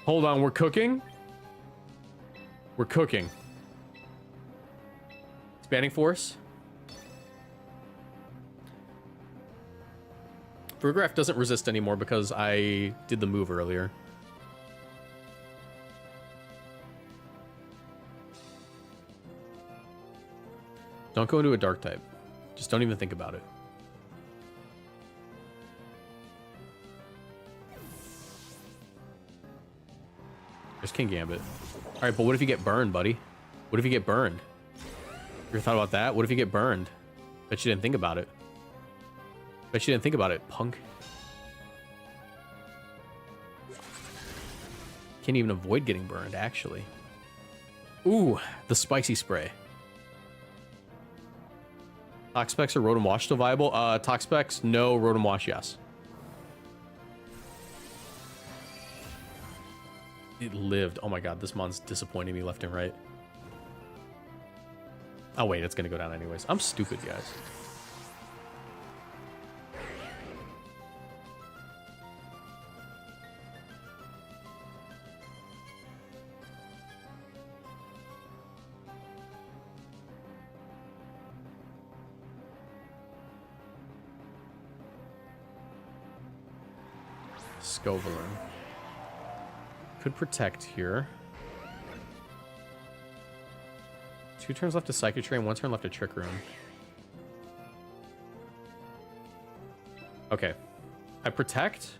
We're cooking. Expanding force. Vergraph doesn't resist anymore because I did the move earlier. Don't go into a dark type. Just don't even think about it. There's King Gambit. All right, but what if you get burned, buddy? What if you get burned? You ever thought about that? What if you get burned? Bet you didn't think about it. Punk. Can't even avoid getting burned, actually. Ooh, the Spicy Spray. Toxapex or Rotom Wash still viable? Toxapex, no. Rotom Wash, yes. It lived. Oh my god, this mon's disappointing me left and right. Oh wait, it's gonna go down anyways. I'm stupid, guys. Scovelin. Could protect here. 2 turns left to Psychic Terrain, 1 turn left to Trick Room. Okay. I protect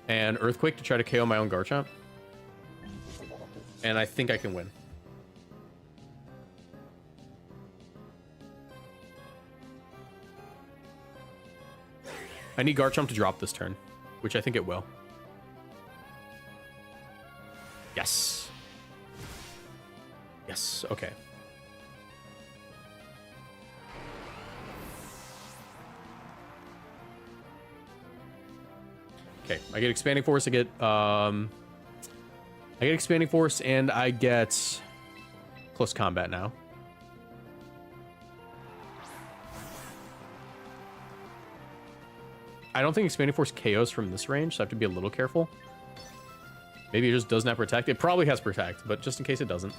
and Earthquake to try to KO my own Garchomp. And I think I can win. I need Garchomp to drop this turn, which I think it will. Yes. Yes, okay. Okay, I get Expanding Force, I get Expanding Force, and I get Close Combat now. I don't think Expanding Force KOs from this range, so I have to be a little careful. Maybe it just doesn't have protect. It probably has protect, but just in case it doesn't.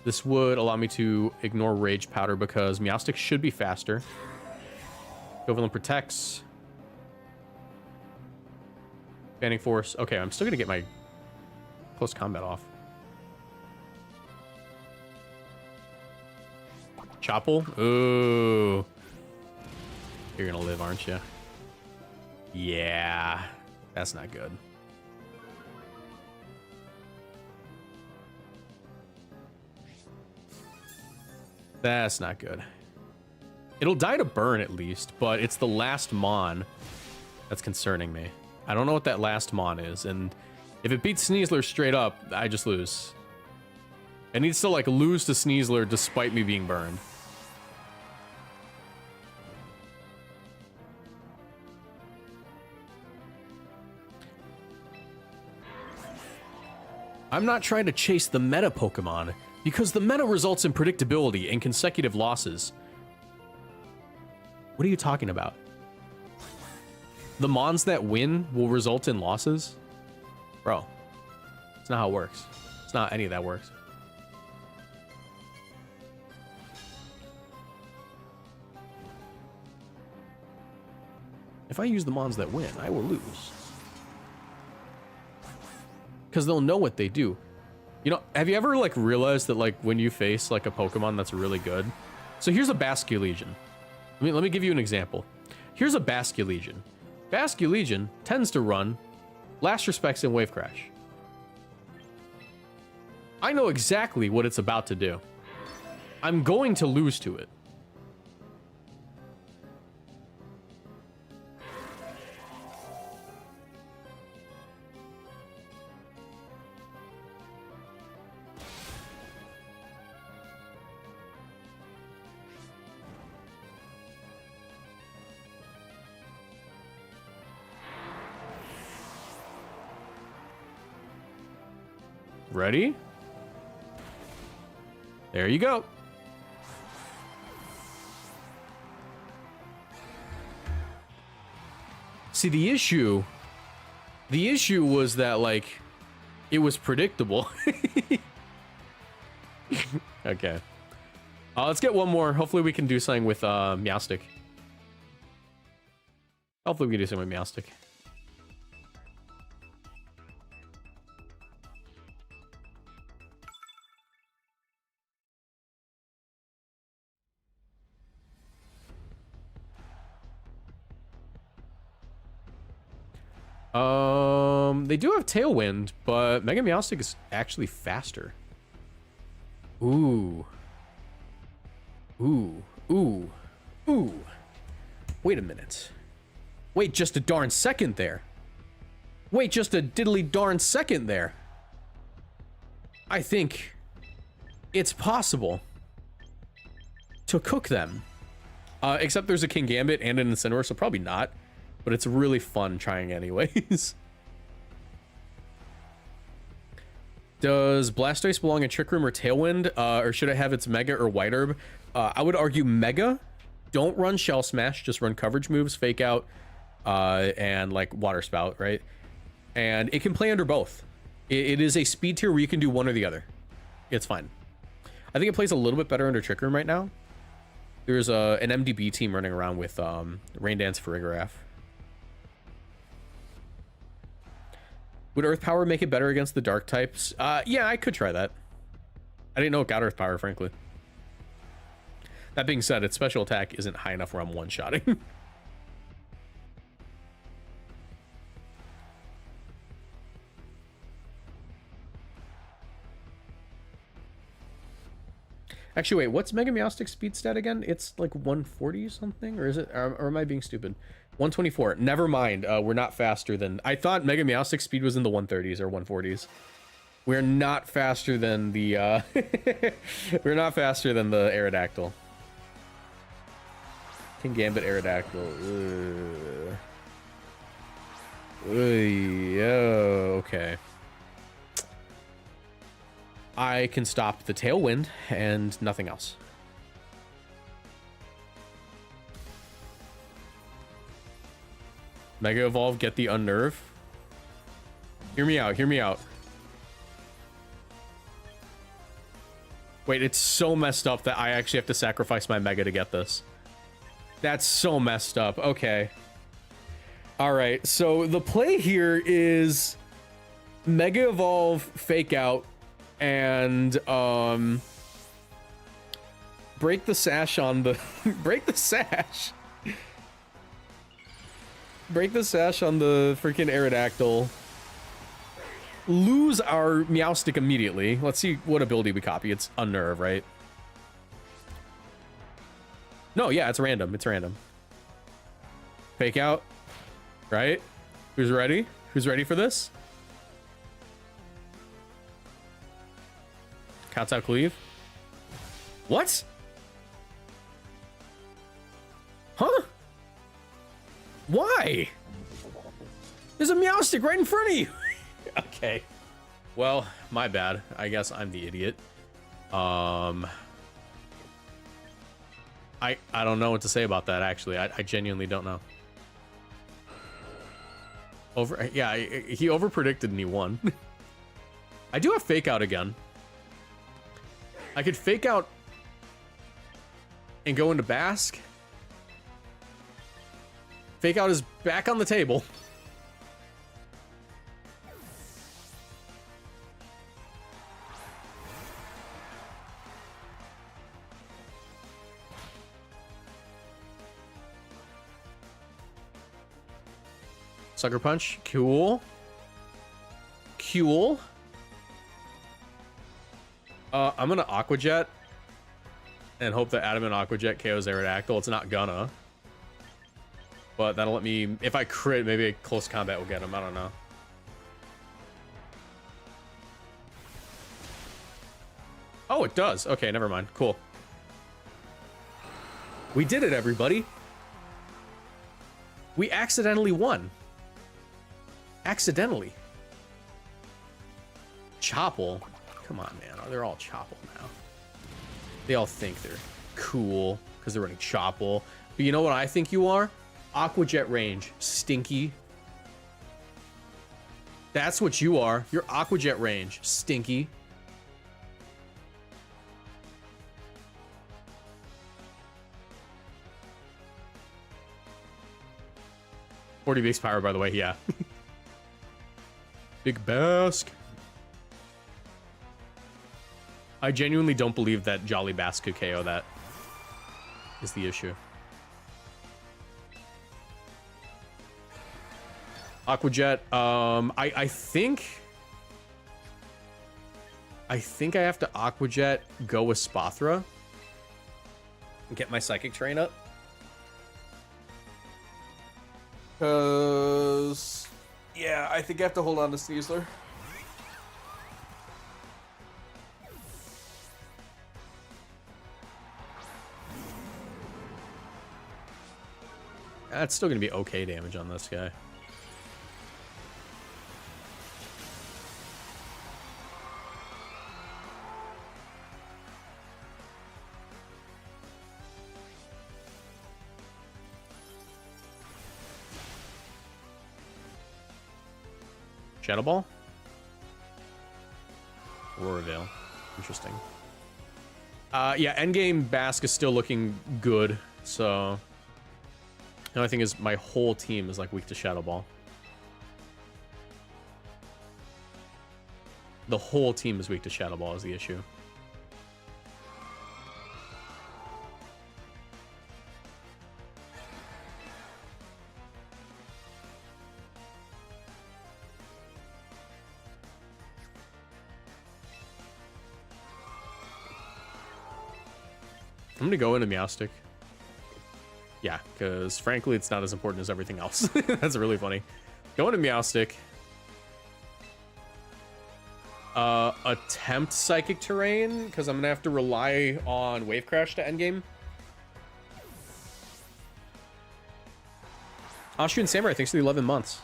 This would allow me to ignore Rage Powder because Meowstic should be faster. Equivalent protects. Banning Force. Okay, I'm still going to get my close combat off. Chopple? Ooh. You're going to live, aren't you? Yeah. That's not good. That's not good. It'll die to burn at least, but it's the last Mon that's concerning me. I don't know what that last Mon is, and if it beats Sneasler straight up, I just lose. It needs to, like, lose to Sneasler despite me being burned. I'm not trying to chase the meta Pokemon, because the meta results in predictability and consecutive losses. What are you talking about? The Mons that win will result in losses? Bro, it's not how it works. It's not any of that works. If I use the Mons that win, I will lose. Because they'll know what they do. You know, have you ever, like, realized that, like, when you face, like, a Pokemon that's really good? So here's a Basculegion. Let me give you an example. Here's a Basculegion. Basculegion tends to run Last Respects and Wave Crash. I know exactly what it's about to do. I'm going to lose to it. Ready? There you go. See, the issue was that, like, it was predictable. Okay. Let's get one more. Hopefully we can do something with Meowstic. Hopefully we can do something with Meowstic. They do have Tailwind, but Mega Meowstic is actually faster. Ooh. Ooh. Ooh. Ooh. Wait a minute. Wait just a darn second there. Wait just a diddly darn second there. I think it's possible to cook them. Except there's a King Gambit and an Incineroar, so probably not. But it's really fun trying anyways. Does Blastoise belong in Trick Room or Tailwind? Or should it have its Mega or White Herb? I would argue Mega. Don't run Shell Smash, just run coverage moves, Fake Out, and like Water Spout, right? And it can play under both. It is a speed tier where you can do one or the other. It's fine. I think it plays a little bit better under Trick Room right now. There's an MDB team running around with Rain Dance Farigiraf. Would Earth Power make it better against the Dark types? Yeah, I could try that. I didn't know it got Earth Power, frankly. That being said, its special attack isn't high enough where I'm one-shotting. Actually, wait, what's Mega Meowstic's speed stat again? It's like 140 something, or is it? Or am I being stupid? 124. Never mind. We're not faster than. I thought Mega Meowstic's speed was in the 130s or 140s. We're not faster than the. We're not faster than the Aerodactyl. King Gambit Aerodactyl. Okay. I can stop the Tailwind and nothing else. Mega Evolve, get the Unnerve. Hear me out. Hear me out. Wait, it's so messed up that I actually have to sacrifice my Mega to get this. That's so messed up. Okay. All right. So the play here is Mega Evolve, Fake Out, and break the sash on the break the sash. Break the sash on the freaking Aerodactyl. Lose our Meowstic immediately. Let's see what ability we copy. It's Unnerve, right? No, yeah, it's random. It's random. Fake Out, right? Who's ready? Who's ready for this? Counts out Cleave. What? Huh? Why? There's a Meowstic right in front of you. Okay. Well, my bad. I guess I'm the idiot. I don't know what to say about that, actually. I genuinely don't know. Yeah, he overpredicted and he won. I do have Fake Out again. I could Fake Out and go into Bask. Fake Out is back on the table. Sucker Punch. Cool. Cool. I'm gonna Aqua Jet and hope that Adamant Aqua Jet KOs Aerodactyl. It's not gonna. But that'll let me... If I crit, maybe a close combat will get him. I don't know. Oh, it does. Okay, never mind. Cool. We did it, everybody. We accidentally won. Accidentally. Chopple. Come on, man. They're all Chopple now. They all think they're cool because they're running Chopple. But you know what I think you are? Aqua Jet range. Stinky. That's what you are. You're Aqua Jet range. Stinky. $40 base power, by the way. Yeah. Big Bask. I genuinely don't believe that Jolly Bask could KO that. Is the issue. Aqua Jet. I think I have to Aqua Jet, go with Spathra, and get my Psychic Terrain up. Cause yeah, I think I have to hold on to Sneasler. That's still gonna be okay damage on this guy. Shadow Ball? Aurora Veil. Interesting. Yeah, endgame Bask is still looking good, so... The only thing is my whole team is like weak to Shadow Ball. The whole team is weak to Shadow Ball is the issue. I'm gonna go into Meowstic. Yeah, because frankly, it's not as important as everything else. That's really funny. Go into Meowstic. Attempt Psychic Terrain, because I'm gonna have to rely on Wave Crash to endgame. Austrian Samurai, thanks for the 11 months.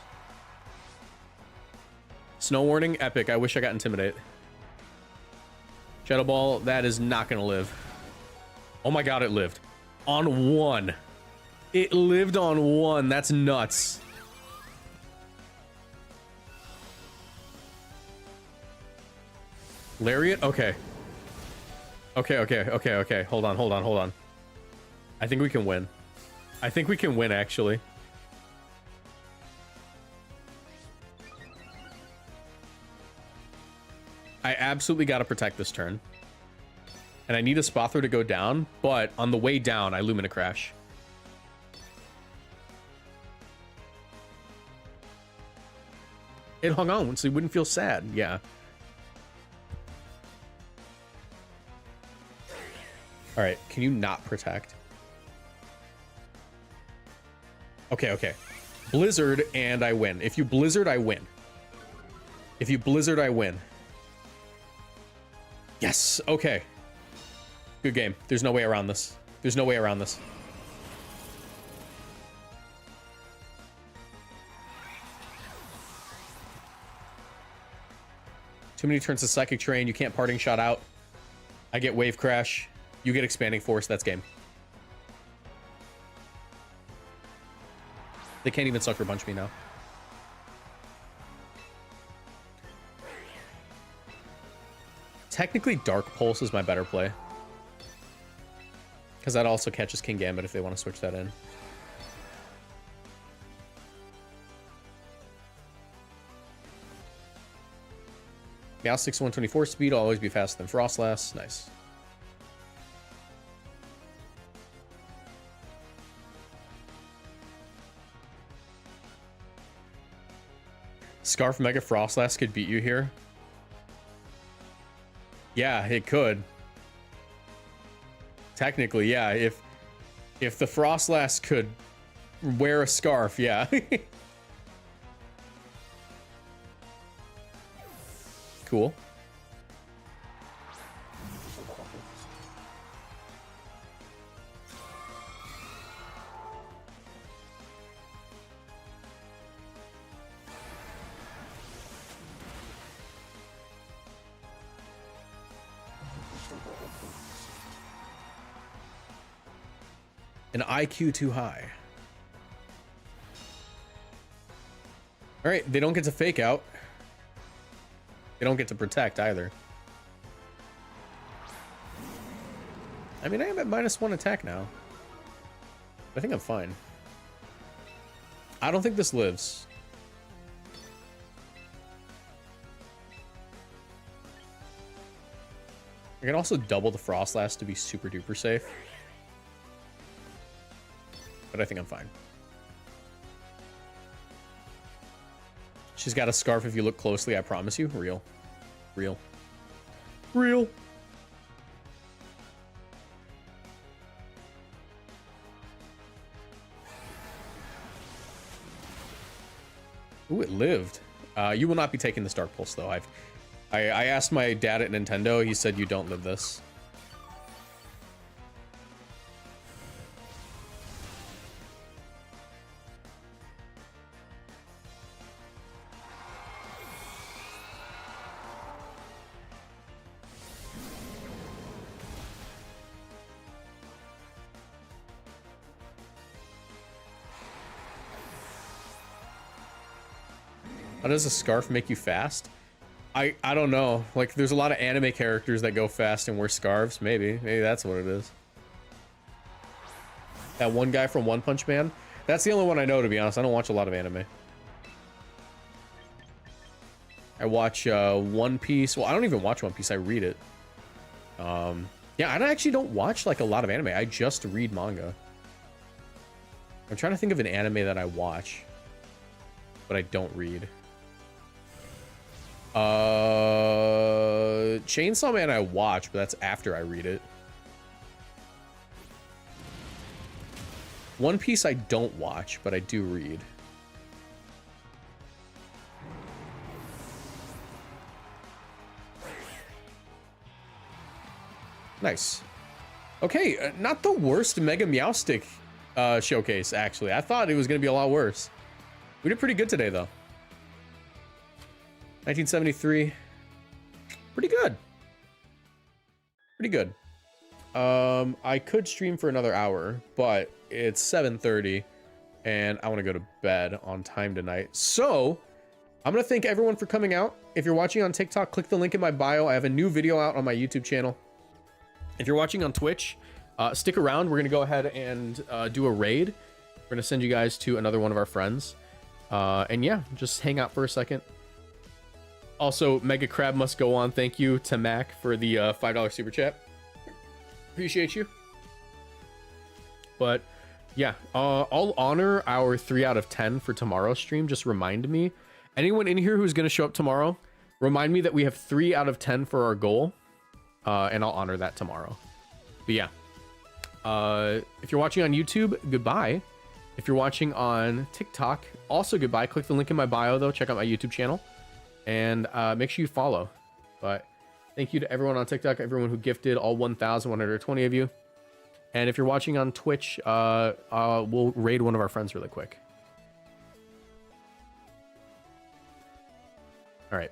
Snow Warning, epic. I wish I got Intimidate. Shadow Ball, that is not gonna live. Oh my god, it lived. On 1. It lived on 1. That's nuts. Lariat? Okay. Okay. Hold on. I think we can win. I think we can win, actually. I absolutely got to protect this turn. And I need a Spother to go down, but on the way down, I Lumina Crash. It hung on so he wouldn't feel sad. Yeah. All right. Can you not protect? Okay. Blizzard and I win. If you Blizzard, I win. If you Blizzard, I win. Yes. Okay. Good game. There's no way around this. There's no way around this. Too many turns of Psychic Terrain. You can't Parting Shot out. I get Wave Crash. You get Expanding Force. That's game. They can't even Sucker Punch me now. Technically, Dark Pulse is my better play. Because that also catches King Gambit if they want to switch that in. Meowstic's 124 speed, will always be faster than Frostlass. Nice. Scarf Mega Frostlass could beat you here. Yeah, it could. Technically, yeah. If the Frostlass could wear a scarf, yeah. Cool. An IQ too high. All right, they don't get to fake out. They don't get to protect either. I mean, I am at -1 attack now. I think I'm fine. I don't think this lives. I can also double the Frostlass to be super duper safe. But I think I'm fine. She's got a scarf if you look closely, I promise you. Real. Real. Real. Ooh, it lived. You will not be taking this Dark Pulse, though. I asked my dad at Nintendo. He said you don't live this. How does a scarf make you fast? I don't know. Like, there's a lot of anime characters that go fast and wear scarves. Maybe that's what it is. That one guy from One Punch Man. That's the only one I know, to be honest. I don't watch a lot of anime. I watch One Piece. Well, I don't even watch One Piece. I read it. Yeah, I actually don't watch like a lot of anime. I just read manga. I'm trying to think of an anime that I watch, but I don't read. Chainsaw Man I watch, but that's after I read it. One Piece I don't watch, but I do read. Nice. Okay, not the worst Mega Meowstic showcase, actually. I thought it was going to be a lot worse. We did pretty good today, though. 1973. Pretty good. Pretty good. I could stream for another hour, but it's 7:30 and I want to go to bed on time tonight. So I'm going to thank everyone for coming out. If you're watching on TikTok, click the link in my bio. I have a new video out on my YouTube channel. If you're watching on Twitch, stick around. We're going to go ahead and do a raid. We're going to send you guys to another one of our friends. And yeah, just hang out for a second. Also, Mega Crab must go on. Thank you to Mac for the $5 super chat. Appreciate you. But yeah, I'll honor our 3 out of 10 for tomorrow's stream. Just remind me. Anyone in here who's going to show up tomorrow, remind me that we have 3 out of 10 for our goal. And I'll honor that tomorrow. But yeah. If you're watching on YouTube, goodbye. If you're watching on TikTok, also goodbye. Click the link in my bio, though. Check out my YouTube channel. And make sure you follow. But thank you to everyone on TikTok, everyone who gifted, all 1,120 of you. And if you're watching on Twitch, we'll raid one of our friends really quick. All right.